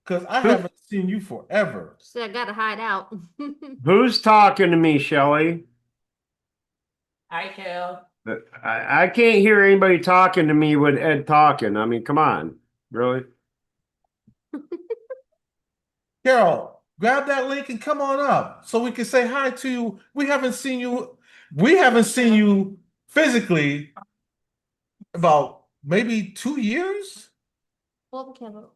because I haven't seen you forever. She said, I gotta hide out. Who's talking to me, Shelly? Hi, Kel. I can't hear anybody talking to me with Ed talking. I mean, come on. Really? Carol, grab that link and come on up so we can say hi to you. We haven't seen you physically about maybe 2 years. Well, we can't go.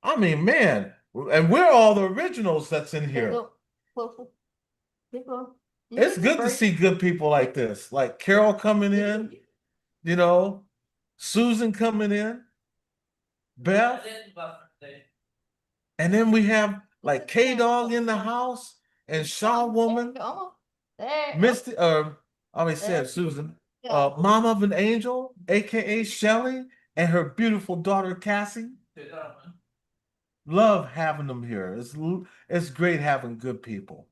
I mean, man, and we're all the originals that's in here. Go closer. Keep going. It's good to see good people like this, like Carol coming in, you know, Susan coming in, Beth, and then we have like K Dog in the house and Shaw Woman, Almost there. Misty, I always said Susan, Yeah. mom of an angel, aka Shelly, and her beautiful daughter Cassie. Love having them here. It's great having good people.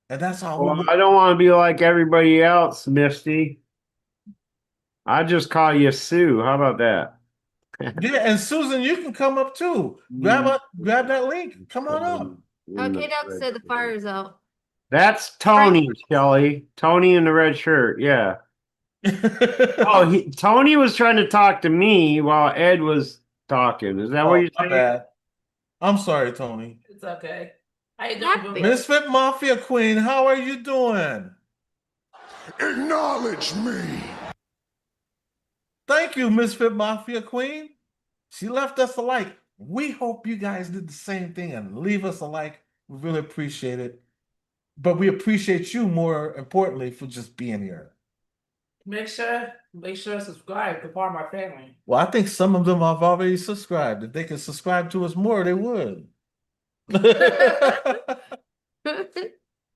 And that's all we Well, want. I don't want to be like everybody else, Misty. I just call you Sue. How about that? Yeah, and Susan, you can come up too. Grab that link. Come on up. Okay, Doug said the fire's out. That's Tony, Kelly. Tony in the red shirt. Yeah. Oh, Tony was trying to talk to me while Ed was talking. Is that what Oh, you're my saying? bad. I'm sorry, Tony. It's okay. How you Happy. doing? Misfit Mafia Queen, how are you doing? Acknowledge me. Thank you, Misfit Mafia Queen. She left us a like. We hope you guys did the same thing and leave us a like. We really appreciate it. But we appreciate you more importantly for just being here. Make sure to subscribe to part of my family. Well, I think some of them have already subscribed. If they could subscribe to us more, they would.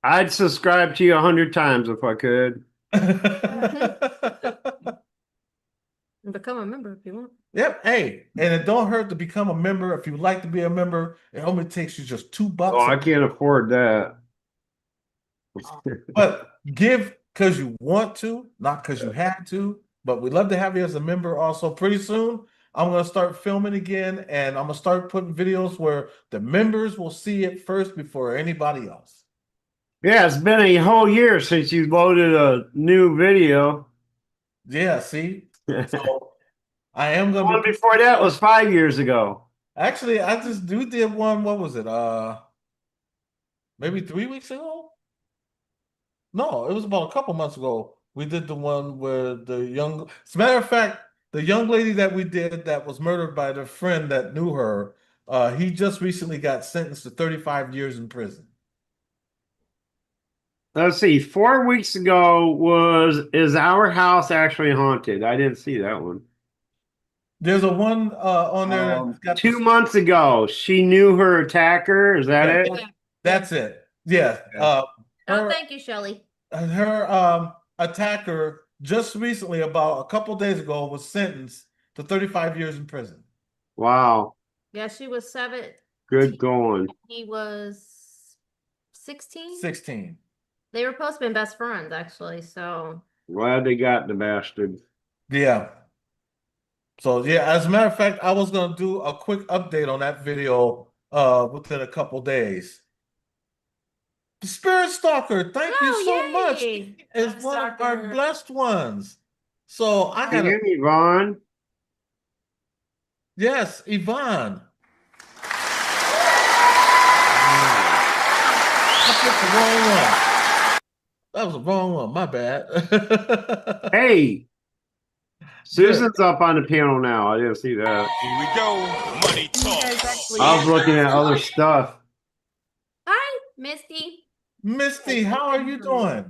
I'd subscribe to you 100 times if I could. Become a member if you want. Yep. Hey, and it don't hurt to become a member. If you'd like to be a member, it only takes you just $2. Oh, I can't afford that. But give because you want to, not because you had to. But we'd love to have you as a member also. Pretty soon, I'm going to start filming again, and I'm going to start putting videos where the members will see it first before anybody else. Yeah, it's been a whole year since you loaded a new video. Yeah, see? So I am going The to one before that was 5 years ago. Actually, I just did one, what was it? Maybe 3 weeks ago? No, it was about a couple months ago. We did the one where as a matter of fact, the young lady that we did that was murdered by their friend that knew her, he just recently got sentenced to 35 years in prison. Let's see. 4 weeks ago Is Our House Actually Haunted? I didn't see that one. There's a one on there that's got 2 months ago, she knew her attacker. Is that it? That's it. Yeah. Oh, thank you, Shelly. Her attacker just recently, about a couple days ago, was sentenced to 35 years in prison. Wow. Yeah, she was 7. Good going. He was 16. 16. They were supposed to be best friends, actually. So Glad they got the bastard. Yeah. So yeah, as a matter of fact, I was gonna do a quick update on that video within a couple days. The Spirit Stalker, thank you so much. yay. Is one of our blessed ones. So I gotta And Yvonne. Yes, Yvonne. I picked the wrong one. That was the wrong one, my bad. Hey, Susan's up on the panel now. I didn't see that. Here we go. Money talk. I was looking at other stuff. Hi, Misty. Misty, how are you doing?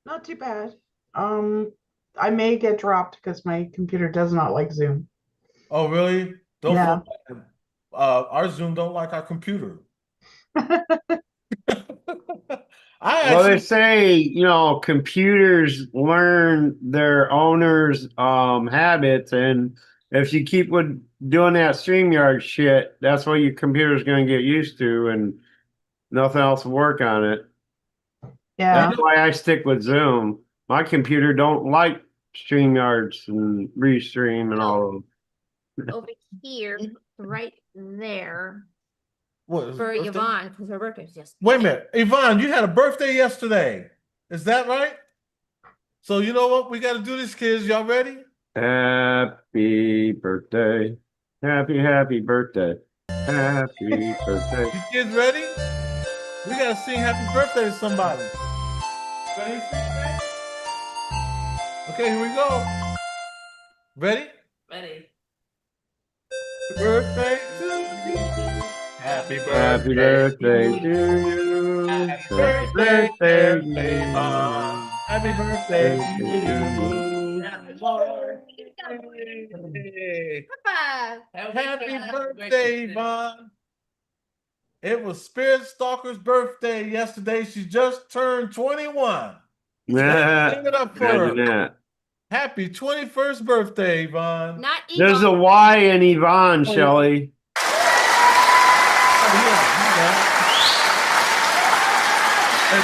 Not too bad. I may get dropped because my computer does not like Zoom. Oh, really? Don't Yeah. feel bad. Our Zoom don't like our computer. Well, they say, computers learn their owners' habits, and if you keep doing that StreamYard shit, that's what your computer's going to get used to, and nothing else will work on it. Yeah. That's why I stick with Zoom. My computer don't like StreamYards and Restream and all of them. Over here, right there. What, is For it birthday? Yvonne, because her birthday's just. Wait a minute, Yvonne, you had a birthday yesterday. Is that right? So you know what? We got to do this, kids. Y'all ready? Happy birthday. Happy birthday. Happy birthday. You kids ready? We got to sing happy birthday to somebody. Ready? Okay, here we go. Ready? Ready. Birthday to you. Happy Happy birthday to you. Happy birthday, Yvonne. Happy birthday to you. Happy birthday, Yvonne. It was Spirit Stalker's birthday yesterday. She just turned 21. Yeah, Give it up imagine for that. happy 21st birthday, Yvonne. Not There's a Yvonne. Y in Yvonne, Oh, Shelley. Oh, yeah,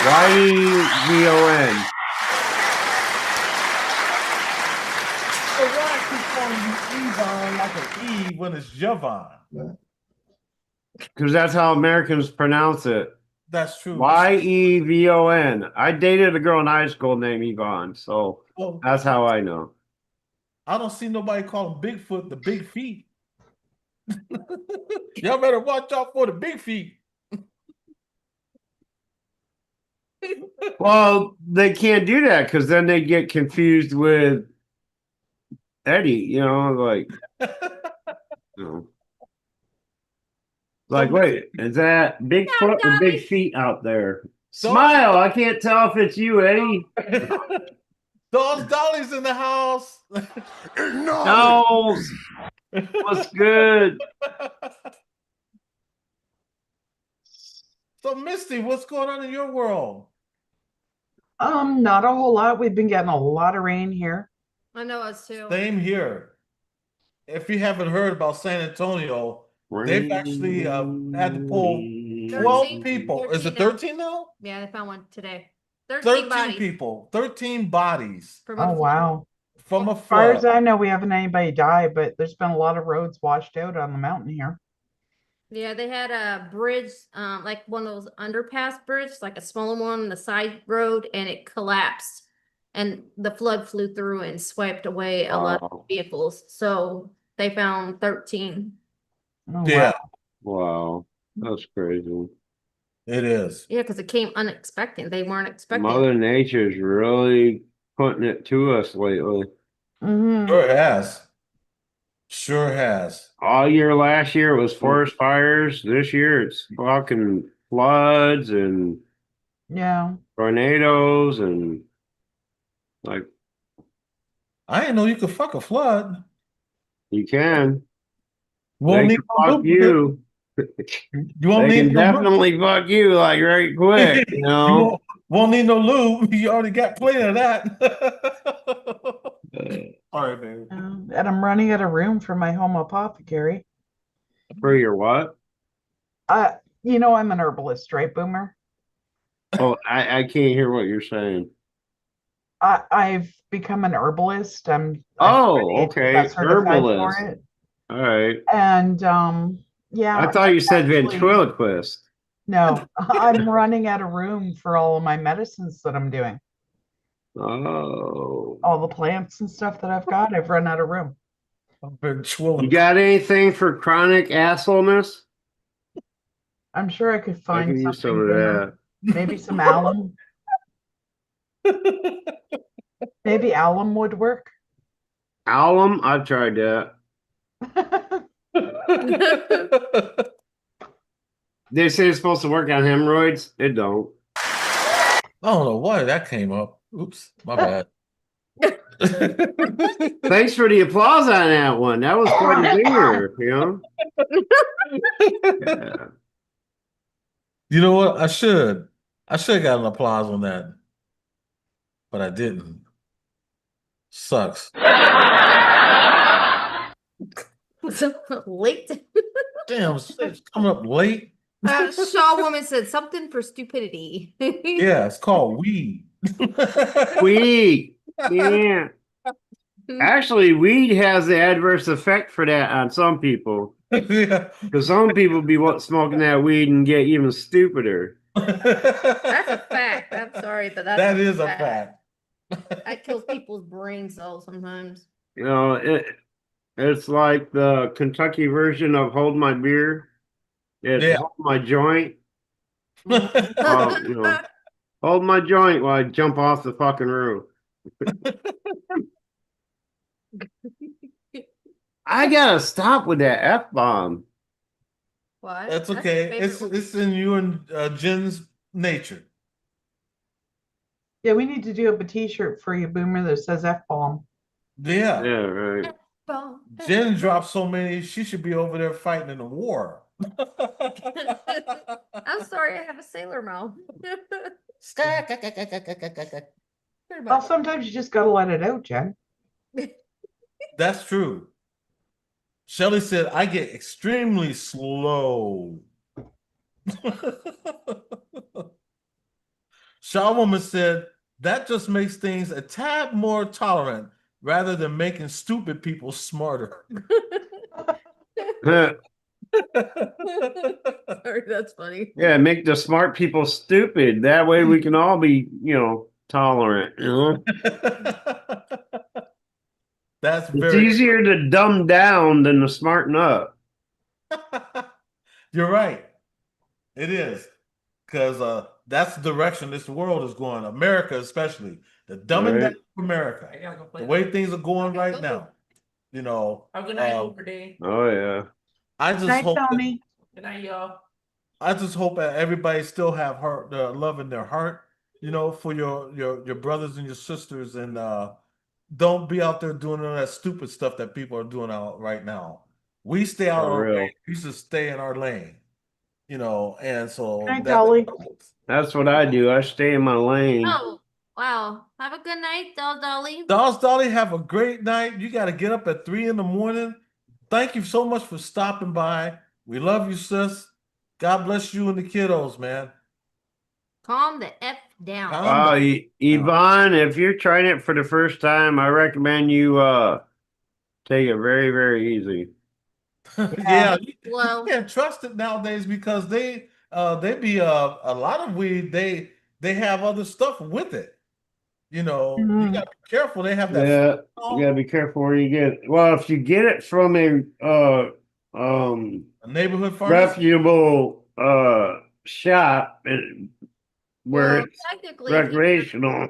Y-E-V-O-N. so why keep calling you Yvonne like an E when it's Javon? Because that's how Americans pronounce it. That's true. Y-E-V-O-N. I dated a girl in high school named Yvonne, so Well, that's how I know. I don't see nobody calling Bigfoot the big feet. Y'all better watch out for the big feet. Well, they can't do that because then they get confused with Eddie, like, you know. Like, wait, is that Bigfoot or Big Feet out there? Smile, I can't tell if it's you, Eddie. Those Dolly's in the house. No, what's good? So, Misty, what's going on in your world? Not a whole lot. We've been getting a lot of rain here. I know us too. Same here. If you haven't heard about San Antonio, they've actually had to pull 12 people. Is it 13 now? Yeah, they found one today. 13 bodies. people, 13 bodies Oh, wow. from a As far as flood. I know, we haven't anybody die, but there's been a lot of roads washed out on the mountain here. Yeah, they had a bridge, like one of those underpass bridges, like a smaller one on the side road, and it collapsed. And the flood flew through and swiped away a lot of vehicles. So they found 13. Oh, Yeah, Wow, that's crazy. it is. Yeah, because it came unexpected. They weren't expecting. Mother Nature's really putting it to us lately. Sure has. Sure has. All year last year it was forest fires. This year it's fucking floods and Yeah. tornadoes and like I didn't know you could fuck a flood. you can. Won't They need can no fuck lube. you. You won't They can need no lube. definitely fuck you like right quick, you You know. won't need no lube. You already got plenty of that. All right, baby. And I'm running out of room for my home apothecary. For your what? I'm an herbalist, right, Boomer? Oh, I can't hear what you're saying. I've become an herbalist. I've Oh, got okay. certified for Herbalist. it. All right. And yeah. I thought you said actually- ventriloquist. No, I'm running out of room for all of my medicines that I'm doing. Oh. All the plants and stuff that I've got, I've run out of room. You got anything for chronic assholeness? I'm sure I could I find can use some something. of Boomer. that. Maybe some alum. Maybe alum would work. Alum? I've tried that. They say it's supposed to work on hemorrhoids. It don't. I don't know why that came up. Oops, my bad. Thanks for the applause on that one. That was quite a zinger, you know? Yeah. You know what? I should have got an applause on that, but I didn't. Sucks. Late. Damn, it's coming up late. Shaw woman said something for stupidity. Yeah, it's called weed. Weed. Yeah. Actually, weed has the adverse effect for that on some people. Yeah. Because some people be smoking that weed and get even stupider. That's a fact. I'm sorry, but That is a fact. That kills people's brain cells sometimes. You know, it's like the Kentucky version of Hold My Beer. It's Yeah. Hold My Joint. Hold my joint while I jump off the fucking roof. I gotta stop with that F-bomb. What? That's okay. It's in you and Jen's nature. Yeah, we need to do up a t-shirt for you, Boomer, that says F-bomb. Yeah. Yeah, right. Jen dropped so many, she should be over there fighting in a war. I'm sorry, I have a sailor mouth. Pretty Well, much. sometimes you just gotta let it out, Jen. That's true. Shelly said, I get extremely slow. Shaw Woman said, that just makes things a tad more tolerant rather than making stupid people smarter. Yeah, Sorry, that's funny. make the smart people stupid. That way we can all be, tolerant. That's It's very easier to dumb down than to smarten up. You're right. It is. Because that's the direction this world is going. America, especially. The dumbing down Right. of America. I gotta go play. The way things are going right now. You know, Have a good night, Uber Day. Oh yeah. I just Night, hope that, Tony. Good night, y'all. I just hope that everybody still have heart, love in their heart, for your brothers and your sisters, and don't be out there doing all that stupid stuff that people are doing out right now. We stay out of For our real. lane. We should stay in our lane, and so Night, that Dolly. That's what I do. I stay in my lane. Oh, wow. Have a good night, Dolly. Dolly, have a great night. You got to get up at 3 in the morning. Thank you so much for stopping by. We love you, sis. God bless you and the kiddos, man. Calm the F down. Calm Yvonne, if you're trying it for the first time, I recommend you take it very, very easy. Yeah, you Well, can't trust it nowadays because they be a lot of weed. They have other stuff with it. You got to be careful. They have that. Yeah, you gotta be careful where you get it. Well, if you get it from a A neighborhood pharmacy. reputable shop where well, it's technically, if recreational,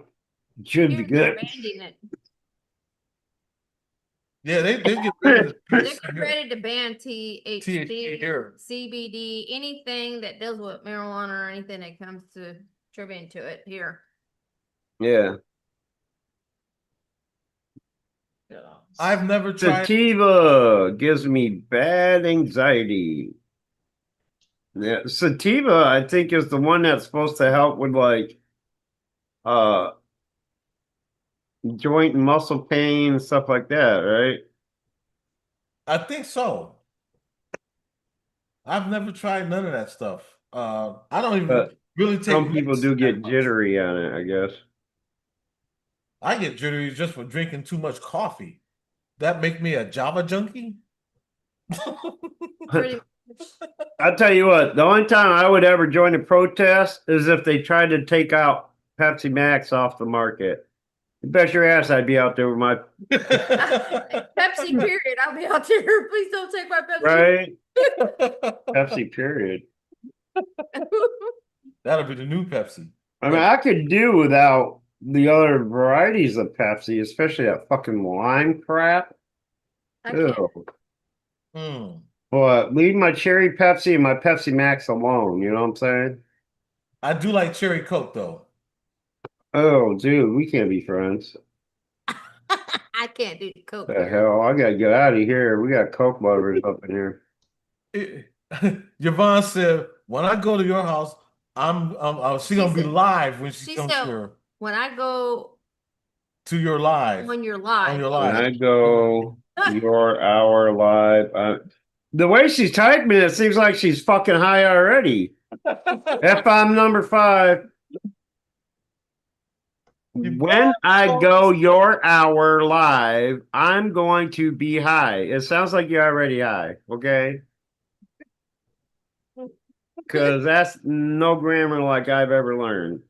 it should be you're good. banning it. Yeah, they get ready to They're getting ready to ban THC, THC here. CBD, anything that deals with marijuana or anything that comes to contributing to it here. Yeah. I've never tried. Sativa gives me bad anxiety. Yeah, sativa, I think, is the one that's supposed to help with uh joint and muscle pain and stuff like that, right? I think so. I've never tried none of that stuff. I don't even But really take some people do medicine get that much. jittery on it, I guess. I get jittery just for drinking too much coffee. That make me a Java junkie? Pretty I'll tell you what, the only time I would ever join a protest is if they tried to take out Pepsi Max off the market. You bet your ass I'd be out there with my Pepsi period. I'll be out there. Please don't take my Pepsi. right Pepsi period. That'll be the new Pepsi. I mean, I could do without the other varieties of Pepsi, especially that fucking lime crap. I can't. Ew. Mm. But leave my cherry Pepsi and my Pepsi Max alone, you know what I'm saying? I do like cherry Coke though. Oh, dude, we can't be friends. I can't do Coke. The hell, I gotta get out of here. We got Coke lovers up in here. Yvonne said, when I go to your house, she gonna be live when she comes said, here when I go to your live. when you're live. On your When live. I go your hour live, the way she's typing it seems like she's fucking high already. If I'm number 5. When I go your hour live, I'm going to be high. It sounds like you're already high, okay? Because that's no grammar like I've ever learned.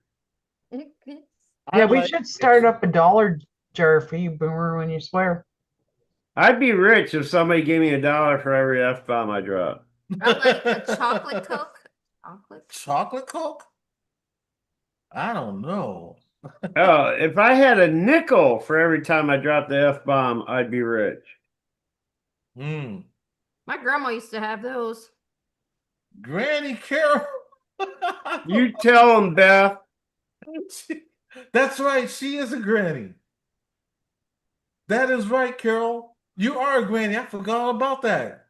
Yeah, we should start up a dollar jar for you, Boomer, when you swear. I'd be rich if somebody gave me $1 for every F-bomb I drop. I like a chocolate Coke. Chocolate Coke? I don't know. Oh, if I had a nickel for every time I dropped the F-bomb, I'd be rich. Mm. My grandma used to have those. Granny Carol. You tell them, Beth. That's right. She is a granny. That is right, Carol. You are a granny. I forgot all about that.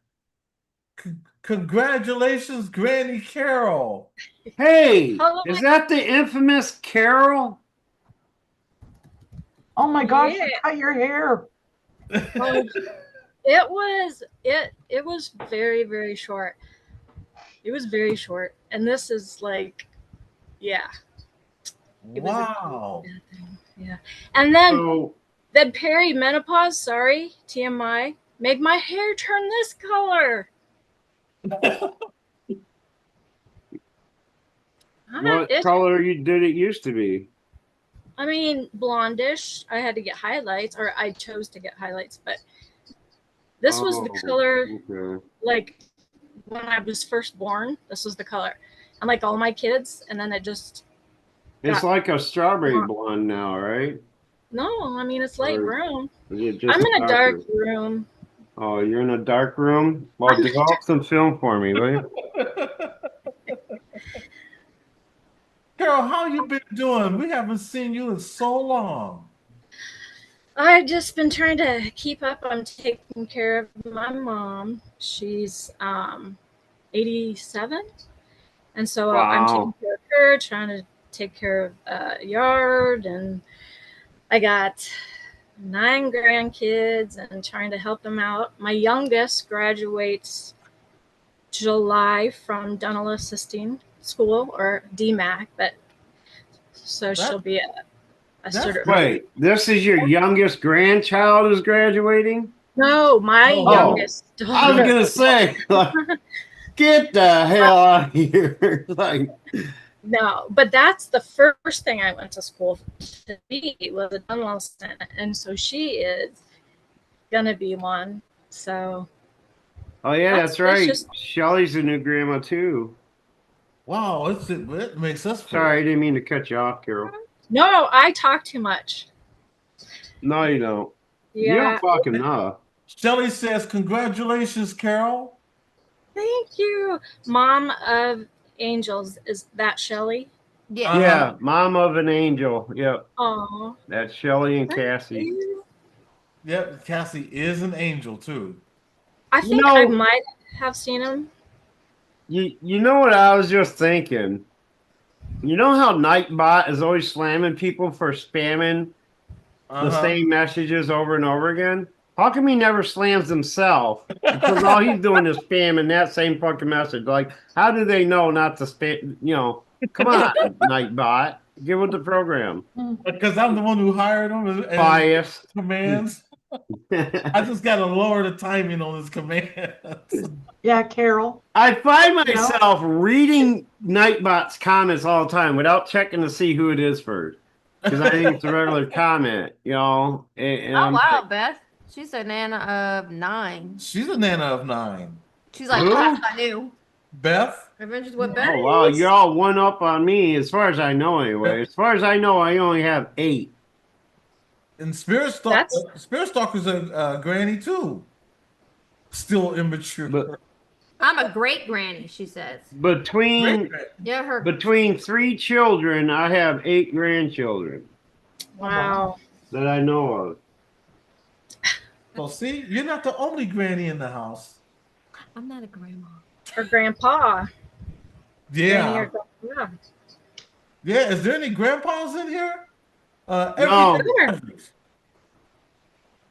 Congratulations, Granny Carol. Hey, is that the infamous Carol? Oh my gosh, you Yeah. cut your hair. Oh, it was very, very short. It was very short. And this is like, yeah. It was a Wow. bad thing. Yeah. And then So then perimenopause, sorry, TMI, made my hair turn this color. what It, color did it used to be? I mean, blondish. I had to get highlights, or I chose to get highlights, but this was the color Okay. like when I was first born. This was the color. And like all my kids, and then it just It's got like a strawberry blonde. blonde now, right? No, I mean it's light Or brown. is it I'm just in a dark darker? room. Oh, you're in a dark room? Well, I'm develop some film for me, will you? Carol, how you been doing? We haven't seen you in so long. I've just been trying to keep up. I'm taking care of my mom. She's 87, and so I'm taking Wow. care of her, trying to take care of yard, and I got 9 grandkids and trying to help them out. My youngest graduates July from dental assisting school, or DMAC, but so she'll That be a that's certified. great. Wait, this is your youngest grandchild is graduating? No, my No. youngest I was daughter. gonna say, like, get the hell out of here. Like, No, but that's the first thing I went to school to be was a dental assistant, and so she is gonna be one. So oh yeah, that's it's right. just Shelly's a new grandma too. Wow, it makes us feel. Sorry, I didn't mean to cut you off, Carol. no, I talk too much. No, you don't. You don't Yeah, talk enough. Shelly says, "Congratulations, Carol." thank you, Mom of Angels. Is that Shelly? Uh Yeah. huh. Yeah, mom of an angel. Yep, Oh, that's Shelly and thank Cassie. you. Yep, Cassie is an angel too. I You think I know, might have seen him. you know what I was just thinking? You know how Nightbot is always slamming people for spamming Uh the huh. same messages over and over again? How come he never slams himself? Because all he's doing is spamming that same fucking message. Like, how do they know not to spam? You know, come on, Nightbot, get with the program. Because I'm the one who hired him and Bias. commands. I just gotta lower the timing on his commands. Yeah, Carol. I find You know? myself reading Nightbot's comments all the time without checking to see who it is first. Because I think it's a regular comment, you know. And Oh I'm wow, like, Beth. She's a nana of 9. She's a nana of 9. She's like, Who? yes, I knew. Beth? Adventures with Beth. oh wow, you're all one up on me, as far as I know anyway. As far as I know, I only have 8. And That's Spirit Stalker's a granny too. Still immature. But I'm a great granny, she says. between Great. Yeah, her. between 3 children, I have 8 grandchildren Wow. that I know of. So see, you're not the only granny in the house. I'm not a grandma. Her grandpa. Granny Yeah. or grandpa. Yeah. Is there any grandpas in here? No. Boomer.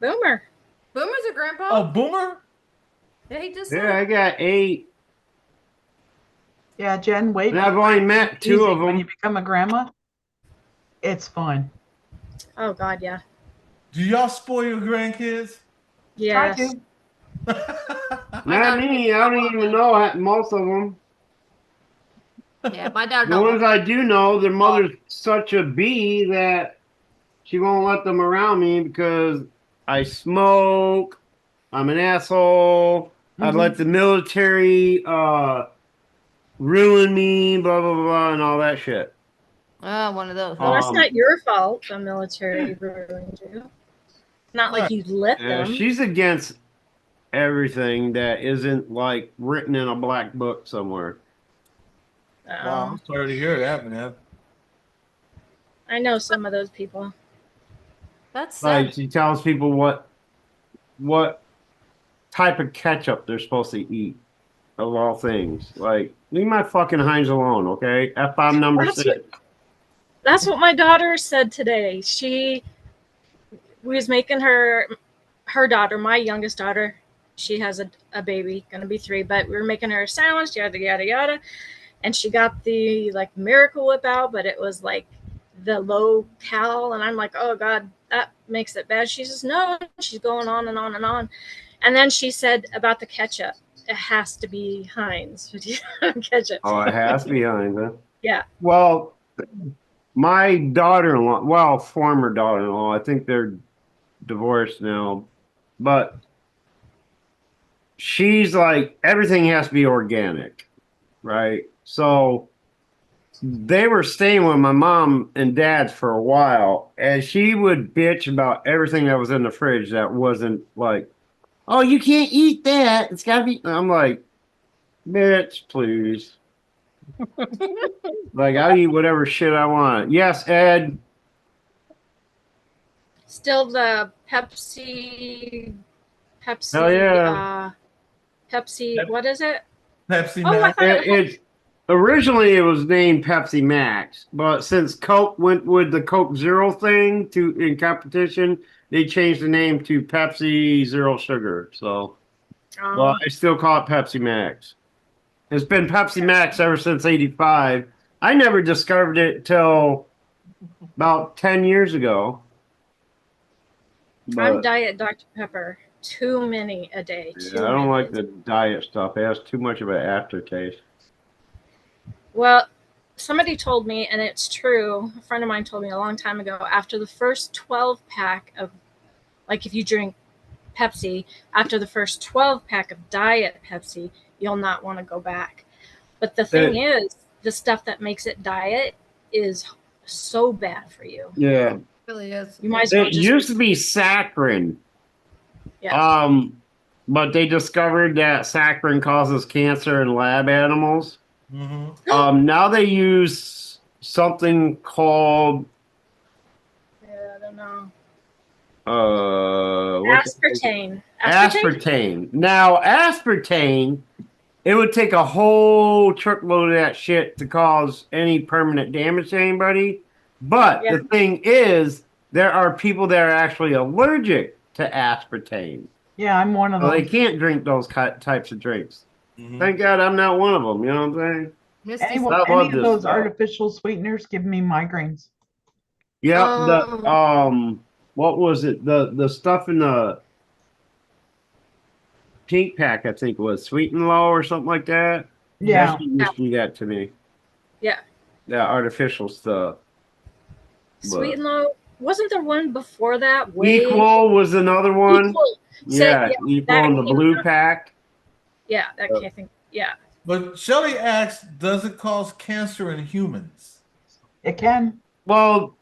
Boomer. Boomer's a grandpa. Oh, Boomer? Yeah, he just Yeah, I got 8. Yeah, Jen, wait. And I've only met 2 of When you them. become a grandma, it's fun. Oh God, yeah. Do y'all spoil your grandkids? Yes. Try to. Not me. I don't even know most of them. Yeah, my dad The ones I do know, their mother's such a bee that she won't let them around me because I smoke. I'm an asshole. I'd let the military ruin me, blah blah blah, and all that shit. one of those. Well, that's not your fault. The military ruined you. Not like you let them. She's against everything that isn't like written in a black book somewhere. Wow, I'm sorry to hear that, man. I know some of those people. That's like she tells people what type of ketchup they're supposed to eat, of all things. Like, leave my fucking Heinz alone, okay? F-bomb number 6. That's what my daughter said today. She we was making her daughter, my youngest daughter, she has a baby, gonna be 3, but we were making her a sandwich, yada yada yada, and she got the like Miracle Whip out, but it was like the low cal, and I'm like, oh god, that makes it bad. She says no. She's going on and on and on, and then she said about the ketchup, it has to be Heinz ketchup. Oh, it has to be Heinz, huh? Yeah. Well, my daughter-in-law, well, former daughter-in-law, I think they're divorced now, but she's like, everything has to be organic, right? So they were staying with my mom and dad for a while, and she would bitch about everything that was in the fridge that wasn't like, oh, you can't eat that. It's gotta be. I'm like, bitch, please. Like, I'll eat whatever shit I want. Yes, Ed. Still the Pepsi, Hell yeah. Pepsi. What is it? Pepsi Oh, I Max. thought It's originally it was named Pepsi Max, but since Coke went with the Coke Zero thing to in competition, they changed the name to Pepsi Zero Sugar. So, well, I still call it Pepsi Max. It's been Pepsi Max ever since '85. I never discovered it till about 10 years ago. I'm But Diet Dr. Pepper. Too many a day. yeah, I don't like the diet stuff. It has too much of an aftertaste. Well, somebody told me, and it's true, a friend of mine told me a long time ago, after the first 12 pack of, like if you drink Pepsi, after the first 12 pack of Diet Pepsi, you'll not want to go back. But the thing is, the stuff that makes it diet is so bad for you. Yeah. It really is. You might as well It just used to be saccharin. Yeah. But they discovered that saccharin causes cancer in lab animals. Now they use something called I don't know. aspartame. Aspartame. Now aspartame, it would take a whole truckload of that shit to cause any permanent damage to anybody. But the thing is, there are people that are actually allergic to aspartame. Yeah, I'm one of So they those. can't drink those types of drinks. Thank God I'm not one of them. You know what I'm saying? Any I love of this those stuff. artificial sweeteners give me migraines. Yeah, what was it? The stuff in the pink pack, I think, was Sweet and Low or something like that. Yeah. That shit used to do that to me. Yeah. That artificial stuff. Sweet and Low. Wasn't there one before that? Equal was another one. Equal. Yeah, Equal in the blue pack. Yeah, that can't think. Yeah. But Shelley asks, does it cause cancer in humans? It can. Well,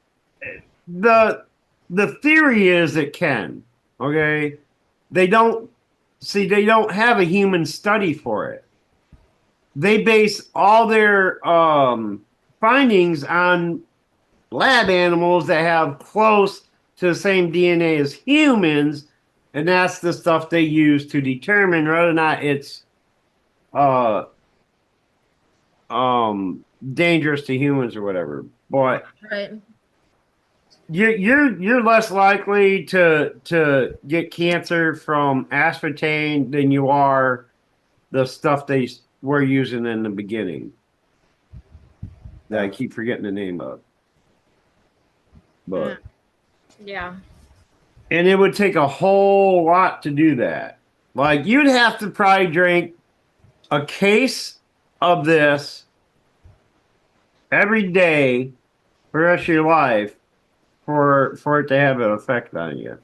the theory is it can. Okay, they don't have a human study for it. They base all their findings on lab animals that have close to the same DNA as humans, and that's the stuff they use to determine whether or not it's dangerous to humans or whatever. But Right. you're less likely to get cancer from aspartame than you are the stuff they were using in the beginning that I keep forgetting the name of. But Yeah. and it would take a whole lot to do that. Like you'd have to probably drink a case of this every day for the rest of your life for it to have an effect on you.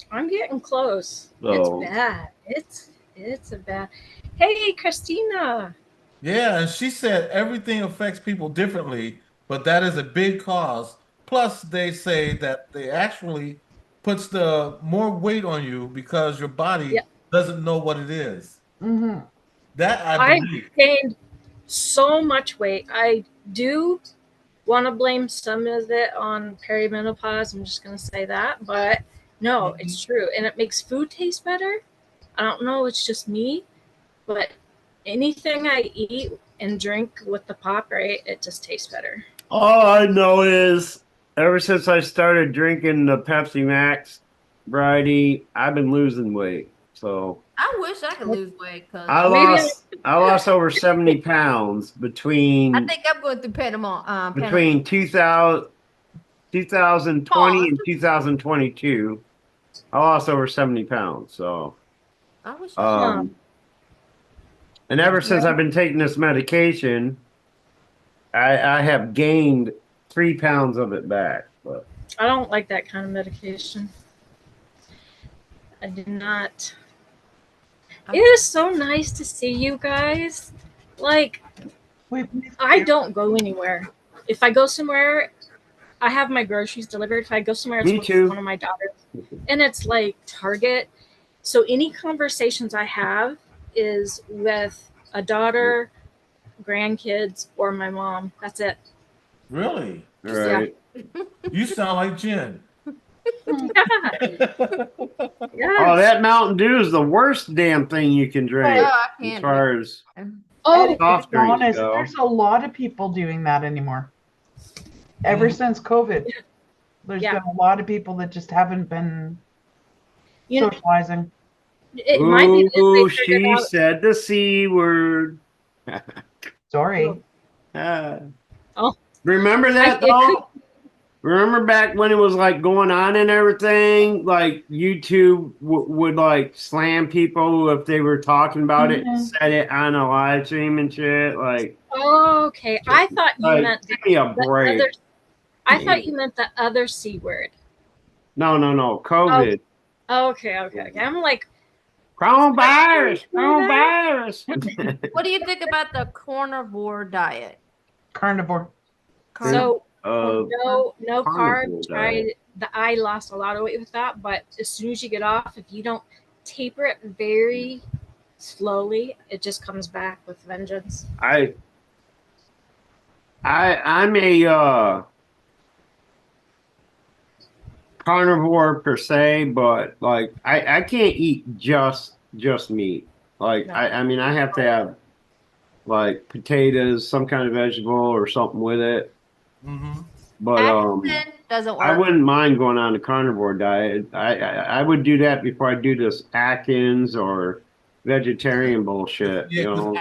I'm getting close. So- It's bad. It's a bad. Hey, Christina. Yeah, and she said everything affects people differently, but that is a big cause. Plus, they say that they actually puts the more weight on you because your body doesn't know what it is. Mm-hmm. That I I believe. gained so much weight. I do want to blame some of it on perimenopause. I'm just going to say that. But no, it's true. And it makes food taste better. I don't know. It's just me. But anything I eat and drink with the pop, right, it just tastes better. All I know is Ever since I started drinking the Pepsi Max variety, I've been losing weight. So I wish I could lose weight because I lost over 70 pounds I between think I'm going through Panama. between 2020 Pause. and 2022. I lost over 70 pounds. So I wish. and ever since I've been taking this medication, I have gained 3 pounds of it back. But I don't like that kind of medication. I do not. It is so nice to see you guys. Like, I don't go anywhere. If I go somewhere, I have my groceries delivered. If I go somewhere, it's Me with too. one of my daughters. And it's like Target. So any conversations I have is with a daughter, grandkids, or my mom. That's it. Really? right. You sound like Jen. Oh, that Mountain Dew is the worst damn thing you can drink. I as can't. far as And soft to be drinks honest, go. there's a lot of people doing that anymore. Ever since COVID, there's been a lot of people that just haven't been socializing. It might be that Ooh, they figured she out. said the C word. Sorry. Oh. Remember that though? Remember back when it was like going on and everything? Like YouTube would like slam people if they were talking about it, set it on a live stream and shit. Like, Okay, I thought you like, meant give me a the break. other. I thought you meant the other C word. No, COVID. Okay. I'm like, coronavirus. What do you think about the carnivore diet? Carnivore. So carnivore no carb. diet. I lost a lot of weight with that, but as soon as you get off, if you don't taper it very slowly, it just comes back with vengeance. I'm a carnivore per se, but like I can't eat just meat. Like No. I mean I have to have like potatoes, some kind of vegetable or something with it. But Atkinson doesn't work. I wouldn't mind going on a carnivore diet. I would do that before I do this Atkins or vegetarian bullshit. Yeah, You know,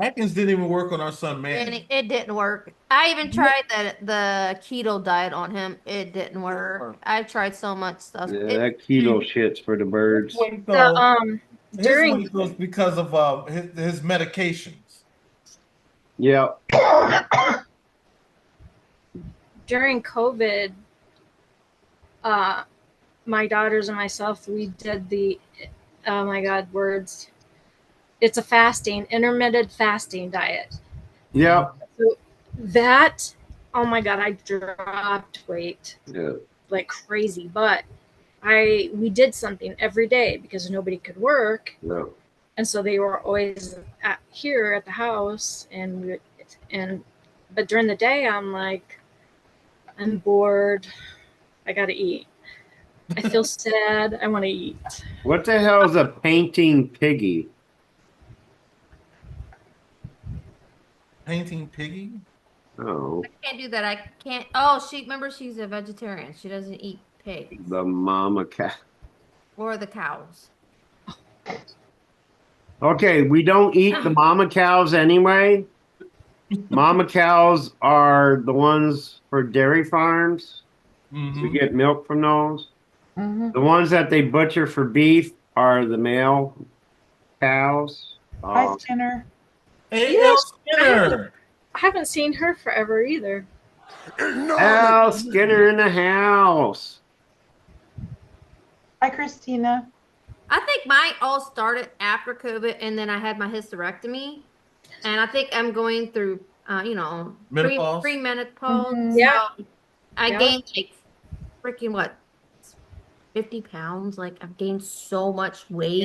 Atkins didn't even work on our son, man. And it didn't work. I even tried the keto diet on him. It didn't work. I've tried so much stuff. yeah, that keto shit's for the birds. His weight goes because of his medications. Yeah. During COVID, my daughters and myself, we did the, oh my God, words. It's a intermittent fasting diet. Yeah. So that, oh my God, I dropped weight like crazy. But we did something every day because nobody could work. No. And so they were always here at the house, but during the day, I'm like, I'm bored. I gotta eat. I feel sad. I want to eat. What the hell is a painting piggy? Painting piggy? Oh, I can't do that. I can't. Oh, remember she's a vegetarian. She doesn't eat pigs the mama cat. or the cows. Okay, we don't eat the mama cows anyway. Mama cows are the ones for dairy farms. We get milk from those. The ones that they butcher for beef are the male cows. Hi, Skinner. Hey, Yes, Skinner. I haven't seen her forever either. Al Skinner in the house. Hi, Christina. I think mine all started after COVID, and then I had my hysterectomy, and I think I'm going through, Menopause? pre-menopause. Yeah. So I Yeah. gained like freaking 50 pounds. Like I've gained so much weight,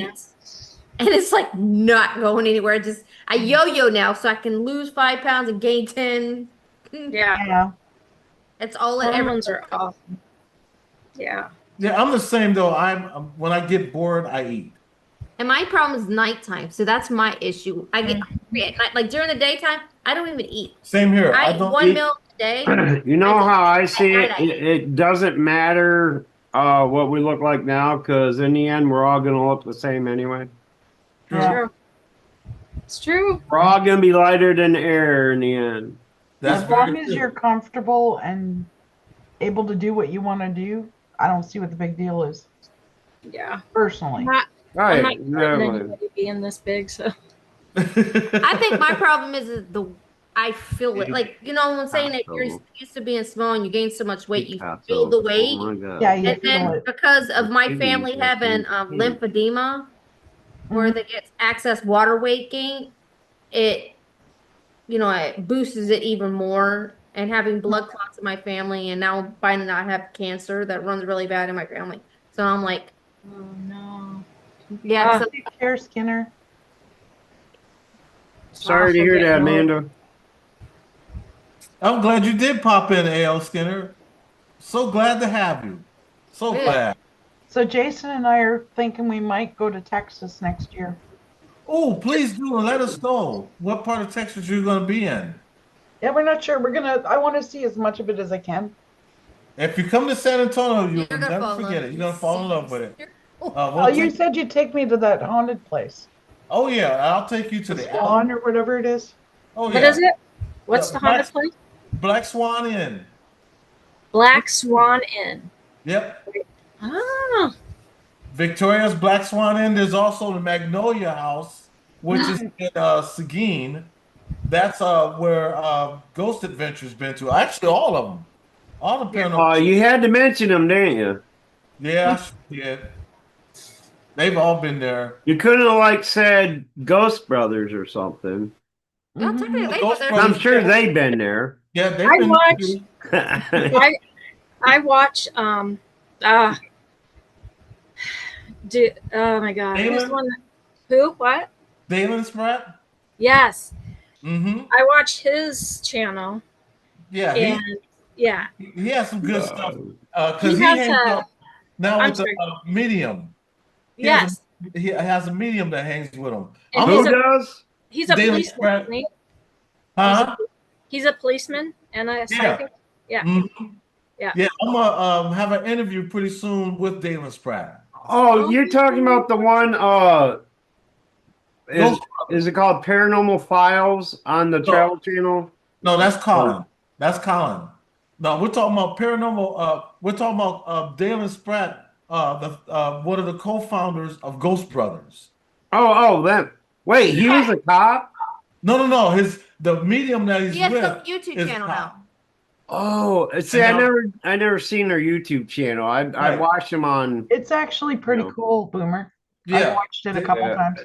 and it's like not going anywhere. I yo-yo now, so I can lose 5 pounds and gain 10. Yeah. It's all it ever. Hormones are off. Yeah. Yeah, I'm the same though. When I get bored, I eat. And my problem is nighttime, so that's my issue. I get hungry at night. Like during the daytime, I don't even eat. Same here. I I eat don't one eat. meal a day. You know how I see night it? I It doesn't matter what we look like now, because in the end, we're all gonna look the same anyway. Yeah. True. It's true. We're all gonna be lighter than air in the end. That's As very long as true. you're comfortable and able to do what you want to do, I don't see what the big deal is. Yeah. Personally. I'm Right, not letting exactly. anybody being this big, so. I think my problem is the I feel it. Like, you know what I'm saying? That you're Picasso. used to being small and you gain so much weight, you Picasso. feel the Oh weight. my god. Yeah, you And feel then it. because of my Maybe family that's having maybe. lymphedema, where they get excess water weight gain, it it boosts it even more. And having blood clots in my family, and now finding out I have cancer that runs really bad in my family. So I'm like, Oh no. yeah, so Take care, Skinner. Sorry to also hear getting that, old. Amanda. I'm glad you did pop in, A.L. Skinner. So glad to have you. So Yeah. glad. So Jason and I are thinking we might go to Texas next year. Oh, please do and let us know what part of Texas you're going to be in. Yeah, we're not sure. I want to see as much of it as I can. If you come to San Antonio, you'll You're gonna never fall in forget love. it. You're going to fall in love with it. Oh, We'll you take, said you'd take me to that haunted place. oh, yeah, I'll take you to The the Swan or whatever it is. Oh, What yeah. is it? What's the haunted Black, place? Black Swan Inn. Black Swan Inn. Yep. Ah. Victoria's Black Swan Inn. There's also the Magnolia House, which is in Seguin. That's where Ghost Adventures been to. Actually, all of them. All the paranormal. You had to mention them, didn't you? Yeah, I sure did. They've all been there. You couldn't have like said Ghost Brothers or something. No, technically, they Ghost were there. Brothers- I'm sure they've been there. Yeah, they've I been watched there. I watch oh my god. Who's the Damon? one who? What? Dalen Spratt? Yes. Mm-hmm. I watch his channel. Yeah, And yeah. he has some good stuff. He Because he has hangs a out now I'm with the sorry. medium. Yes. He has a medium that hangs with him. And Who does? He's a Dalen policeman, Spratt. isn't he? Huh? He's a policeman and a Yeah. psychic. Yeah. Mhm. Yeah. Yeah, I'm gonna have an interview pretty soon with Dalen Spratt. Oh, you're talking about the one is it called Paranormal Files on the Travel Channel? No, that's Colin. That's Colin. No, we're talking about paranormal. We're talking about Dalen Spratt, one of the co-founders of Ghost Brothers. Oh, that. Wait, he was a cop? No. The medium that he's He has with some YouTube is channel cop. now. Oh, see, And I never seen their YouTube channel. I Right. watched them on. It's actually pretty cool, Boomer. I've Yeah. watched it a couple times.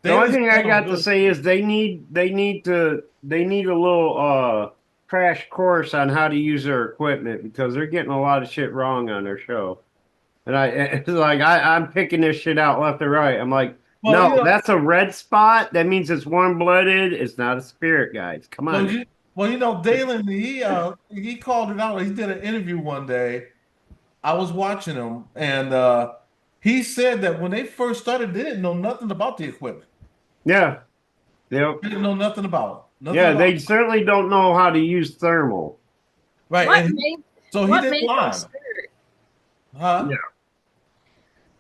The only Dalen's thing I channel got to good. say is they need a little crash course on how to use their equipment, because they're getting a lot of shit wrong on their show. And it's like I'm picking this shit out left or right. I'm like, Well, no, you know- that's a red spot. That means it's warm blooded. It's not a spirit, guys. Come on. Dalen, he called it out. He did an interview one day. I was watching him, and he said that when they first started, they didn't know nothing about the equipment. Yeah. Yep. They didn't know nothing about it. Yeah, they certainly don't know how to use thermal. Right. What and made, so he what did made them live. start? Huh? Yeah.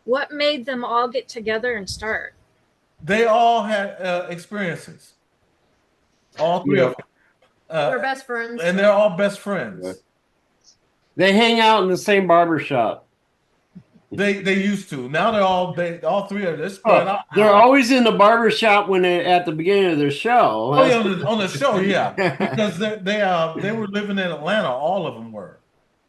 What made them all get together and start? They all had experiences. All three of them. We're best friends. And they're all best friends. They hang out in the same barber shop. They used to. Now all three of them. They're spread out. They're always in the barber shop when they at the beginning of their show. Oh yeah, on the show, yeah, because they were living in Atlanta. All of them were,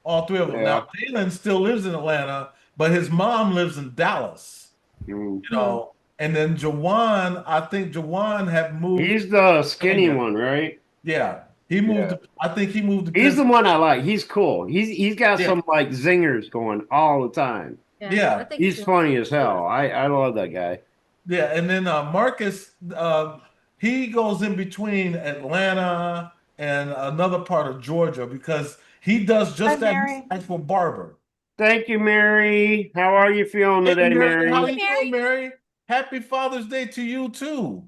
all three of them. Yeah. Now Dalen still lives in Atlanta, but his mom lives in Dallas. You know, and then Jawan, I think Jawan had moved. He's the skinny one, right? Yeah, he moved. Yeah. I think he moved. He's the one I like. He's cool. He's got Yeah. some like zingers going all the time. Yeah. I think He's funny as hell. I love that guy. Yeah, and then Marcus, he goes in between Atlanta and another part of Georgia because he does just Hi, that Mary. actual barber. Thank you, Mary. How are you feeling Hey, today, Mary, how Mary? you doing, Mary? Happy Father's Day to you too.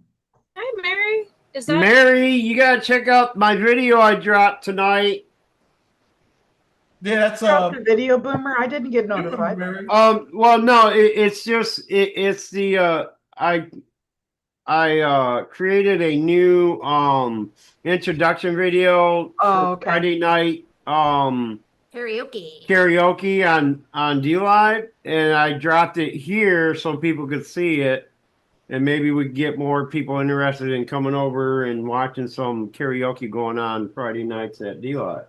Hi, Mary. Is that Mary, you gotta check out my video I dropped tonight Yeah, that's Drop the video, Boomer. I didn't get you remember notified. Mary. Well, no, it's just it's the I created a new introduction video for Oh, okay. Friday night Karaoke. karaoke on D Live, and I dropped it here so people could see it, and maybe we get more people interested in coming over and watching some karaoke going on Friday nights at D Live.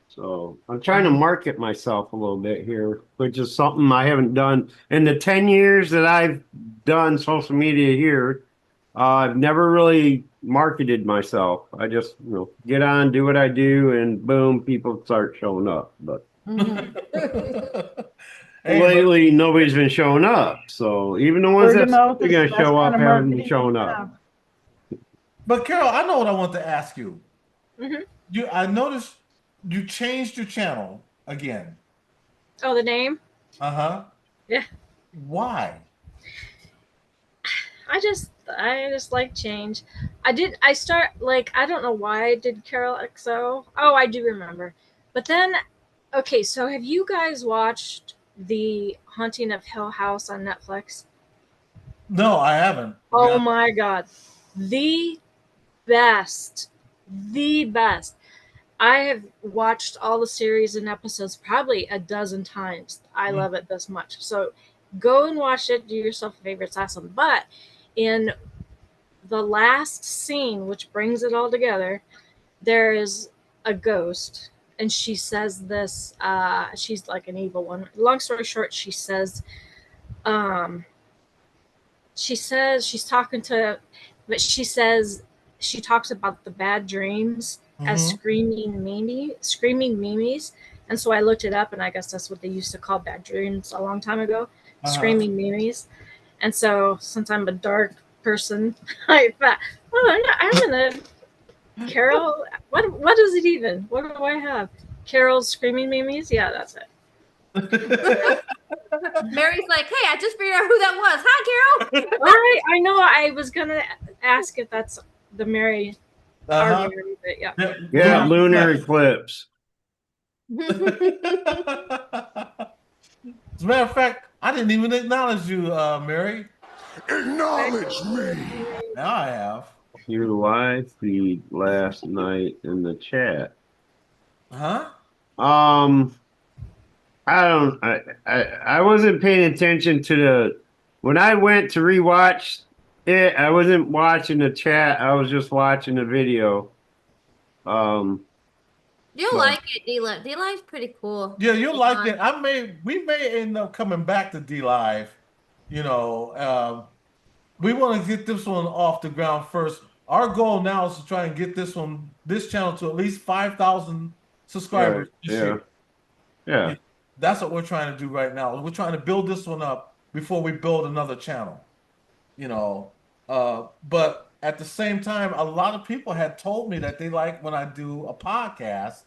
So I'm trying to market myself a little bit here, which is something I haven't done in the 10 years that I've done social media here. I've never really marketed myself. I just, get on, do what I do, and boom, people start showing up. But Hey, lately, nobody's been showing up. So even the ones Word that of mouth are is going the to best show kind up of haven't been marketing you showing can up. have. but Carol, I know what I want to ask you. Mhm. I noticed you changed your channel again. Oh, the name? Uh-huh. Yeah. Why? I just like change. I start like I don't know why I did Carol XO. Oh, I do remember. But then okay, so have you guys watched The Haunting of Hill House on Netflix? No, I haven't. Oh my god. The best. The best. I have watched all the series and episodes probably a dozen times. I love it this much. So go and watch it. Do yourself a favor. It's awesome. But in the last scene, which brings it all together, there is a ghost. And she says this, she's like an evil one. Long story short, um, she says she's talking to, but she talks about the bad dreams as screaming memes. And so I looked it up, and I guess that's what they used to call bad dreams a long time ago, screaming memes. And so since I'm a dark person, I thought, oh, I'm gonna Carol. What is it even? What do I have? Carol's screaming memes. Yeah, that's it. Mary's like, hey, I just figured out who that was. Hi, Carol. I know. I was gonna ask if that's the Mary. Our Mary, but yeah. Yeah, lunar eclipse. As a matter of fact, I didn't even acknowledge you, Mary. Acknowledge me. Now I have. Your live feed last night in the chat. Huh? I wasn't paying attention to when I went to rewatch it, I wasn't watching the chat, I was just watching the video. You'll like it, D-Live. D-Live's pretty cool. Yeah, you'll like it. We may end up coming back to D Live. We want to get this one off the ground first. Our goal now is to try and get this channel to at least 5,000 subscribers this year. Yeah. That's what we're trying to do right now. We're trying to build this one up before we build another channel. But at the same time, a lot of people had told me that they like when I do a podcast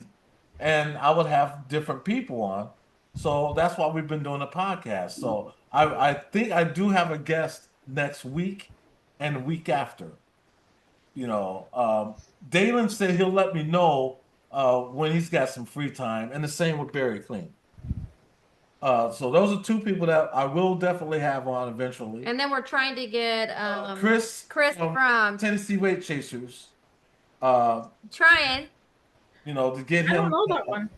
and I would have different people on. So that's why we've been doing a podcast. So I think I do have a guest next week and the week after. Dalen said he'll let me know when he's got some free time, and the same with Barry Clean. So those are two people that I will definitely have on eventually. And then we're trying to get Chris from Tennessee Weight Chasers. Trying. To get him. I don't know that one.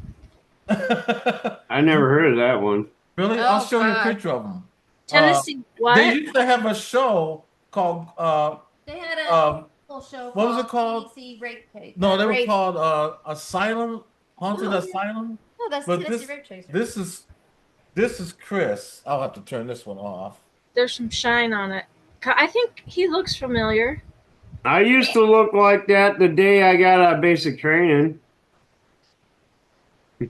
I never heard of that one. Really? I'll show you a picture of them. Tennessee, what? They used to have a show called They had a whole show. What was it called? Tennessee Rape Chase. No, they were called Asylum, Haunted Asylum. No, that's But Tennessee Rape Chaser. This is Chris. I'll have to turn this one off. There's some shine on it. I think he looks familiar. I used to look like that the day I got out of basic training. There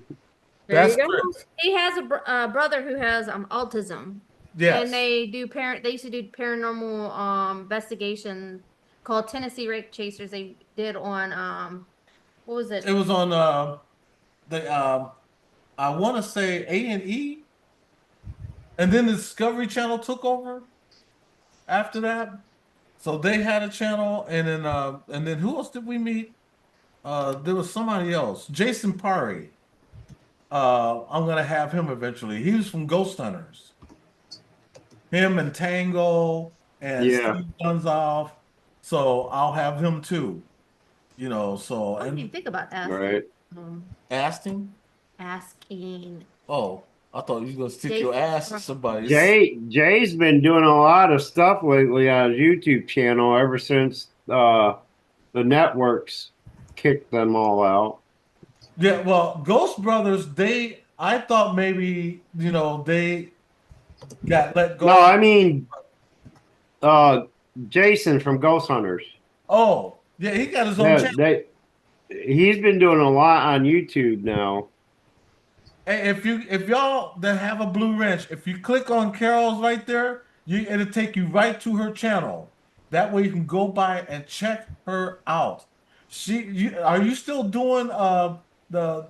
you go. Chris. He has a brother who has autism. Yes. And they used to do paranormal investigation called Tennessee Rape Chasers. They did on what was it? It was on I want to say A&E, and then the Discovery Channel took over after that. So they had a channel, and then who else did we meet? There was somebody else, Jason Parry. I'm gonna have him eventually. He was from Ghost Hunters. Him and Tango and Yeah. Steve Guns Off. So I'll have him too. You know, so I didn't even and think about asking. Right. asking. Asking Oh, I thought you was gonna stick your Jason ass to from- somebody's. Jay's been doing a lot of stuff lately on his YouTube channel ever since the networks kicked them all out. Yeah, well, Ghost Brothers, I thought maybe, they got let No, go. I mean Jason from Ghost Hunters. Oh, yeah, he got his own Yeah, channel. he's been doing a lot on YouTube now. Hey, if y'all that have a blue wrench, if you click on Carol's right there, it'll take you right to her channel. That way you can go by and check her out. Are you still doing the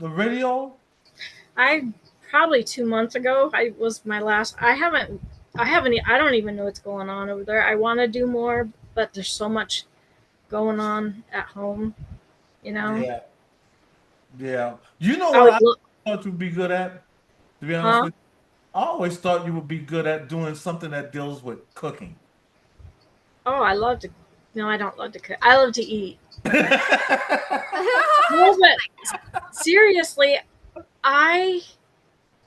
radio? I probably 2 months ago. I was my last. I don't even know what's going on over there. I want to do more, but there's so much going on at home. You know. Yeah, yeah. You know I what would I look. thought you'd be good at, to be honest Huh? with you? I always thought you would be good at doing something that deals with cooking. Oh, I love to. No, I don't love to cook. I love to eat. No, but seriously, I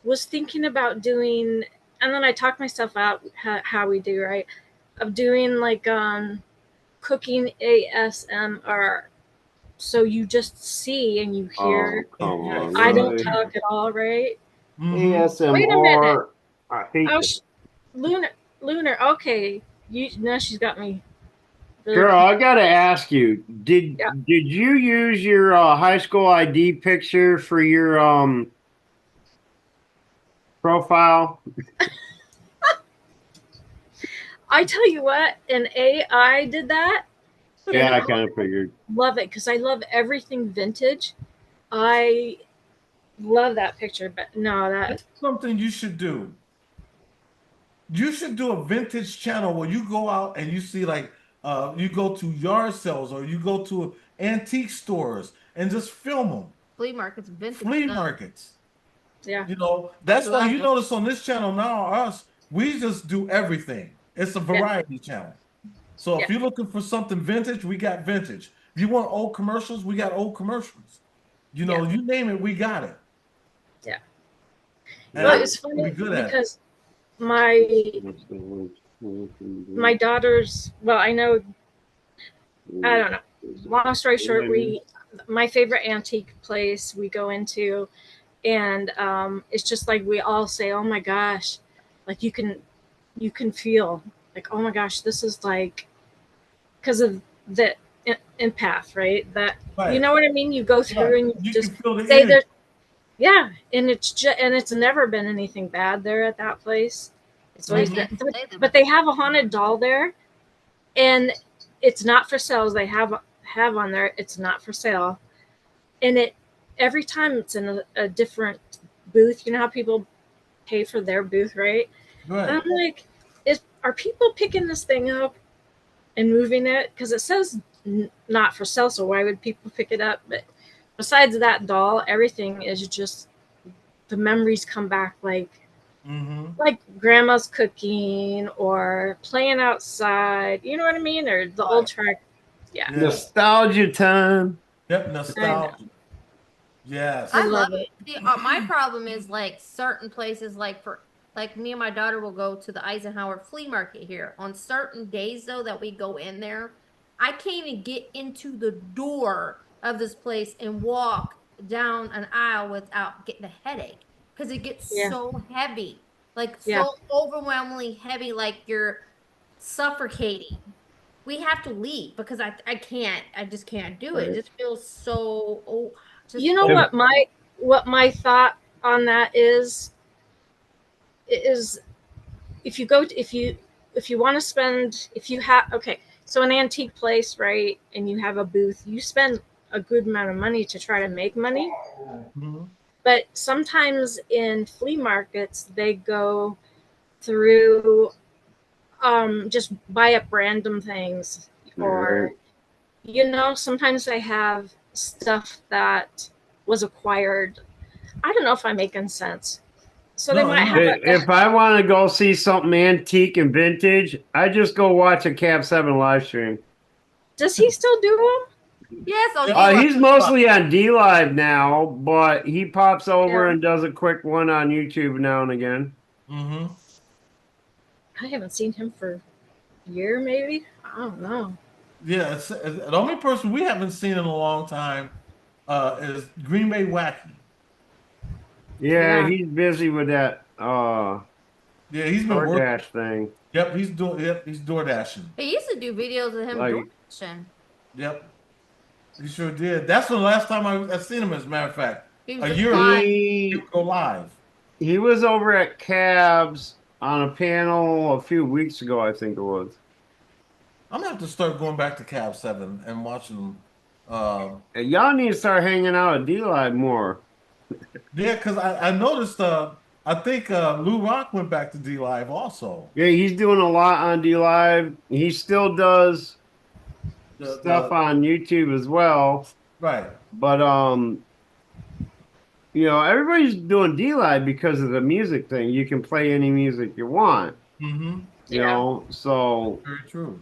was thinking about doing, and then I talked myself out how we do, right? Of doing like cooking ASMR. So you just see and you hear. Oh, come on. I don't Really? talk at all, right? Mm-hmm. Wait a minute. ASMR. I hate Oh, this. Lunar. Okay, now she's got me. Really Girl, I gotta ask you, Yeah. did you use your high school ID picture for your profile? I tell you what, an AI did that. Yeah, And I kind of figured. love it because I love everything vintage. I love that picture, but no, That's something you should do. You should do a vintage channel where you go out and you see like you go to yard sales or you go to antique stores and just film them. flea markets, vintage Flea stuff. markets. Yeah. That's I why love you it. notice on this channel now, us, we just do everything. It's a variety channel. So if Yeah. you're looking for something vintage, we got vintage. If you want old commercials, we got old commercials. You name it, we got it. Yeah. And Well, I it's think we'll funny be good at it. because my daughter's. Well, I know. I don't know. Long story short, my favorite antique place we go into, and it's just like we all say, "Oh my gosh," like you can feel like, "Oh my gosh, this is like," because of the empath, right? That you Right. know what I mean. You go through Right. and you You just can feel the say energy. there. Yeah, and it's never been anything bad there at that place. It's always Mhm. been, but they have a haunted doll there, and it's not for sales. They have on there. It's not for sale, and every time it's in a different booth. You know how people pay for their booth, right? Right. And I'm like, are people picking this thing up and moving it? Because it says not for sale, so why would people pick it up? But besides that doll, everything is just the memories come back like grandma's cooking or playing outside. You know what I mean? Or the old track. Yeah. Nostalgia time. Yep, I know. nostalgia. Yes. I love love it. See, my problem is like certain places, like me and my daughter will go to the Eisenhower flea market here. On certain days though that we go in there, I can't even get into the door of this place and walk down an aisle without getting a headache because it gets Yeah. so heavy, like Yeah. so overwhelmingly heavy, like you're suffocating. We have to leave because I just can't do it. It Right. just feels so just You know what my thought on that is if you go to, if you want to spend, if you have, okay, so an antique place, right, and you have a booth, you spend a good amount of money to try to make money. But sometimes in flea markets they go through just buy up random things, or sometimes they have stuff that was acquired I don't know if I'm making sense. So No, they might you have know. a, If I want to go see something antique and vintage, I just go watch a Cab 7 live stream. does he still do them? Yes, on Yeah. D-Live. He's mostly on D Live now, but he pops over Yeah. and does a quick one on YouTube now and again. Mm-hmm. I haven't seen him for a year, maybe. I don't know. Yeah, the only person we haven't seen in a long time is Green Bay Wacky. Yeah, Yeah. he's busy with that Yeah, he's been working. DoorDash thing. Yep, he's door dashing. He used to do videos of him Like, DoorDashing. Yep, he sure did. That's the last time I seen him. As a matter of fact, He a was just year ago, live. he he would go live. he was over at Cabs on a panel a few weeks ago, I think it was. I'm gonna have to start going back to Cab 7 and watching them. And y'all need to start hanging out at D Live more. Yeah, because I noticed. I think Lou Rock went back to D Live also. Yeah, he's doing a lot on D Live. He still does stuff on YouTube as well. Right. But everybody's doing D Live because of the music thing. You can play any music you want. Mm-hmm. You know, so Very true.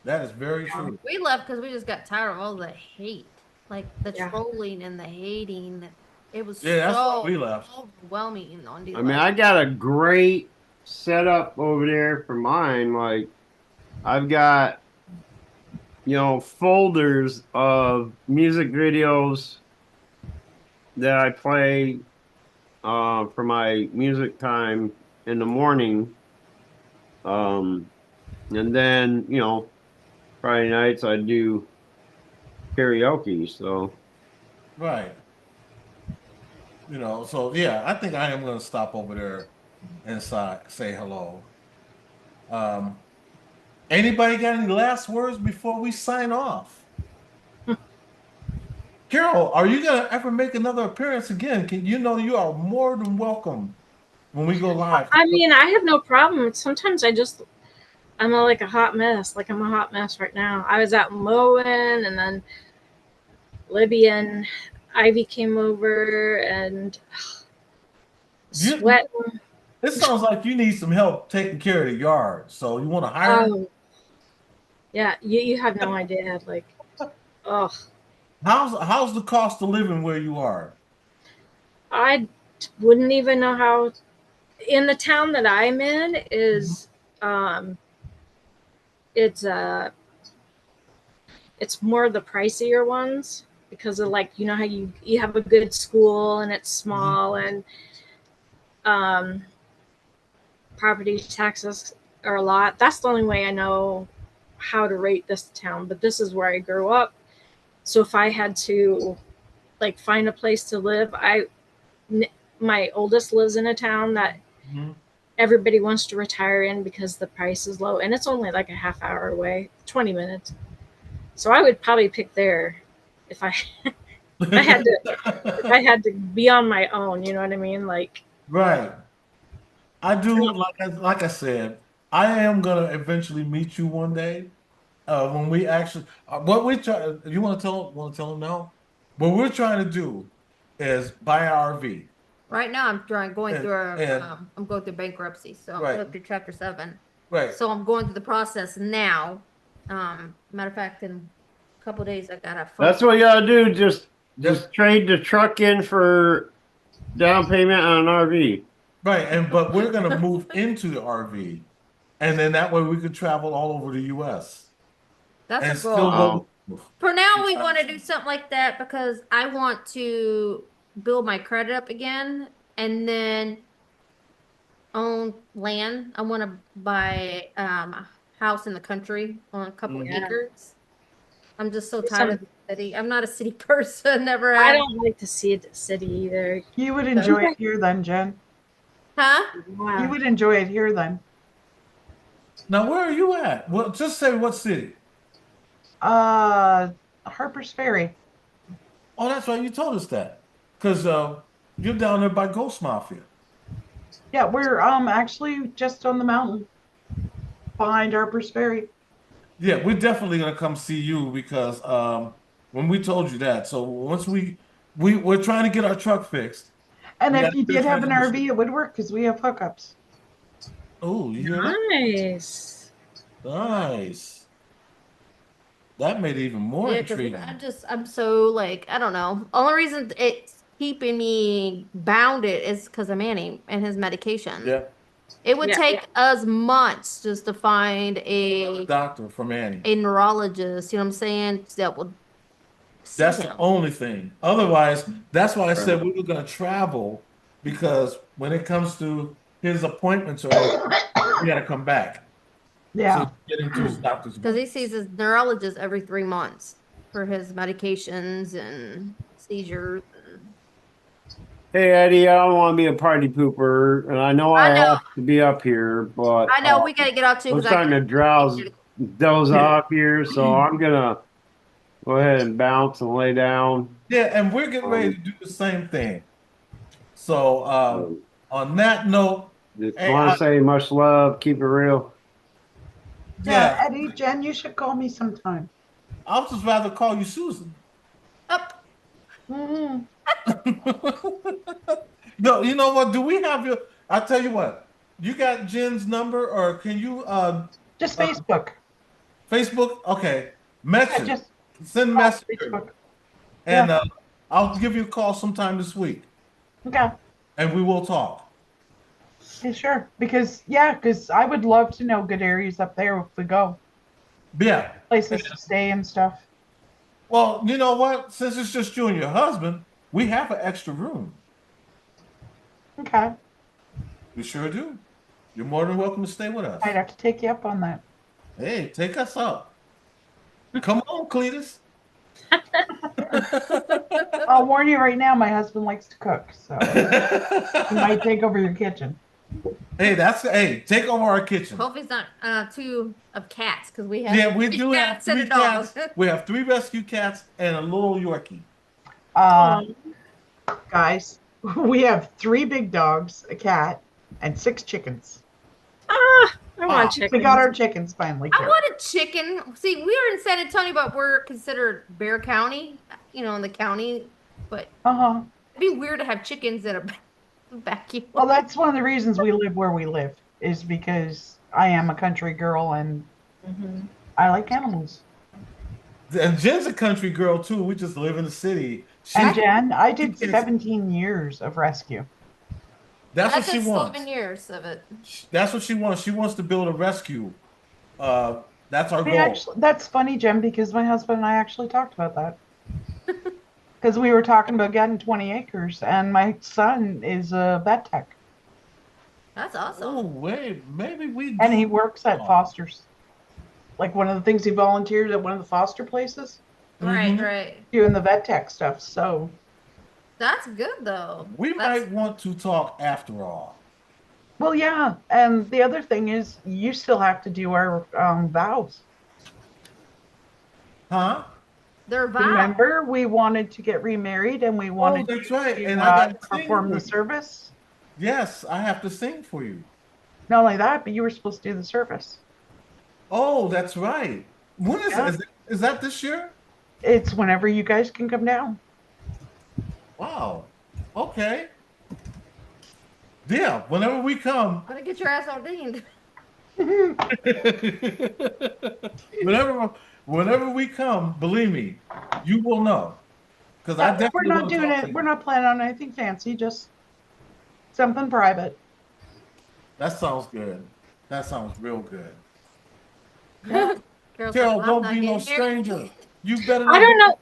That is very true. We left because we just got tired of all the hate, like the trolling and the hating. It was That's so why we left. overwhelming on D I mean, I got a great setup over there for mine. Like, I've got, folders of music videos that I play for my music time in the morning. And then, Friday nights I do karaoke. So, Right. So yeah, I think I am going to stop over there and say hello. Anybody got any last words before we sign off? Carol, are you going to ever make another appearance again? You are more than welcome when we go live. I mean, I have no problem. Sometimes I'm like a hot mess. Like I'm a hot mess right now. I was out mowing, and then Libby and Ivy came over and sweating. It sounds like you need some help taking care of the yard. So you want to hire? Yeah, you have no idea. Like, oh, how's the cost of living where you are? I wouldn't even know how. In the town that I'm in is, it's more the pricier ones because of like how you have a good school and it's small and property taxes are a lot. That's the only way I know how to rate this town. But this is where I grew up, so if I had to like find a place to live, my oldest lives in a town that everybody wants to retire in because the price is low and it's only like a half hour away, 20 minutes. So I would probably pick there if I had to be on my own, you know what I mean? Like, right. I do, like I said, I am gonna eventually meet you one day. When we actually what we try, you want to tell them now? What we're trying to do is buy an RV. Right now, I'm going through I'm going through bankruptcy, so I'm going through Chapter 7. Right. So I'm going through the process now. Matter of fact, in a couple of days, I got a. That's what you gotta do. Just trade the truck in for down payment on an RV. Right, but we're gonna move into the RV, and then that way we could travel all over the U.S. That's a goal. For now, we want to do something like that because I want to build my credit up again and then own land. I want to buy a house in the country on a couple of acres. I'm just so tired of the city. I'm not a city person. Never have. I don't like to see the city either. You would enjoy it here then, Jen. Huh? Wow. You would enjoy it here then. Now, where are you at? Well, just say what city. Harper's Ferry. Oh, that's right. You told us that. Because you're down there by Ghost Mafia. Yeah, we're actually just on the mountain behind Harper's Ferry. Yeah, we're definitely gonna come see you because when we told you that. So once we we're trying to get our truck fixed. And We if gotta you get did have an transmission. RV, it would work because we have hookups. Oh, you hear that? Nice. Nice. That made it even more Yeah, because intriguing. I'm so like, I don't know. Only reason it's keeping me bounded is because of Manny and his medication. Yeah. It would Yeah. take us months just to find Doctor for Manny. a neurologist, you know what I'm saying? That would see That's the him. only thing. Otherwise, that's why I said we were going to travel, because when it comes to his appointments or anything, we got to come back. Yeah. So get into his doctor's Because he appointment. sees his neurologist every 3 months for his medications and seizures. Hey Eddie, I don't want to be a party pooper, and I know I I know. have to be up here, but I know we gotta get out too I'm because starting to doze off here, so I'm gonna go ahead and bounce and lay down. Yeah, and we're getting ready to do the same thing. So on that note, hey, Want to say much love, keep it real. Yeah, Eddie, Jen, you should call me sometime. I'll just rather call you Susan. Up. Mm-hmm. No, you know what? Do we have your? I'll tell you what. You got Jen's number, or can you just Facebook? Facebook, okay. Message. Yeah, just send message. Facebook. And Yeah. I'll give you a call sometime this week. Okay. And we will talk. Yeah, sure. Because I would love to know good areas up there if we go. Yeah. Places to stay and stuff. Well, you know what? Since it's just you and your husband, we have an extra room. Okay. We sure do. You're more than welcome to stay with us. I'd have to take you up on that. Hey, take us up. Come on, Cletus. I'll warn you right now, my husband likes to cook, so he might take over your kitchen. Hey, take over our kitchen. Hopefully it's not two of cats because we have we do have cats and 3 a dog. cats. We have 3 rescue cats and a little Yorkie. Guys, we have 3 big dogs, a cat, and 6 chickens. I want chickens. We got our chickens finally. I want a chicken. See, we are in San Antonio, but we're considered Bear County, in the county. But it'd be weird to have chickens in a backyard. Well, that's one of the reasons we live where we live, is because I am a country girl and I like animals. And Jen's a country girl too. We just live in the city. And Jen, I did 17 years of rescue. That's what she wants. 7 years of it. That's what she wants. She wants to build a rescue. That's our goal. That's funny, Jen, because my husband and I actually talked about that. Because we were talking about getting 20 acres, and my son is a vet tech. That's awesome. Oh, wait, maybe we do. And he works at Foster's. Like one of the things he volunteered at one of the foster places. Right. Doing the vet tech stuff, so. That's good, though. We might want to talk after all. Well, yeah, and the other thing is you still have to do our vows. Huh? Their vows. Remember, we wanted to get remarried and we wanted that's right. to And I got to perform the service. Yes, I have to sing for you. Not only that, but you were supposed to do the service. Oh, that's right. When is it? Is that this year? It's whenever you guys can come down. Wow. Okay. Yeah, whenever we come. Gonna get your ass ordained. Whenever we come, believe me, you will know. Because I definitely we're not doing it. We're not planning on anything fancy. Just something private. That sounds good. That sounds real good. Girls Carol, like, don't "I'm be not no getting stranger. You better. I don't know.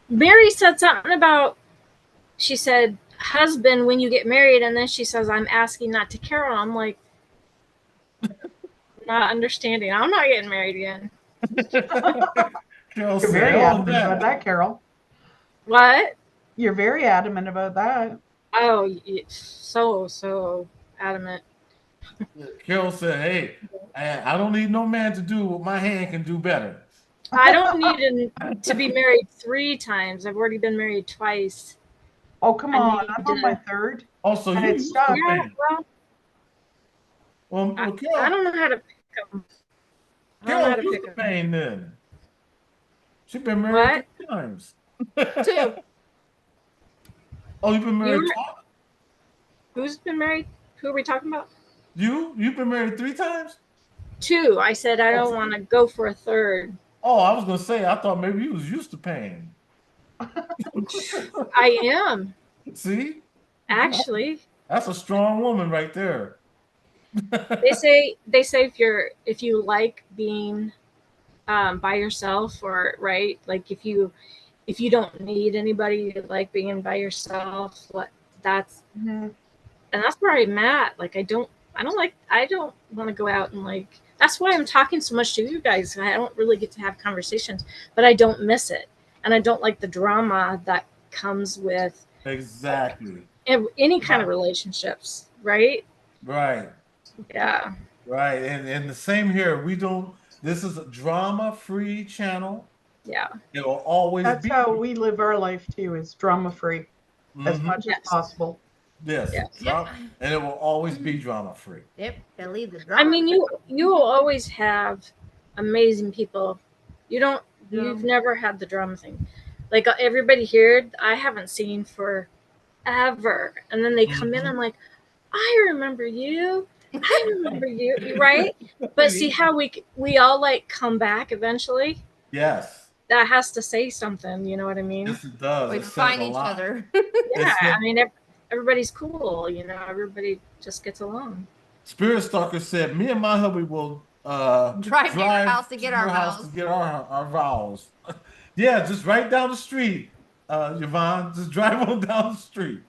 Mary said something about, she said, husband when you get married, and then she says, I'm asking not to Carol. I'm like, not understanding. I'm not getting married again. Carol You're very adamant about that, Carol. What? You're very adamant about that. Oh, so adamant. Carol said, hey, I don't need no man to do what my hand can do better. I don't need to be married 3 times. I've already been married twice. Oh, come on. I'm on my 3rd. Also, and you it's stuck. Yeah, well, Carol, I don't know how to pick them. Carol used to pain then. She's been married 3 times. 2. Oh, you've been married You're- twice? Who's been married? Who are we talking about? You've been married 3 times? 2. I said I Oh, don't want to go for a third. Oh, I was gonna say I thought maybe you was used to paying. I am See, actually. that's a strong woman right there. They say if you like being by yourself, or right, like if you don't need anybody, you like being by yourself. That's Mhm. and that's where I'm at. Like I don't want to go out and like. That's why I'm talking so much to you guys. I don't really get to have conversations, but I don't miss it, and I don't like the drama that comes with Exactly. any kind of relationships. Right? Right. Yeah. Right. And the same here. We don't. This is a drama-free channel. Yeah. It will always That's be. how we live our life too, is drama free as Mhm. much as possible. Yes. Yep. And it will always be drama-free. Yep. Gotta leave the drama. I mean, you will always have amazing people. You've never had the drama thing. Like everybody here, I haven't seen for ever, and then they come in. I'm like, I remember you. I remember you, right? But see how we all like come back eventually. Yes. That has to say something. You know what I mean? Yes, it does. We It says find a each lot. other. Yeah. I mean, everybody's cool. You know, everybody just gets along. Spirit Stalker said, "Me and my hubby will Drive to your house to get our house vows." to get our vows." Yeah, just right down the street, Yvonne. Just drive on down the street.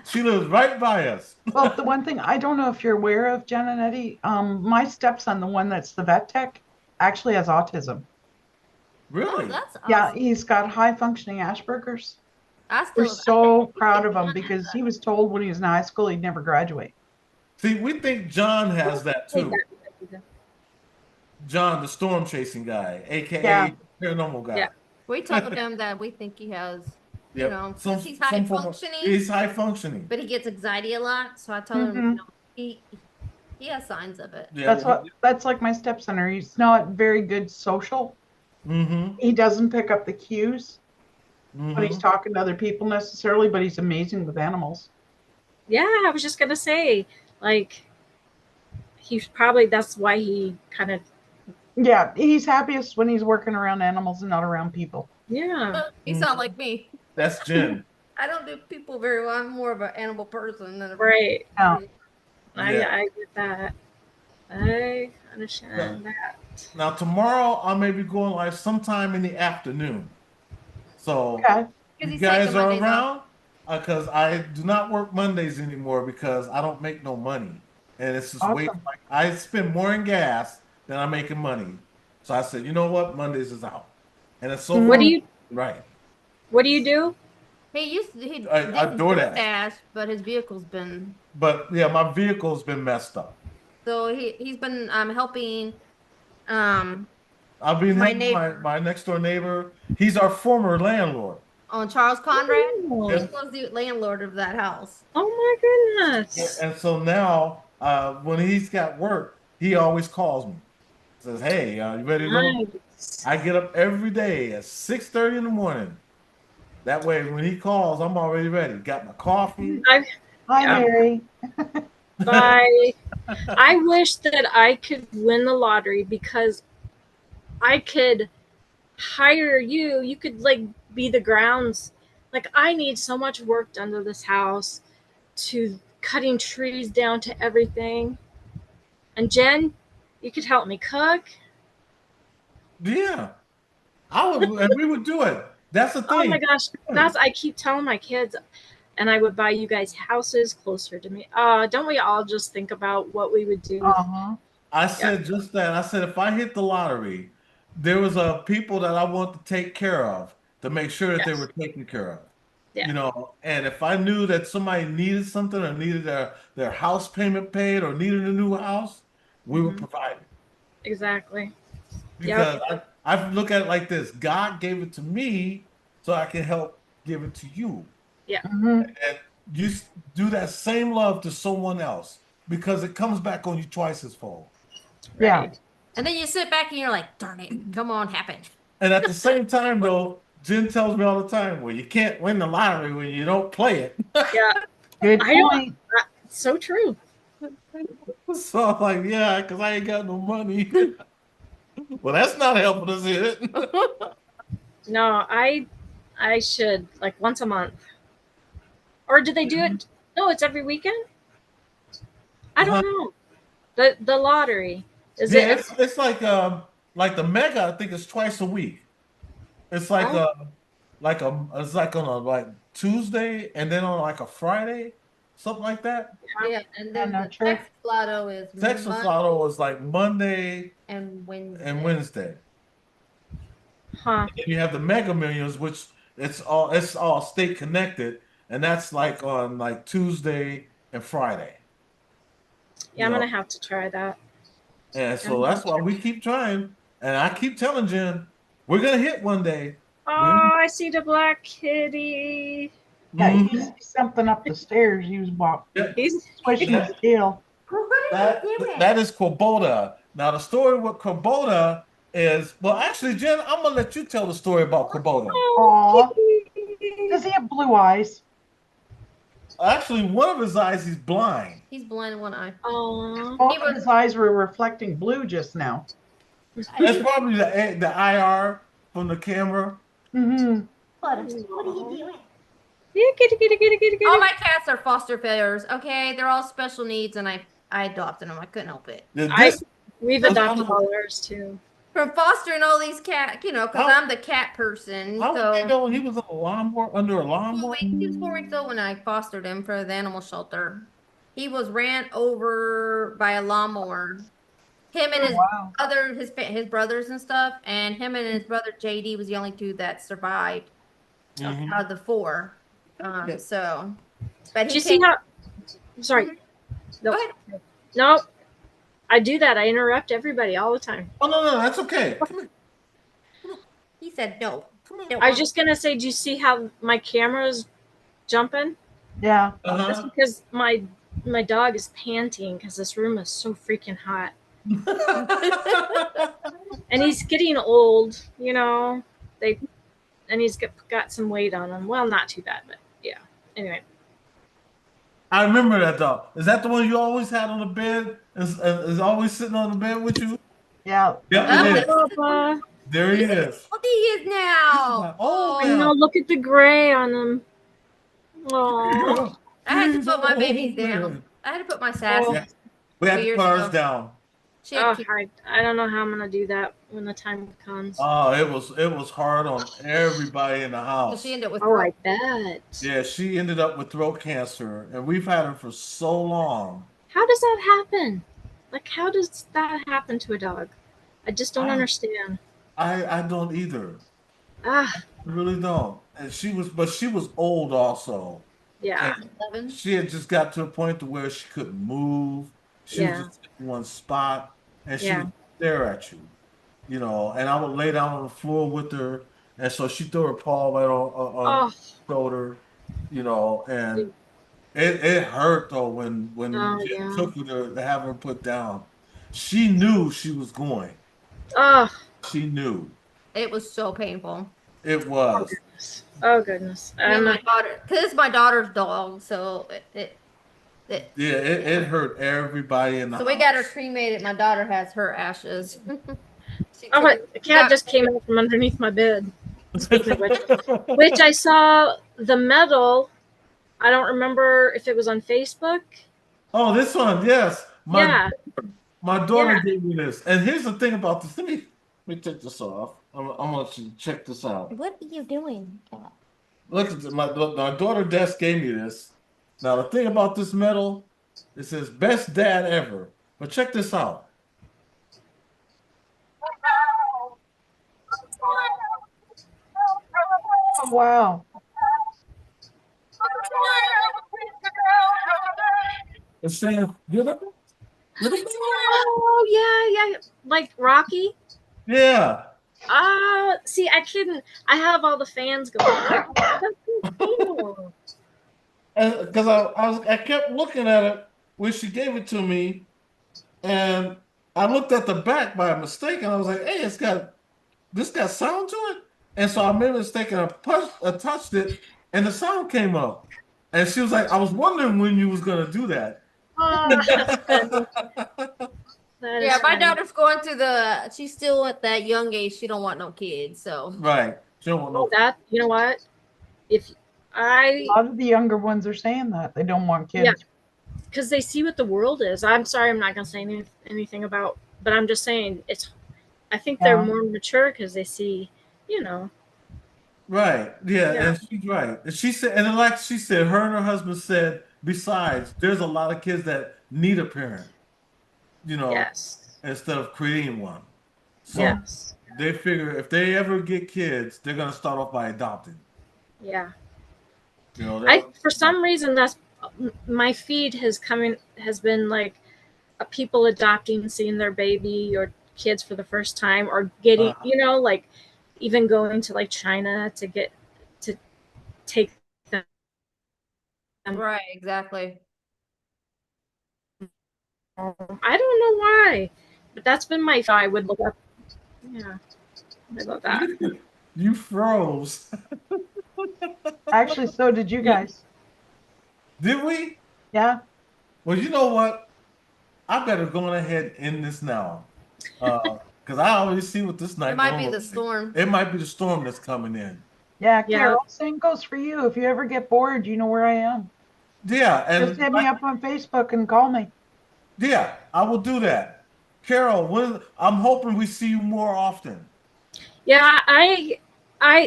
She lives right by us. Well, the one thing I don't know if you're aware of, Jen and Eddie, my stepson, the one that's the vet tech, actually has autism. Really? Oh, that's awesome. Yeah, he's got high functioning Asperger's. I still, We're so proud of him because he was told when he was in high school he'd never graduate. See, we think John has that too. John, the storm chasing guy, aka Yeah. paranormal guy. Yeah. We told him that we think he has, you Yep. know, Some- because he's high some form of- functioning, He's high functioning. but he gets anxiety a lot. So I told him, you know, he has signs of it. Yeah. That's like my stepson. He's not very good social. Mm-hmm. He doesn't pick up the cues when he's talking to other people necessarily, but he's amazing with animals. Yeah, I was just gonna say, like, that's why he kind of. Yeah, he's happiest when he's working around animals and not around people. Yeah. You sound like me. That's Jen. I don't do people very well. I'm more of an animal person than a Right. Yeah. I get that. I understand that. Now tomorrow I may be going live sometime in the afternoon. So Because you he's guys taking are Mondays around because I do not work Mondays anymore because I don't make no money, and it's just way Awesome. like I spend more in gas than I'm making money. So I said, you know what, Mondays is out, and it's so What do you right. What do you do? He used to, he I did DoorDash. DoorDash, but his vehicle's been, But yeah, my vehicle's been messed up. so he's been helping I've been my helping my next door neighbor. He's our former landlord. on Charles Conrad. Oh. He was the landlord of that house. Oh my goodness. And so now, when he's got work, he always calls me. Says, "Hey, you ready to go?" Nice. I get up every day at 6:30 in the morning. That way, when he calls, I'm already ready. Got my coffee. Hi, Mary. Bye. I wish that I could win the lottery because I could hire you. You could like be the grounds. Like I need so much work done to this house, to cutting trees down to everything. And Jen, you could help me cook. Yeah, I would, and we would do it. That's the thing. Oh my gosh, I keep telling my kids, and I would buy you guys houses closer to me. Don't we all just think about what we would do? I said just that. I said if I hit the lottery, there was people that I want to take care of to make sure that they were taken care of. Yeah. You know, and if I knew that somebody needed something or needed their house payment paid or needed a new house, we would provide it. Exactly. Because I look at it like this: God gave it to me, so I can help give it to you. Yeah. And you do that same love to someone else because it comes back on you twice as fold. Yeah. And then you sit back and you're like, darn it, come on, happen. And at the same time, though, Jen tells me all the time, well, you can't win the lottery when you don't play it. Yeah. Good I don't. point. So true. So I'm like, yeah, because I ain't got no money. Well, that's not helping us, is it? No, I should like once a month. Or do they do it? No, it's every weekend. I don't know. The lottery is Yeah, it? it's like the mega, I think it's twice a week. It's Oh. it's like on a like Tuesday and then on like a Friday, something like that. Yeah, and then no the true. Texas Lotto is Texas Lotto is like Monday and Wednesday. and Wednesday. Huh. And then you have the Mega Millions, which it's all state connected, and that's like on like Tuesday and Friday. Yeah, I'm gonna have to try that. And so that's why we keep trying. And I keep telling Jen, we're gonna hit one day. Oh, I see the black kitty. Yeah, he's something up the stairs. He was He's swishing his tail. That is Kubota. Now the story with Kubota is, well, actually, Jen, I'm gonna let you tell the story about Kubota. Aw. Does he have blue eyes? Actually, one of his eyes, he's blind. He's blind in one eye. Oh. Both of his eyes were reflecting blue just now. That's probably the IR from the camera. Mm-hmm. What are you doing? Yeah, kitty. All my cats are foster failures. Okay, they're all special needs, and I adopted them. I couldn't help it. We've adopted all ours too. From fostering all these cats, because I'm the cat person. How So did you know he was under a lawnmower? he was 4 weeks old when I fostered him for the animal shelter. He was ran over by a lawnmower. Him and his brothers and stuff, and him and his brother JD was the only two that survived out of the 4. So, but Did you see how? Sorry. No. No. I do that. I interrupt everybody all the time. Oh no, that's okay. He said no. I was just gonna say, do you see how my camera's jumping? Yeah. That's because my dog is panting because this room is so freaking hot. And he's getting old, and he's got some weight on him. Well, not too bad, but yeah. Anyway. I remember that dog. Is that the one you always had on the bed? Is always sitting on the bed with you? Yeah. Yeah, it is. Papa. There he is. What he is now? Oh, no, look at the gray on him. Oh. I had to put my babies down. I had to put my sassy. Yeah. We had to put ours down. I don't know how I'm gonna do that when the time comes. Oh, it was hard on everybody in the house. So she ended up with I bet. Yeah, she ended up with throat cancer, and we've had her for so long. How does that happen? Like, how does that happen to a dog? I just don't understand. I don't either. I really don't. And she was old also. Yeah. And she had just got to a point to where she couldn't move. She was just in one spot, and she would stare at you, And I would lay down on the floor with her, and so she threw her paw right on her shoulder, and it hurt though when Jim took her to have her put down. She knew she was going. She knew. It was so painful. It was. Oh goodness. And my daughter, because it's my daughter's dog, so it hurt everybody in the So house. we got her cremated. My daughter has her ashes. The cat just came out from underneath my bed. Speaking of which I saw the medal. I don't remember if it was on Facebook. Oh, this one, yes. My daughter Yeah. gave me this. And here's the thing about this. Let me take this off. I'm gonna let you check this out. What are you doing? Look at my daughter Des gave me this. Now the thing about this medal, it says best dad ever. But check this out. Oh, wow. It's saying, Oh yeah. Like Rocky. Yeah. See, I couldn't. I have all the fans going. Because I kept looking at it when she gave it to me, and I looked at the back by mistake, and I was like, "Hey, this got sound to it." And so I made a mistake and I touched it and the sound came up. And she was like, I was wondering when you was gonna do that. Oh, that's funny. That Yeah, is my funny. daughter's going to she's still at that young age. She don't want no kids, so. Right. She don't want no. That, you know what? If A lot of the younger ones are saying that they don't want kids. Yeah, because they see what the world is. I'm sorry, I'm not gonna say anything about, but I'm just saying it's. I think they're Yeah. more mature because they see, you know. Right. Yeah, Yeah. and she's right. And she said, and then like she said, her and her husband said, besides, there's a lot of kids that need a parent, you know, Yes. instead of creating one. So Yes. they figure if they ever get kids, they're gonna start off by adopting. Yeah. You know, I for some reason that's my feed has been like people adopting, seeing their baby or kids for the first time, or getting, you know, like even going to like China to take them. Right, exactly. I don't know why, but that's been my. I would look up. Yeah, I love that. You froze. Actually, so did you guys. Did we? Yeah. Well, you know what? I better go ahead and end this now. Because I already see what this night It might be gonna the look like. storm. It might be the storm that's coming in. Yeah, Yeah. Carol, same goes for you. If you ever get bored, you know where I am. Yeah, and Just hit me up on Facebook and call me. yeah, I will do that. Carol, I'm hoping we see you more often. Yeah,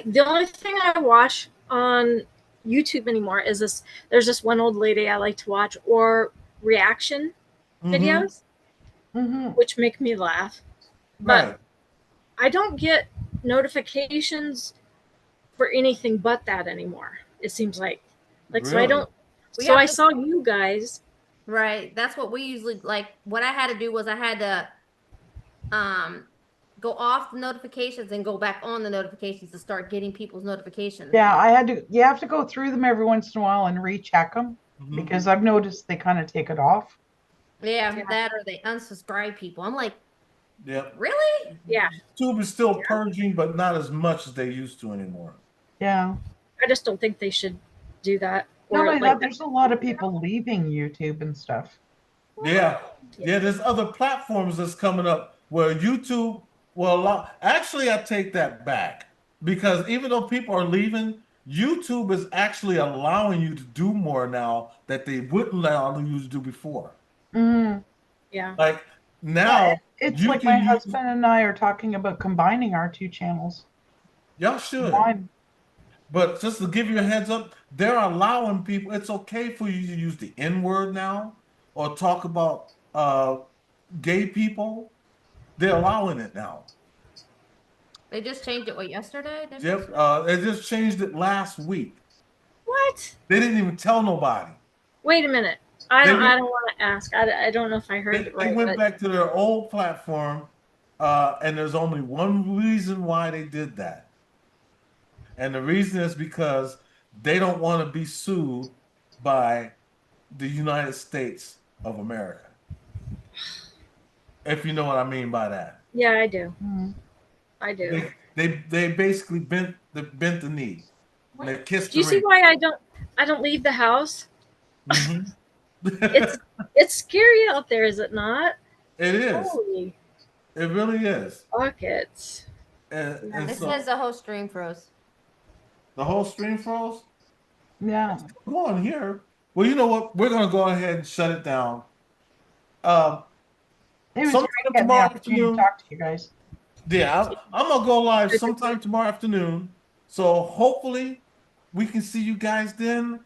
the only thing I watch on YouTube anymore is this. There's this one old lady I like to watch, or reaction videos, which make me laugh. But Right. I don't get notifications for anything but that anymore. It seems like so I Really? don't. We So have I to- saw you guys. Right. That's what we usually like. What I had to do was I had to go off the notifications and go back on the notifications to start getting people's notifications. Yeah, you have to go through them every once in a while and recheck them because I've noticed they kind of take it off. Yeah, that or they unsubscribe people. I'm like, Yep. really? Yeah. YouTube is still purging, but not as much as they used to anymore. Yeah. I just don't think they should do that. Not Or only like that, there's a lot of people leaving YouTube and stuff. Yeah. Yeah, there's other platforms that's coming up where YouTube will allow. Actually, I take that back because even though people are leaving, YouTube is actually allowing you to do more now that they wouldn't allow you to do before. Mm. Yeah. Like now, It's you like can my use. husband and I are talking about combining our two channels. Y'all should. Combine. But just to give you a heads up, they're allowing people, it's okay for you to use the N word now or talk about gay people. They're allowing it now. They just changed it, what, yesterday? Yep, they just changed it last week. What? They didn't even tell nobody. Wait a minute. I don't want to ask. I don't know if I heard it right. They went but back to their old platform, and there's only one reason why they did that. And the reason is because they don't want to be sued by the United States of America. If you know what I mean by that. Yeah, I do. I do. They basically bent the knee. And they kissed Do you the see ring. why I don't leave the house? Mhm. It's scary out there, is it not? It is. Holy It really is. buckets. And It so says the whole stream froze. the whole stream froze? Yeah. Go on here. Well, you know what? We're gonna go ahead and shut it down. It was Sometime great getting the tomorrow opportunity to afternoon. talk to you guys. Yeah, I'm gonna go live sometime tomorrow afternoon. So hopefully we can see you guys then,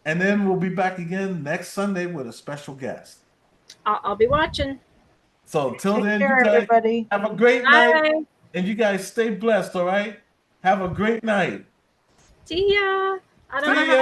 and then we'll be back again next Sunday with a special guest. I'll be watching. So until Take then, care, you guys everybody. have a great Bye. night, and you guys stay blessed. All right, have a great night. See ya. I don't See know ya. how